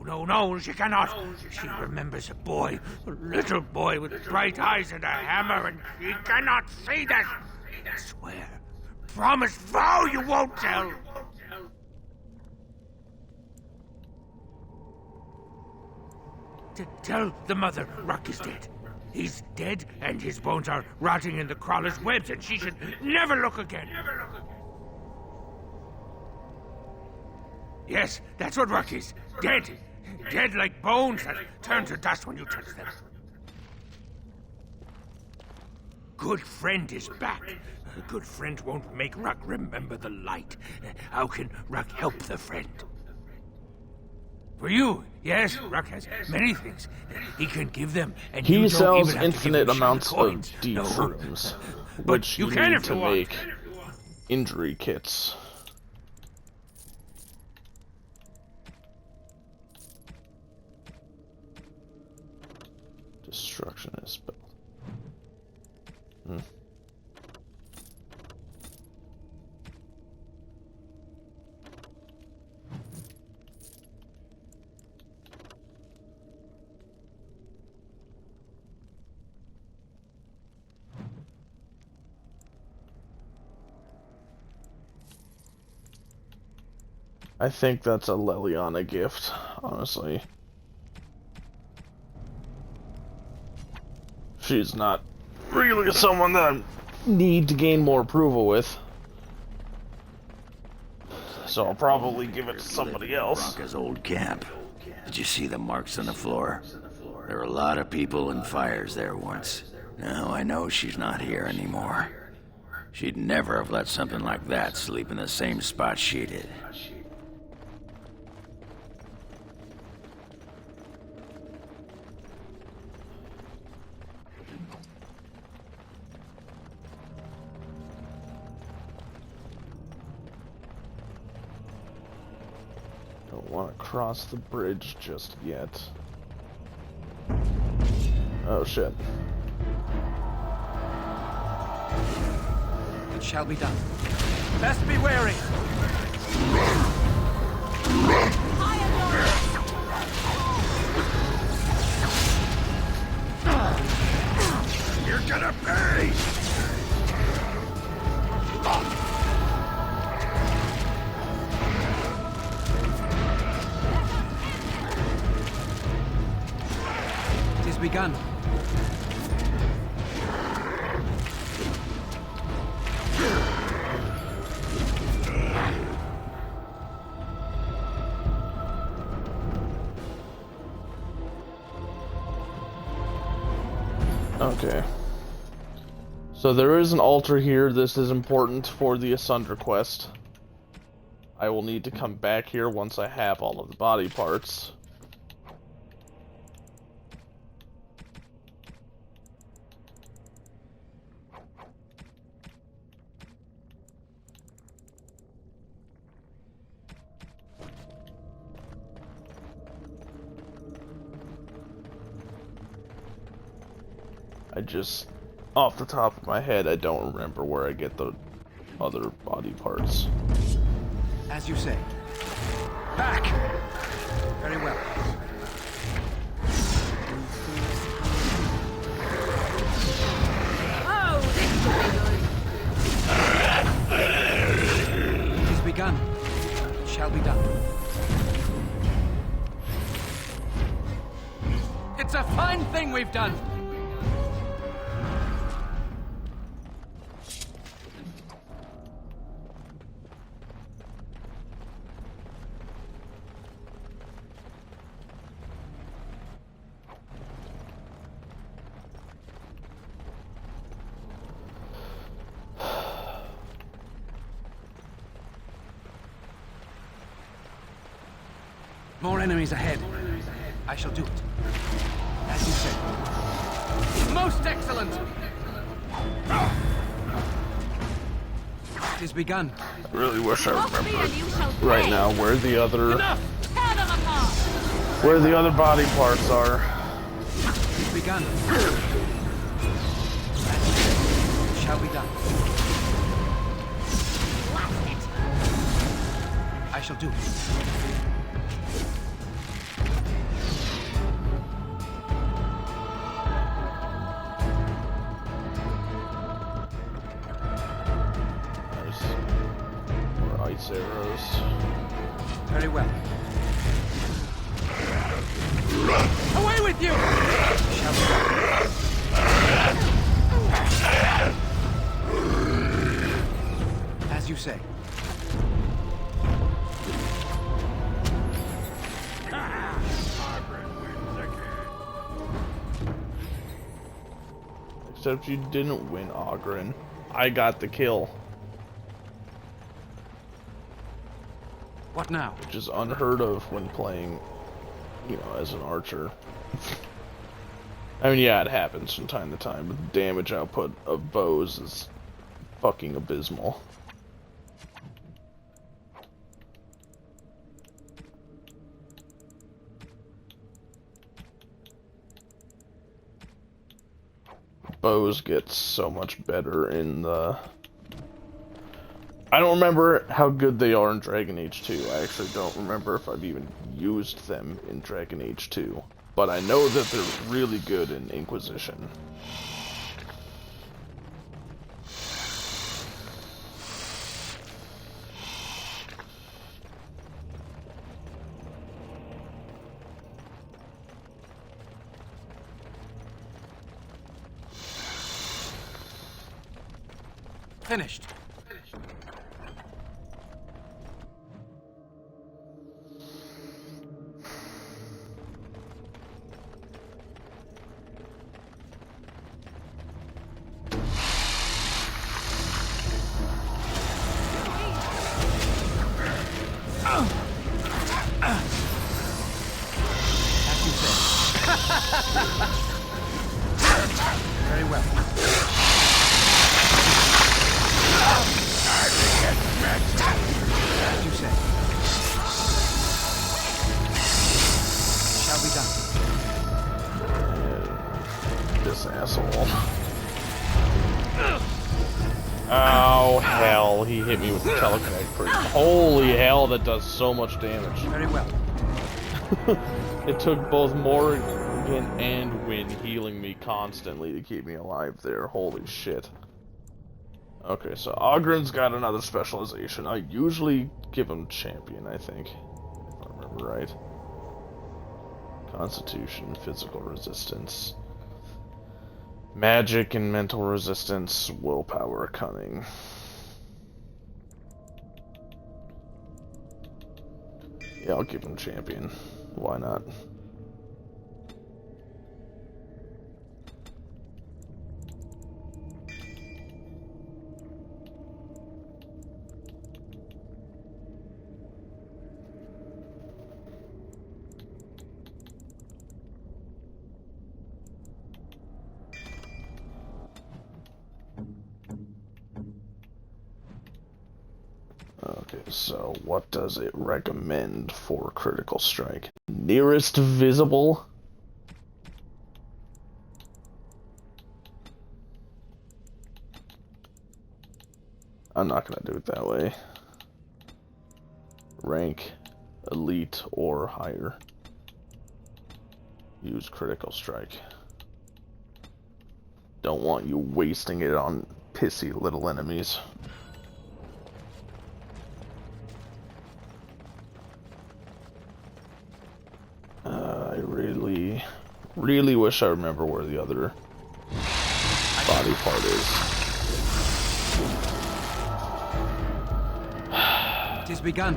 No, she cannot. She remembers a boy, a little boy with bright eyes and a hammer, and she cannot see that. Swear, promise, vow you won't tell. Tell the mother Ruck is dead. He's dead, and his bones are rotting in the crawler's webs, and she should never look again. Yes, that's what Ruck is. Dead. Dead like bones that turn to dust when you touch them. Good friend is back. A good friend won't make Ruck remember the light. How can Ruck help the friend? For you, yes, Ruck has many things. He can give them, and he you don't sells even have infinite to give him amounts coins. of deep rooms, But which you you can need if to you want. make injury kits. Destruction is spelled. I think that's a Leliana gift, honestly. She's not really someone that I need to gain more approval with. So I'll probably give it to somebody else. Bronca's old camp. Did you see the marks on the floor? There were a lot of people and fires there once. Now I know she's not here anymore. She'd never have let something like that sleep in the same spot she did. Don't want to cross the bridge just yet. Oh shit. It shall be done. Best be wary. You're gonna pay! Tis begun. Okay. So there is an altar here. This is important for the Asunder quest. I will need to come back here once I have all of the body parts. I just, off the top of my head, I don't remember where I get the other body parts. As you say. Back! Very well. Oh, this could be good. It has begun. It shall be done. It's a fine thing we've done! More enemies ahead. I shall do it. As you said. Most excellent! It is begun. I really wish I remembered right now where the other body parts are. It is begun. As you said. It shall be done. I shall do it. Arrows. Very well. Away with you! Shall we go? As you say. Except you didn't win, Ogren. I got the kill. What now? Which is unheard of when playing, you know, as an archer. I mean, yeah, it happens from time to time, but the damage output of bows is fucking abysmal. Bows get so much better in the... I don't remember how good they are in Dragon Age 2. I actually don't remember if I've even used them in Dragon Age 2. But I know that they're really good in Inquisition. Finished. Very well. As you say. Shall be done. This asshole. Oh, hell. He hit me with the telekinetic priest. Holy hell, that does so much damage. Very well. It took both Morgan and Wynn healing me constantly to keep me alive there. Holy shit. Okay, so Ogren's got another specialization. I usually give him champion, I think. If I remember right. Constitution, physical resistance. Magic and mental resistance, willpower, cunning. Yeah, I'll give him champion. Why not? Okay, so what does it recommend for critical strike? Nearest visible? I'm not gonna do it that way. Rank elite or higher. Use critical strike. Don't want you wasting it on pissy little enemies. I really wish I remember where the other body part is. It has begun.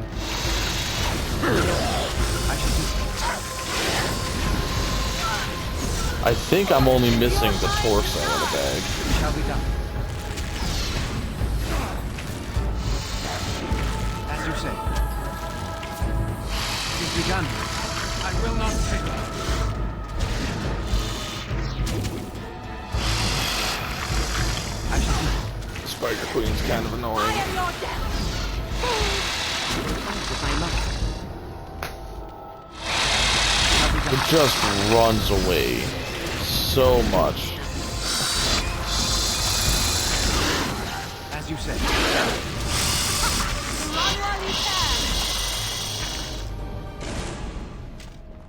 I think I'm only missing the torso in the bag. Shall be done. As you say. It is begun. I will not fail. The Spider Queen's kind of annoying. It just runs away so much. As you say.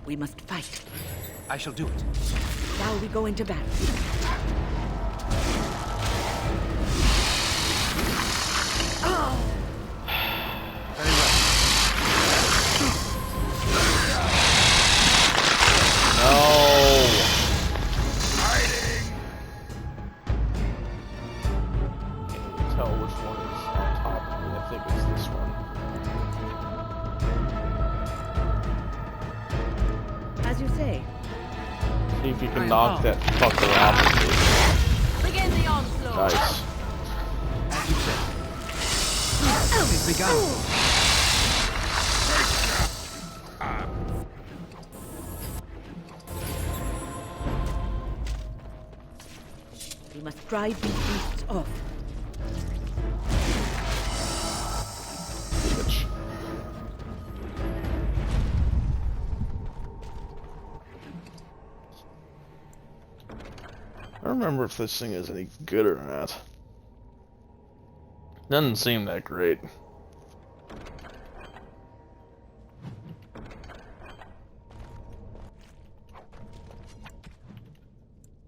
We must fight. I shall do it. Now we go into battle. As you say. See if you can knock that fucker off. Begin the onslaught. Nice. As you say. It is begun. We must drive these beasts off. Bitch. I don't remember if this thing is any good or not. Doesn't seem that great.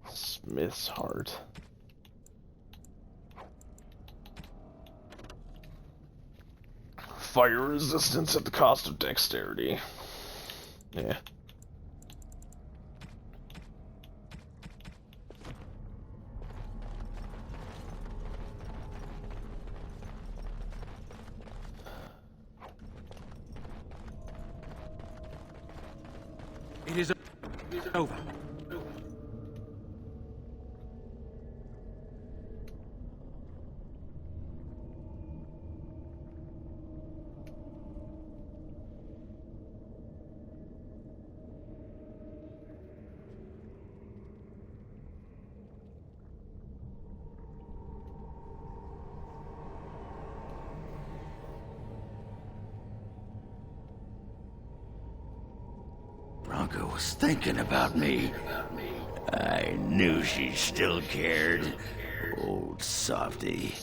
Smith's Heart. Fire resistance at the cost of dexterity. Yeah. It is over. Bronca was thinking about me. I knew she still cared. Old softy.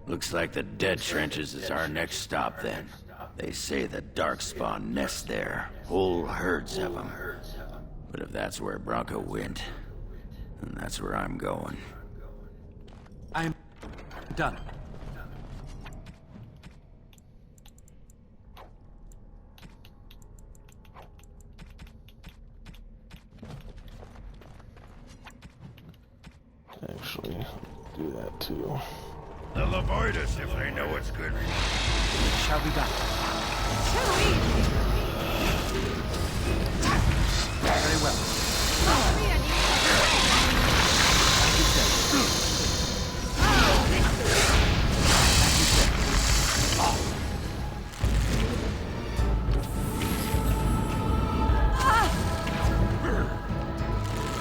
Looks like the dead trenches is our next stop then. They say the Darkspawn nest there. Whole herds of them. But if that's where Bronca went, then that's where I'm going. I'm done. Actually, do that too. They'll avoid us if they know it's good. Shall be done. Very well.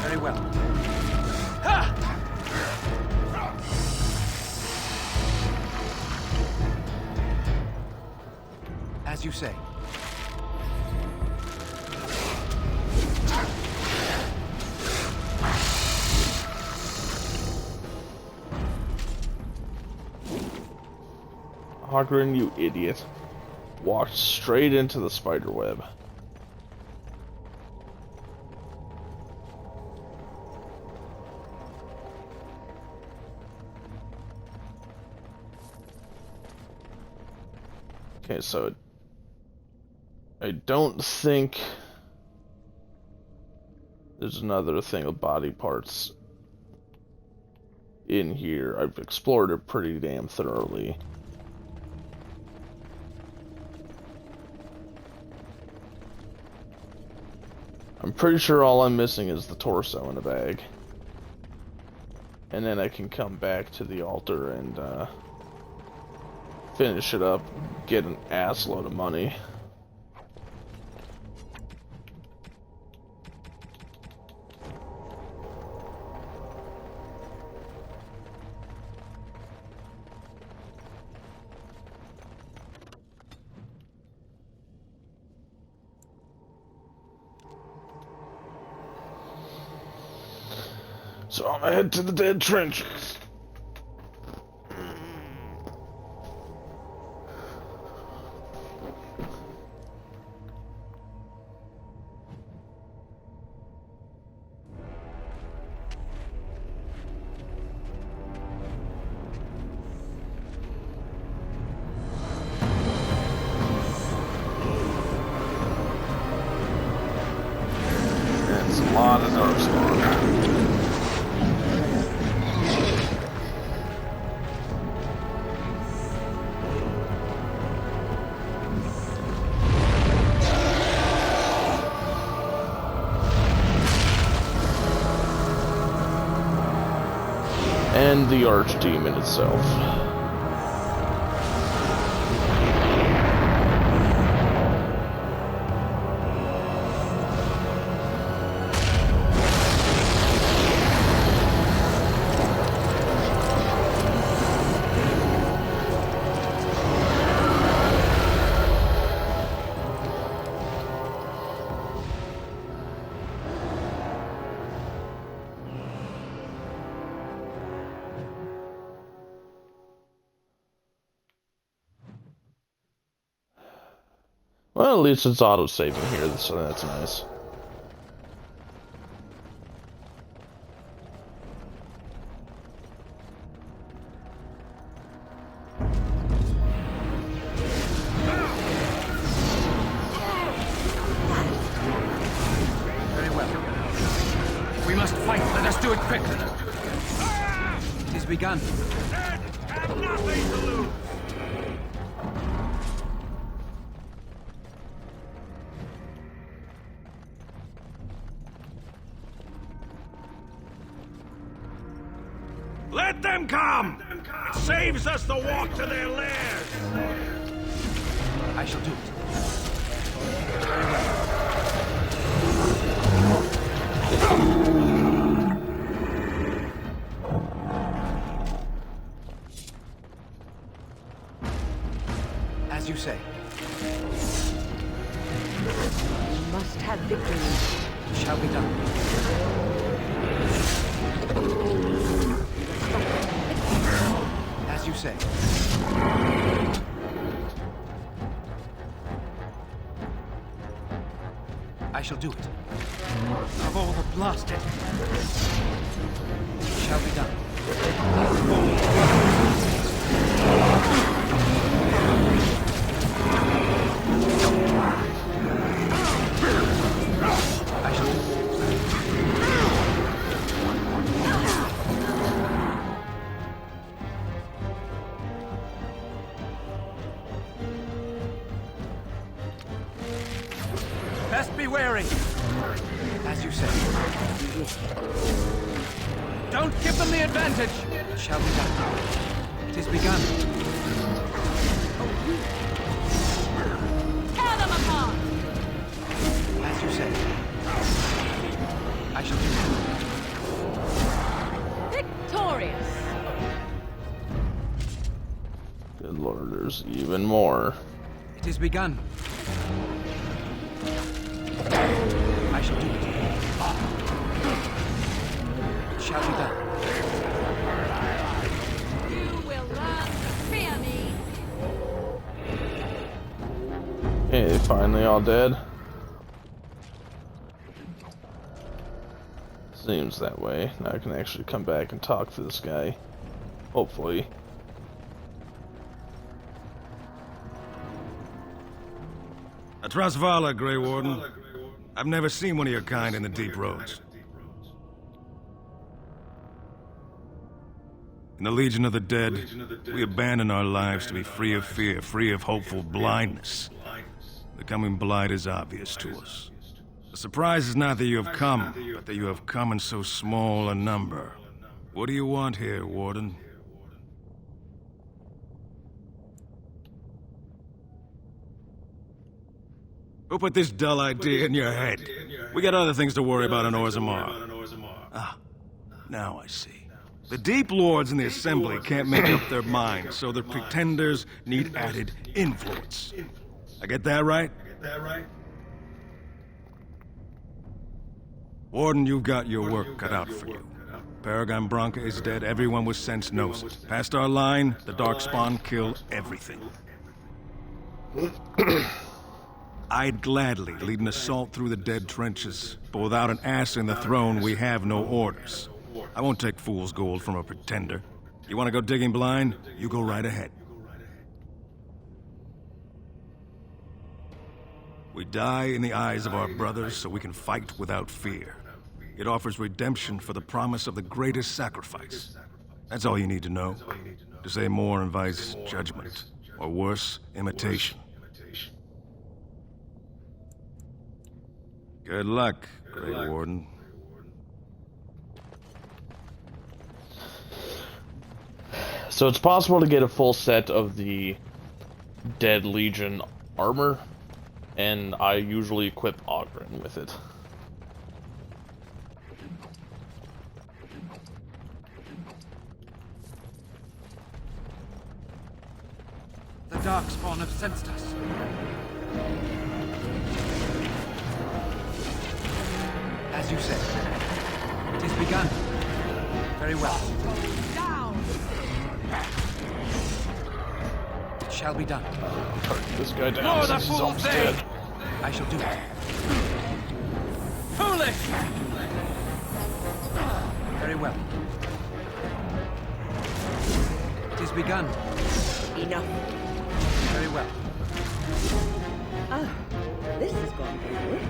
Very well. As you say. Hogren, you idiot. Walked straight into the spider web. Okay, so I don't think there's another thing of body parts in here. I've explored it pretty damn thoroughly. I'm pretty sure all I'm missing is the torso in a bag. And then I can come back to the altar and finish it up, get an ass load of money. So I'm gonna head to the dead trenches. It's a lot of darkspawn. And the archdemon itself. Well, at least it's auto-saving here, so that's nice. Very well. We must fight. Let us do it quickly. It is begun. Have nothing to lose. Let them come! It saves us the walk to their lairs! I shall do it. As you say. We must have victory. It shall be done. As you say. I shall do it. Of all the blasted. It shall be done. I shall do it. Best be wary. As you say. Don't give them the advantage. It shall be done. It is begun. Tear them apart! As you say. I shall do it. Victorious! Good lord, there's even more. It is begun. I shall do it. It shall be done. You will learn to fear me! they finally all dead? Seems that way. Now I can actually come back and talk to this guy. Hopefully. Atrasvala, Grey Warden. I've never seen one of your kind in the deep roads. In the Legion of the Dead, we abandon our lives to be free of fear, free of hopeful blindness. The coming blight is obvious to us. The surprise is not that you have come, but that you have come in so small a number. What do you want here, Warden? Who put this dull idea in your head? We got other things to worry about in Orzammar. Ah, now I see. The Deep Lords in the Assembly can't make up their minds, so the Pretenders need added influence. I get that right? Warden, you've got your work cut out for you. Paragon Branca is dead, everyone with sense knows it. Past our line, the Darkspawn kill everything. I'd gladly lead an assault through the dead trenches, but without an ass in the throne, we have no orders. I won't take fool's gold from a pretender. You want to go digging blind? You go right ahead. We die in the eyes of our brothers so we can fight without fear. It offers redemption for the promise of the greatest sacrifice. That's all you need to know. To say more invites judgment, or worse, imitation. Good luck, Grey Warden. So it's possible to get a full set of the Dead Legion armor, and I usually equip Ogren with it. The Darkspawn have sensed us. As you said, it is begun. Very well. It shall be done. This guy down since he's almost dead. I shall do it. Foolish! Very well. It is begun. Enough. Very well. Ah, this has gone forward.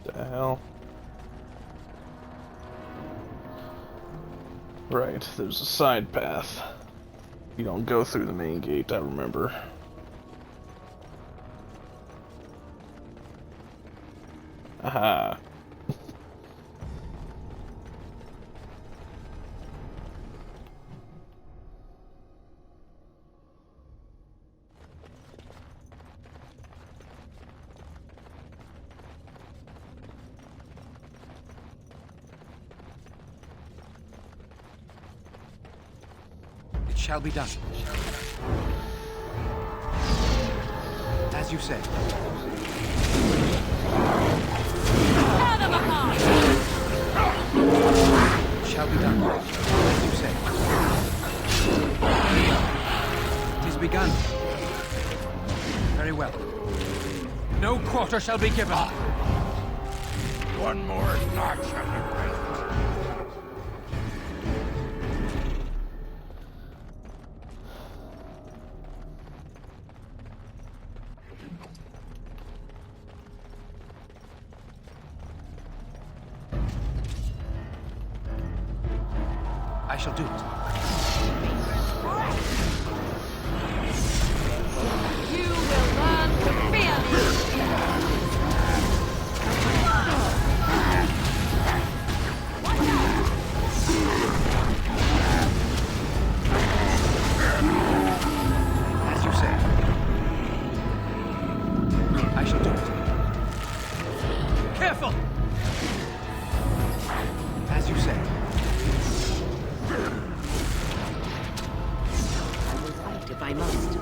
The hell? Right, there's a side path. You don't go through the main gate, I remember. Aha. It shall be done. As you say. It shall be done. As you say. It is begun. Very well. No quarter shall be given. One more knock shall be raised. I shall do it. You will learn to fear me! As you say. I shall do it. Careful! As you say. I will fight if I must.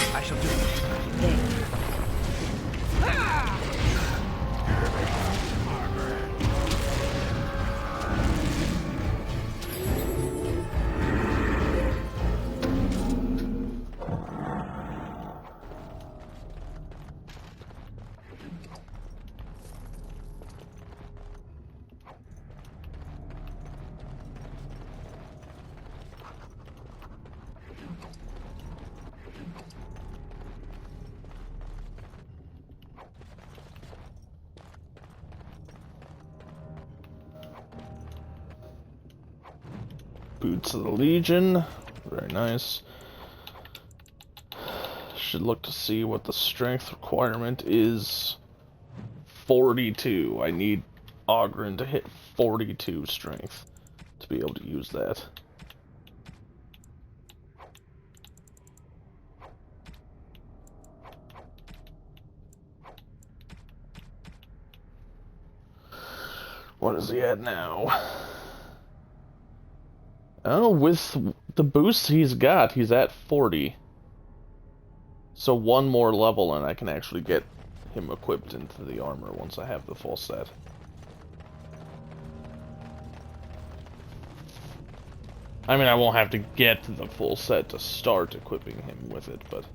I shall do it. Boots of the Legion. Very nice. Should look to see what the strength requirement is. 42. I need Ogren to hit 42 strength to be able to use that. What is he at now? Oh, with the boost he's got, he's at 40. So one more level and I can actually get him equipped into the armor once I have the full set. I mean, I won't have to get the full set to start equipping him with it, but...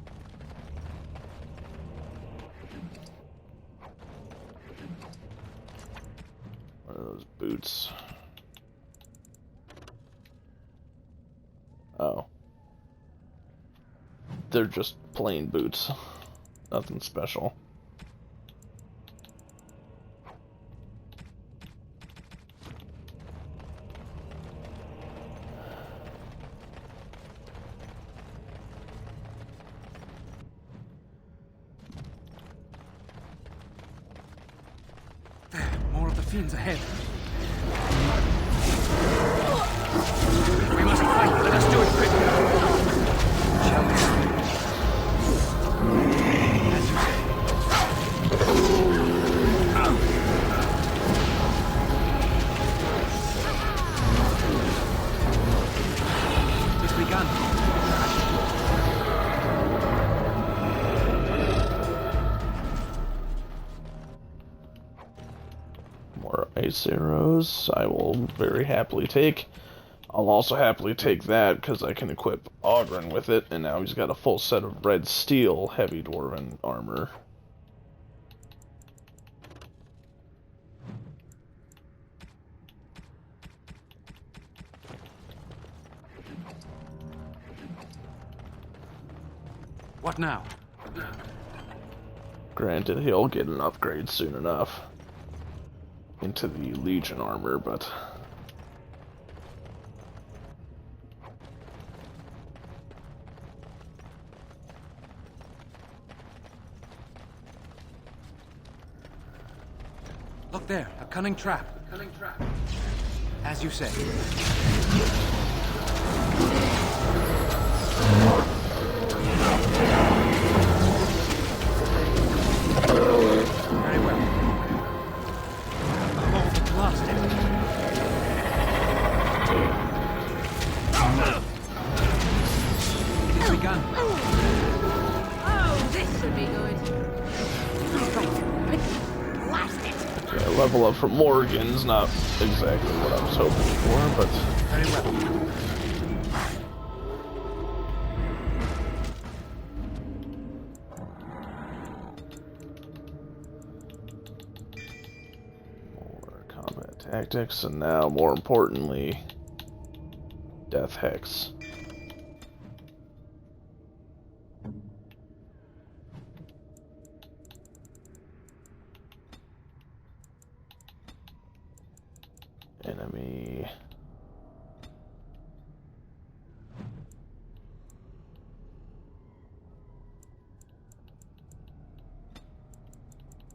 What are those boots? Oh. They're just plain boots. Nothing special. There, more of the fiends ahead. We must fight. Let us do it quickly. Shall we? As you say. It is begun. More ice arrows, I will very happily take. I'll also happily take that because I can equip Ogren with it, and now he's got a full set of red steel heavy dwarven armor. What now? Granted, he'll get an upgrade soon enough into the Legion armor, but... Look there, a cunning trap. As you say. Very well. Hold the blast It is begun. Oh, this should be good. Blast it! Yeah, level up for Morgan's not exactly what I was hoping for, but... Very well. tactics, and now, more importantly, Death Hex. Enemy.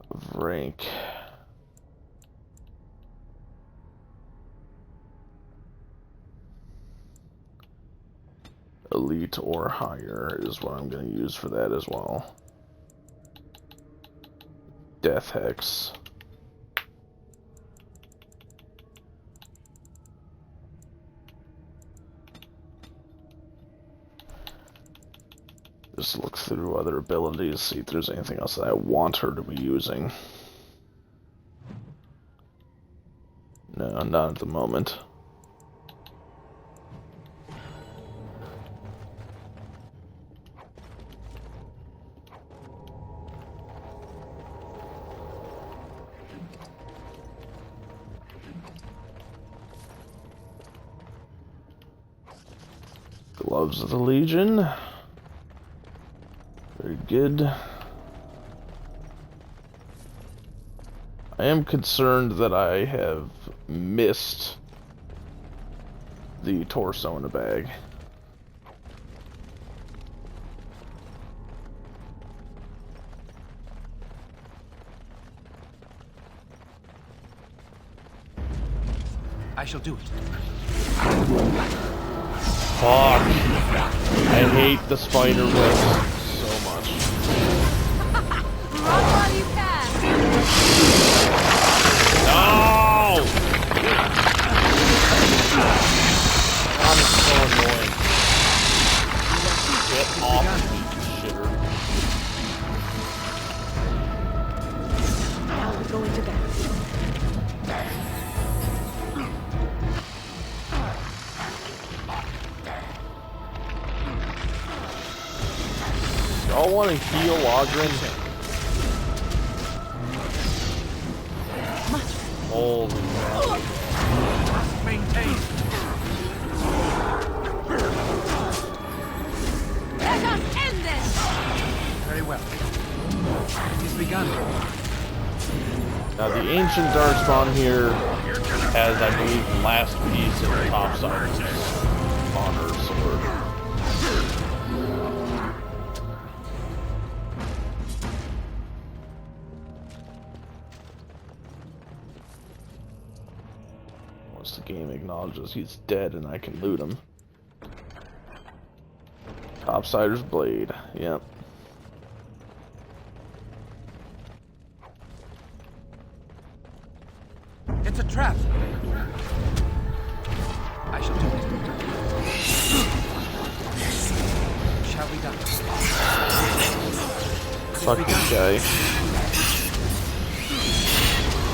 Of rank. Elite or higher is what I'm going to use for that as well. Death Hex. Just look through other abilities, see if there's anything else that I want her to be using. No, not at the moment. Gloves of the Legion. Very good. I am concerned that I have missed the torso in a bag. I shall do it. Fuck. I hate the spider webs so much. Run while you can. No! God, it's so annoying. Get off me, you shitter. Now we're going to bed. Y'all want to heal Ogren? Holy crap. Must maintain. Let us end this! Very well. It is begun. Now the ancient Darkspawn here has, I believe, the last piece of the topside honor sword. Once the game acknowledges he's dead and I can loot him. Topsider's blade, yep. It's a trap. I shall do it. Shall we done? Fuck this guy.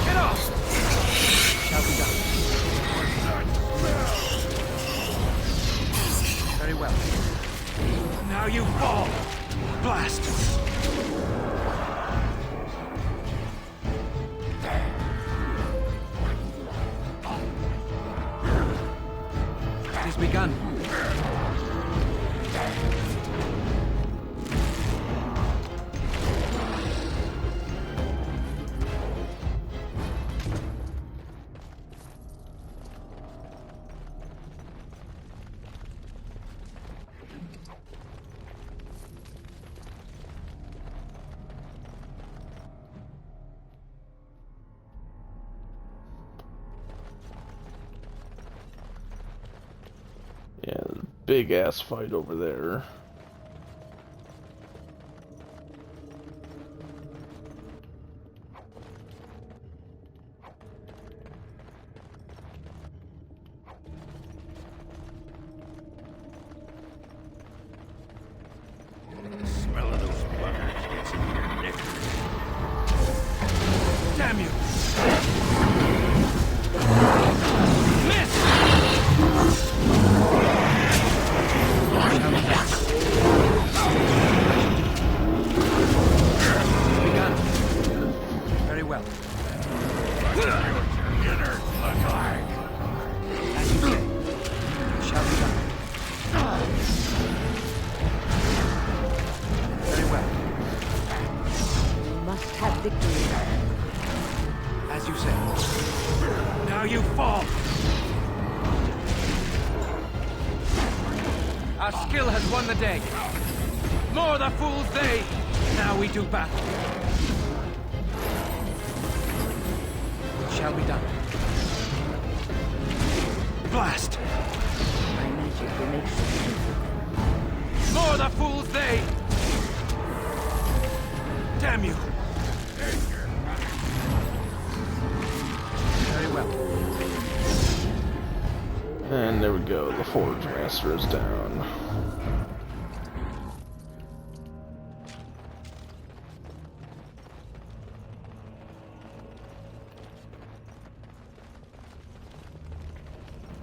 Get off! Shall we done? Very well. Now you fall! Blast! It is begun. Yeah, there's a big ass fight over there. The smell of those buggers gets in your neck. Damn you! Miss! Our skill has won the day. More the fools they. Now we do battle. It shall be done. Blast! My magic will make sure. More the fools they. Damn you! Very well. And there we go, the Forge Master is down.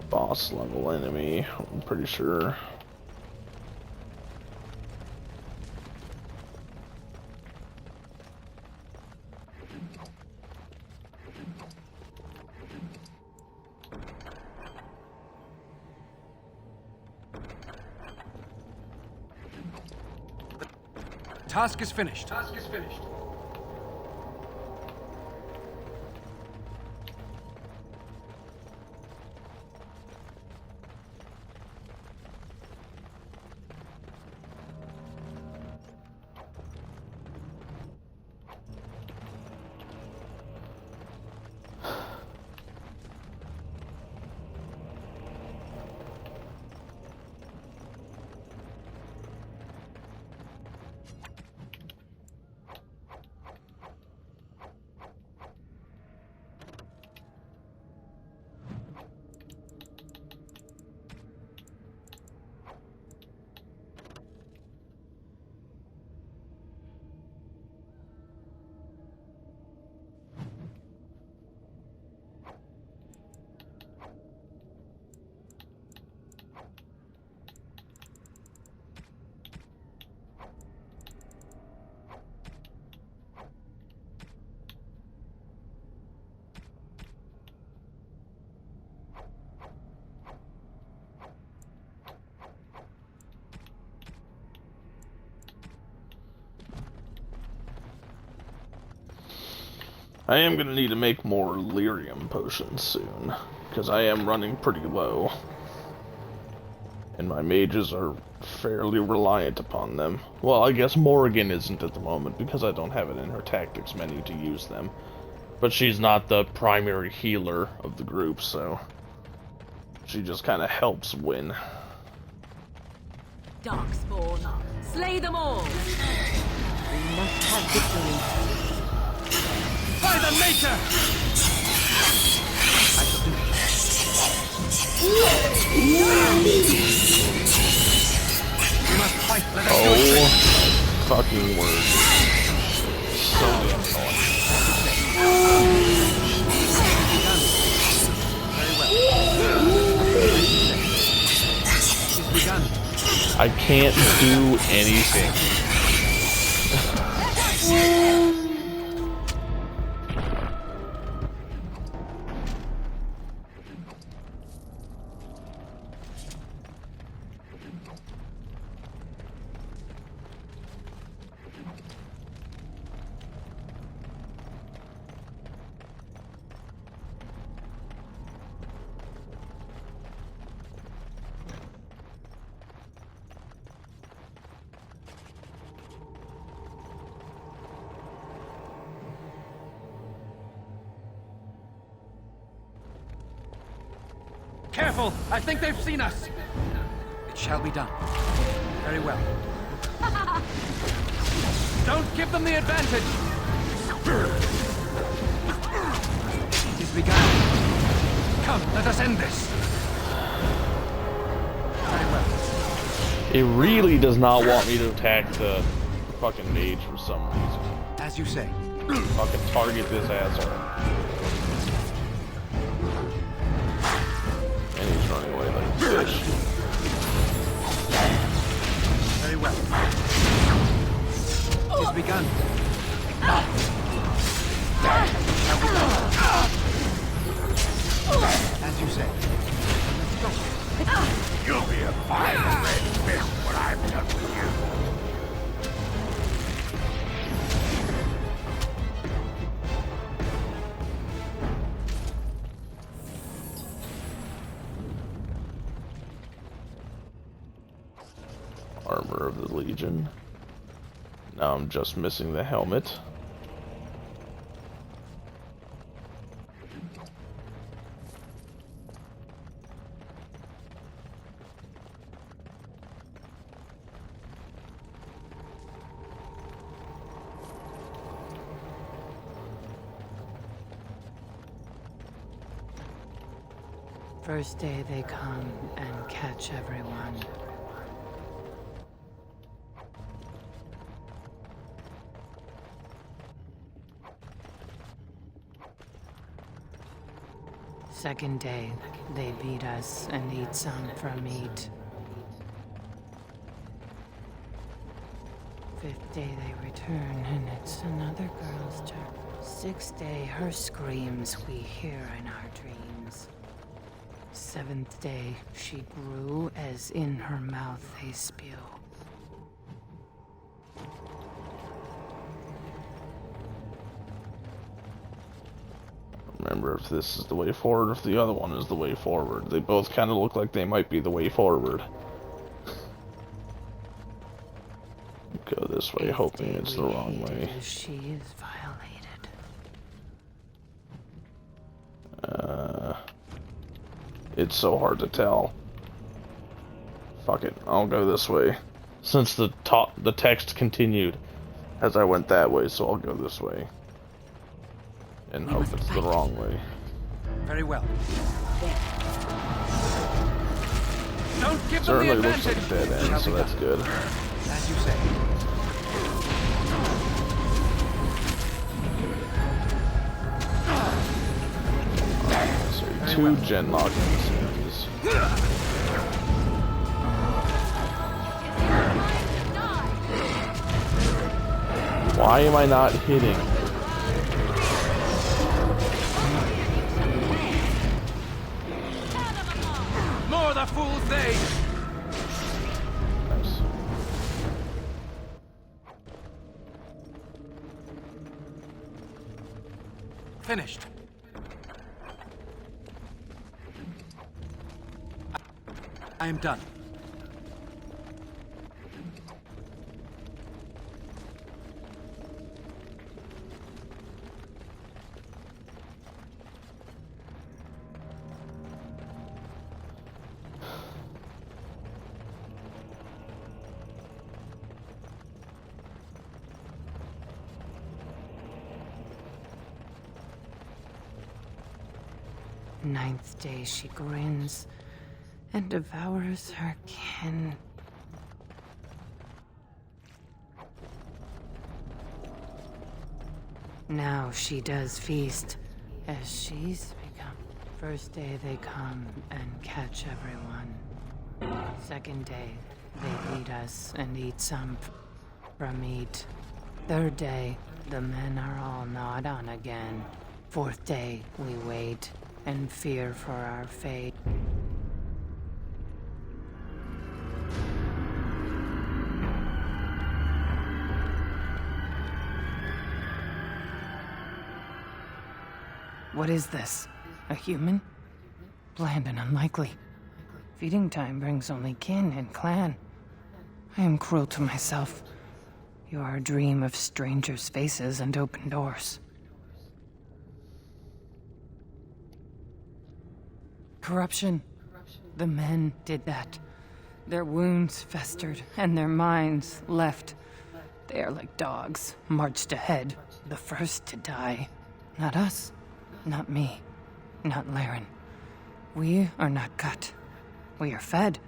Boss level enemy, I'm pretty sure. Task is finished. Task is finished. I am going to need to make more lyrium potions soon, because I am running pretty low. And my mages are fairly reliant upon them. Well, I guess Morrigan isn't at the moment, because I don't have it in her tactics menu to use them. But she's not the primary healer of the group, so she just kind of helps win. Darkspawn, slay them all! We must have victory. By the Maker! I shall do it. We must fight. Let us do it. Fucking word. So damn annoying. Very well. It's begun. I can't do anything. Careful! I think they've seen us! It shall be done. Very well. Don't give them the advantage! It is begun. Come, let us end this. Very well. It really does not want me to attack the fucking mage for some reason. As you say. Fucking target this asshole. And he's running away like a fish. Very well. It is begun. As you say. You'll be a fine red fish when I'm done with you. Armor of the Legion. Now I'm just missing the helmet. First day they come and catch everyone. Second day, they beat us and eat some from meat. Fifth day they return and it's another girl's turn. Sixth day, her screams we hear in our dreams. Seventh day, she grew as in her mouth they spew. Remember if this is the way forward or if the other one is the way forward. They both kind of look like they might be the way forward. Go this way, hoping it's the wrong way. She is violated. It's so hard to tell. Fuck it, I'll go this way. Since the text continued as I went that way, so I'll go this way. And hope it's the wrong way. Very well. Don't give Certainly them the looks like a advantage. dead end, so that's good. As you say. So 2 gen lock enemies. Why am I not hitting? More the fools they. Nice. Finished. I am done. Ninth day she grins and devours her kin. Now she does feast, as she's become. First day they come and catch everyone. Second day, they beat us and eat some from meat. Third day, the men are all gnawed on again. Fourth day, we wait and fear for our fate. What is this? A human? Bland and unlikely. Feeding time brings only kin and clan. I am cruel to myself. You are a dream of strangers' faces and open doors. Corruption. The men did that. Their wounds festered, and their minds left. They are like dogs, marched ahead, the first to die. Not us. Not me. Not Laren. We are not cut. We are fed.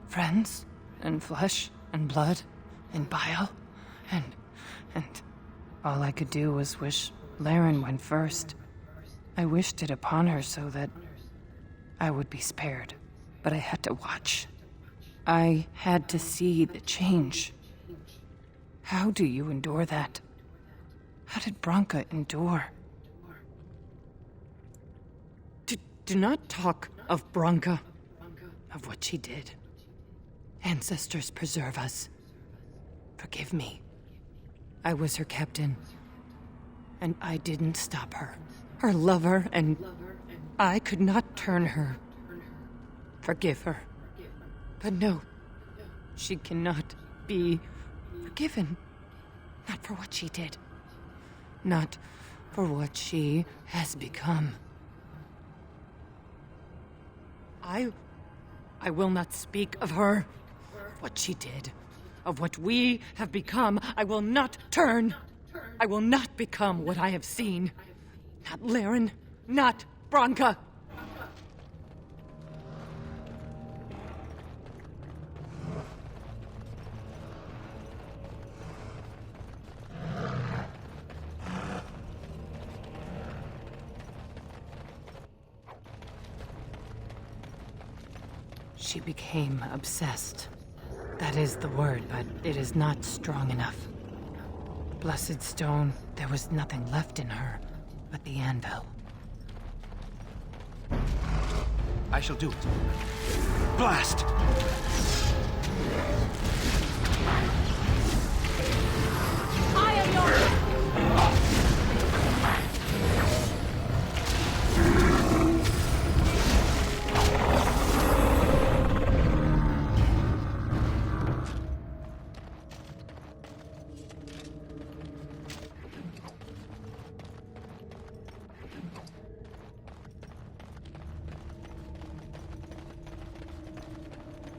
Friends, and flesh, and blood, and bile, and all I could do was wish Laren went first. I wished it upon her so that I would be spared, but I had to watch. I had to see the change. How do you endure that? How did Branka endure? Do not talk of Branka, of what she did. Ancestors preserve us. Forgive me. I was her captain, and I didn't stop her. Her lover, and I could not turn her. Forgive her. But no, She cannot be forgiven. Not for what she did. Not for what she has become. I will not speak of her, what she did, of what we have become. I will not turn. I will not become what I have seen. Not Laren, not Branka. She became obsessed. That is the word, but it is not strong enough. Blessed stone, there was nothing left in her but the anvil. I shall do it. Blast! I am yours!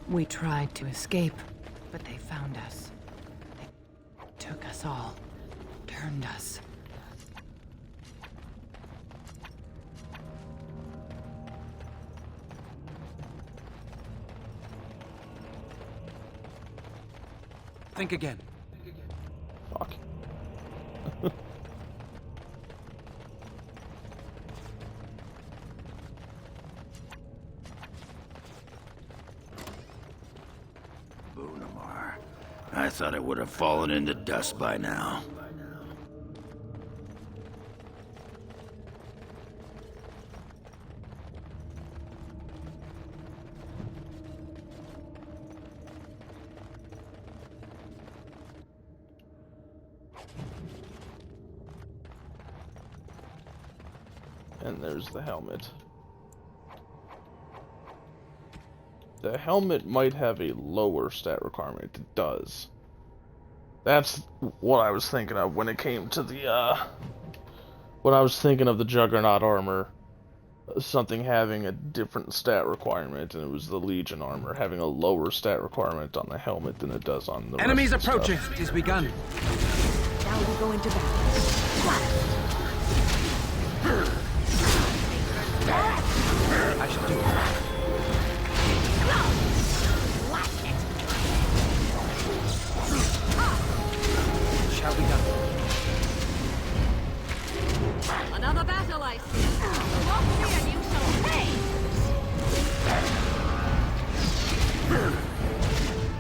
We tried to escape, but they found us. They took us all, turned us. Think again. Fuck. I thought it would have fallen into dust by now. And there's the helmet. The helmet might have a lower stat requirement. It does. That's what I was thinking of when it came to the, when I was thinking of the Juggernaut armor. Something having a different stat requirement, and it was the Legion armor having a lower stat requirement on the helmet than it does on the Enemies rest of the approaching! stuff. It is begun. Now we go into battle. I shall do it. Shall be done. Another battle, I see. Walk me and you shall pay!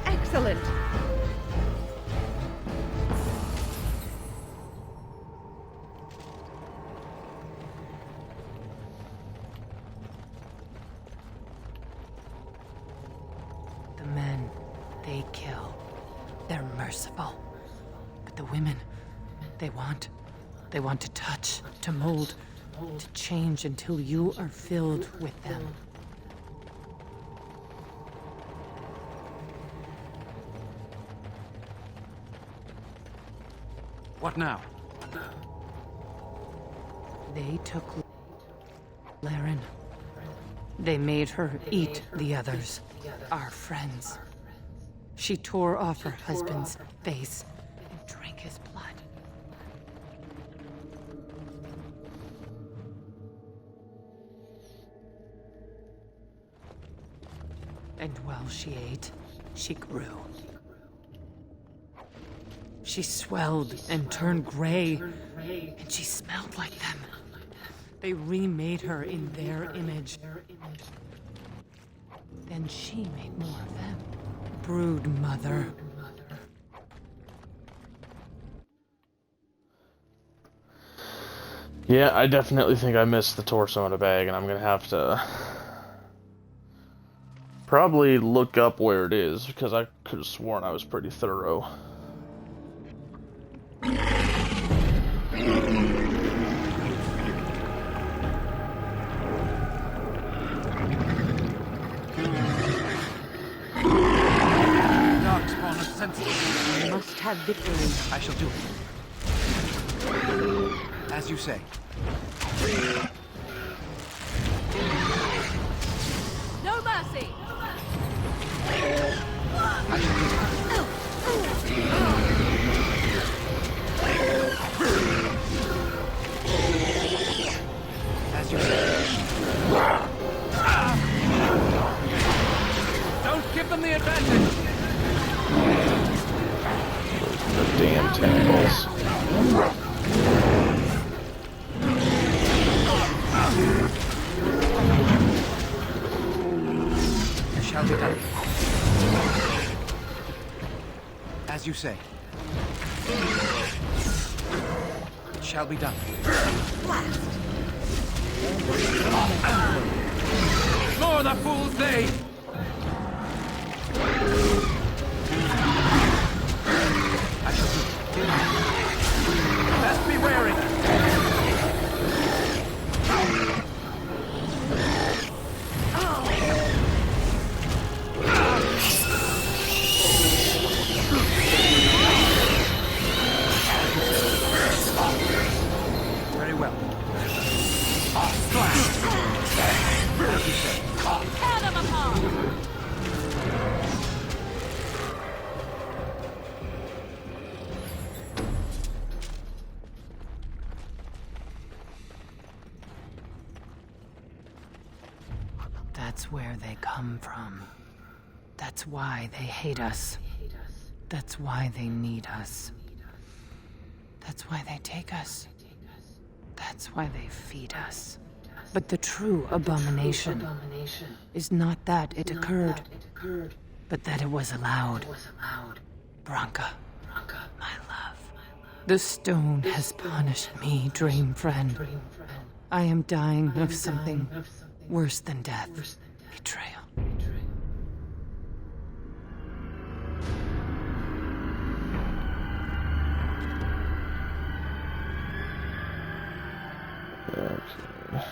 Excellent! The men, they kill. They're merciful. But the women, they want to touch, to mold, to change until you are filled with them. What now? They took Laren. They made her eat the others, our friends. She tore off her husband's face and drank his blood. And while she ate, she grew. She swelled and turned gray, and she smelled like them. They remade her in their image. Then she made more of them. Brood mother. Yeah, I definitely think I missed the torso in a bag, and I'm gonna have to probably look up where it is, because I could have sworn I was pretty thorough. senseless. You must have victory. I shall do it. As you say. No mercy! I shall do it. As you say. Don't give them the advantage! The damn tentacles. It shall be done. As you say. It shall be done. More the fools they! I shall do it. Best be wary! Very well. Blast! As you say. Tear them apart! That's where they come from. That's why they hate us. That's why they need us. That's why they take us. That's why they feed us. But the true abomination is not that it occurred, but that it was allowed. Branka, my love. The stone has punished me, dream friend. I am dying of something worse than death. Betrayal. Okay.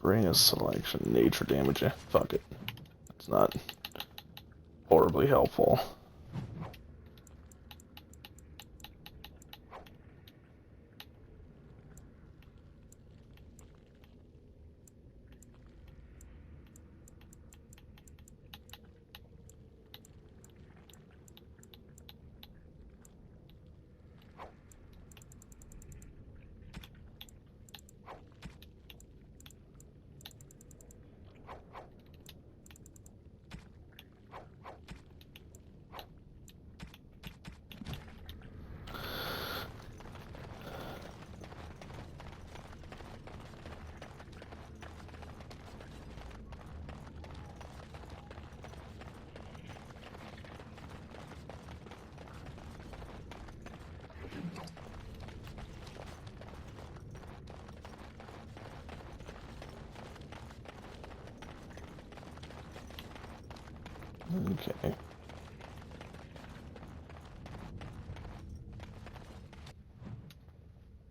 Ring of selection, nature damage. Fuck it. It's not horribly helpful. Okay.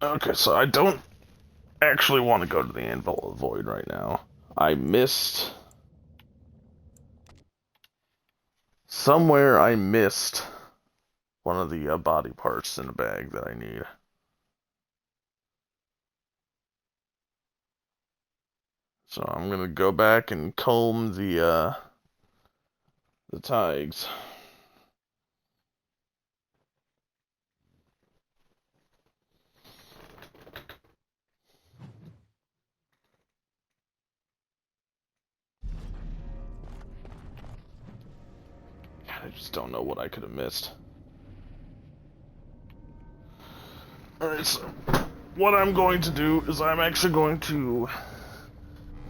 Okay, so I don't actually want to go to the Anvil of Void right now. I missed... Somewhere I missed one of the body parts in the bag that I need. So I'm gonna go back and comb the tags. God, I just don't know what I could have missed. Alright, so what I'm going to do is I'm actually going to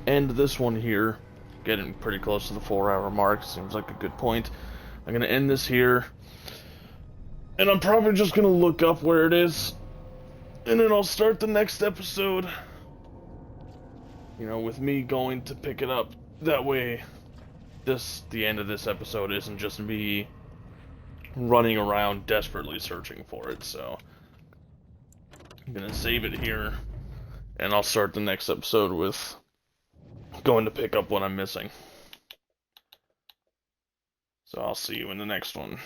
end this one here. Getting pretty close to the 4-hour mark. Seems like a good point. I'm going to end this here. And I'm probably just going to look up where it is. And then I'll start the next episode. You know, with me going to pick it up. That way, the end of this episode isn't just me running around desperately searching for it. So, I'm going to save it here. And I'll start the next episode with going to pick up what I'm missing. So I'll see you in the next one.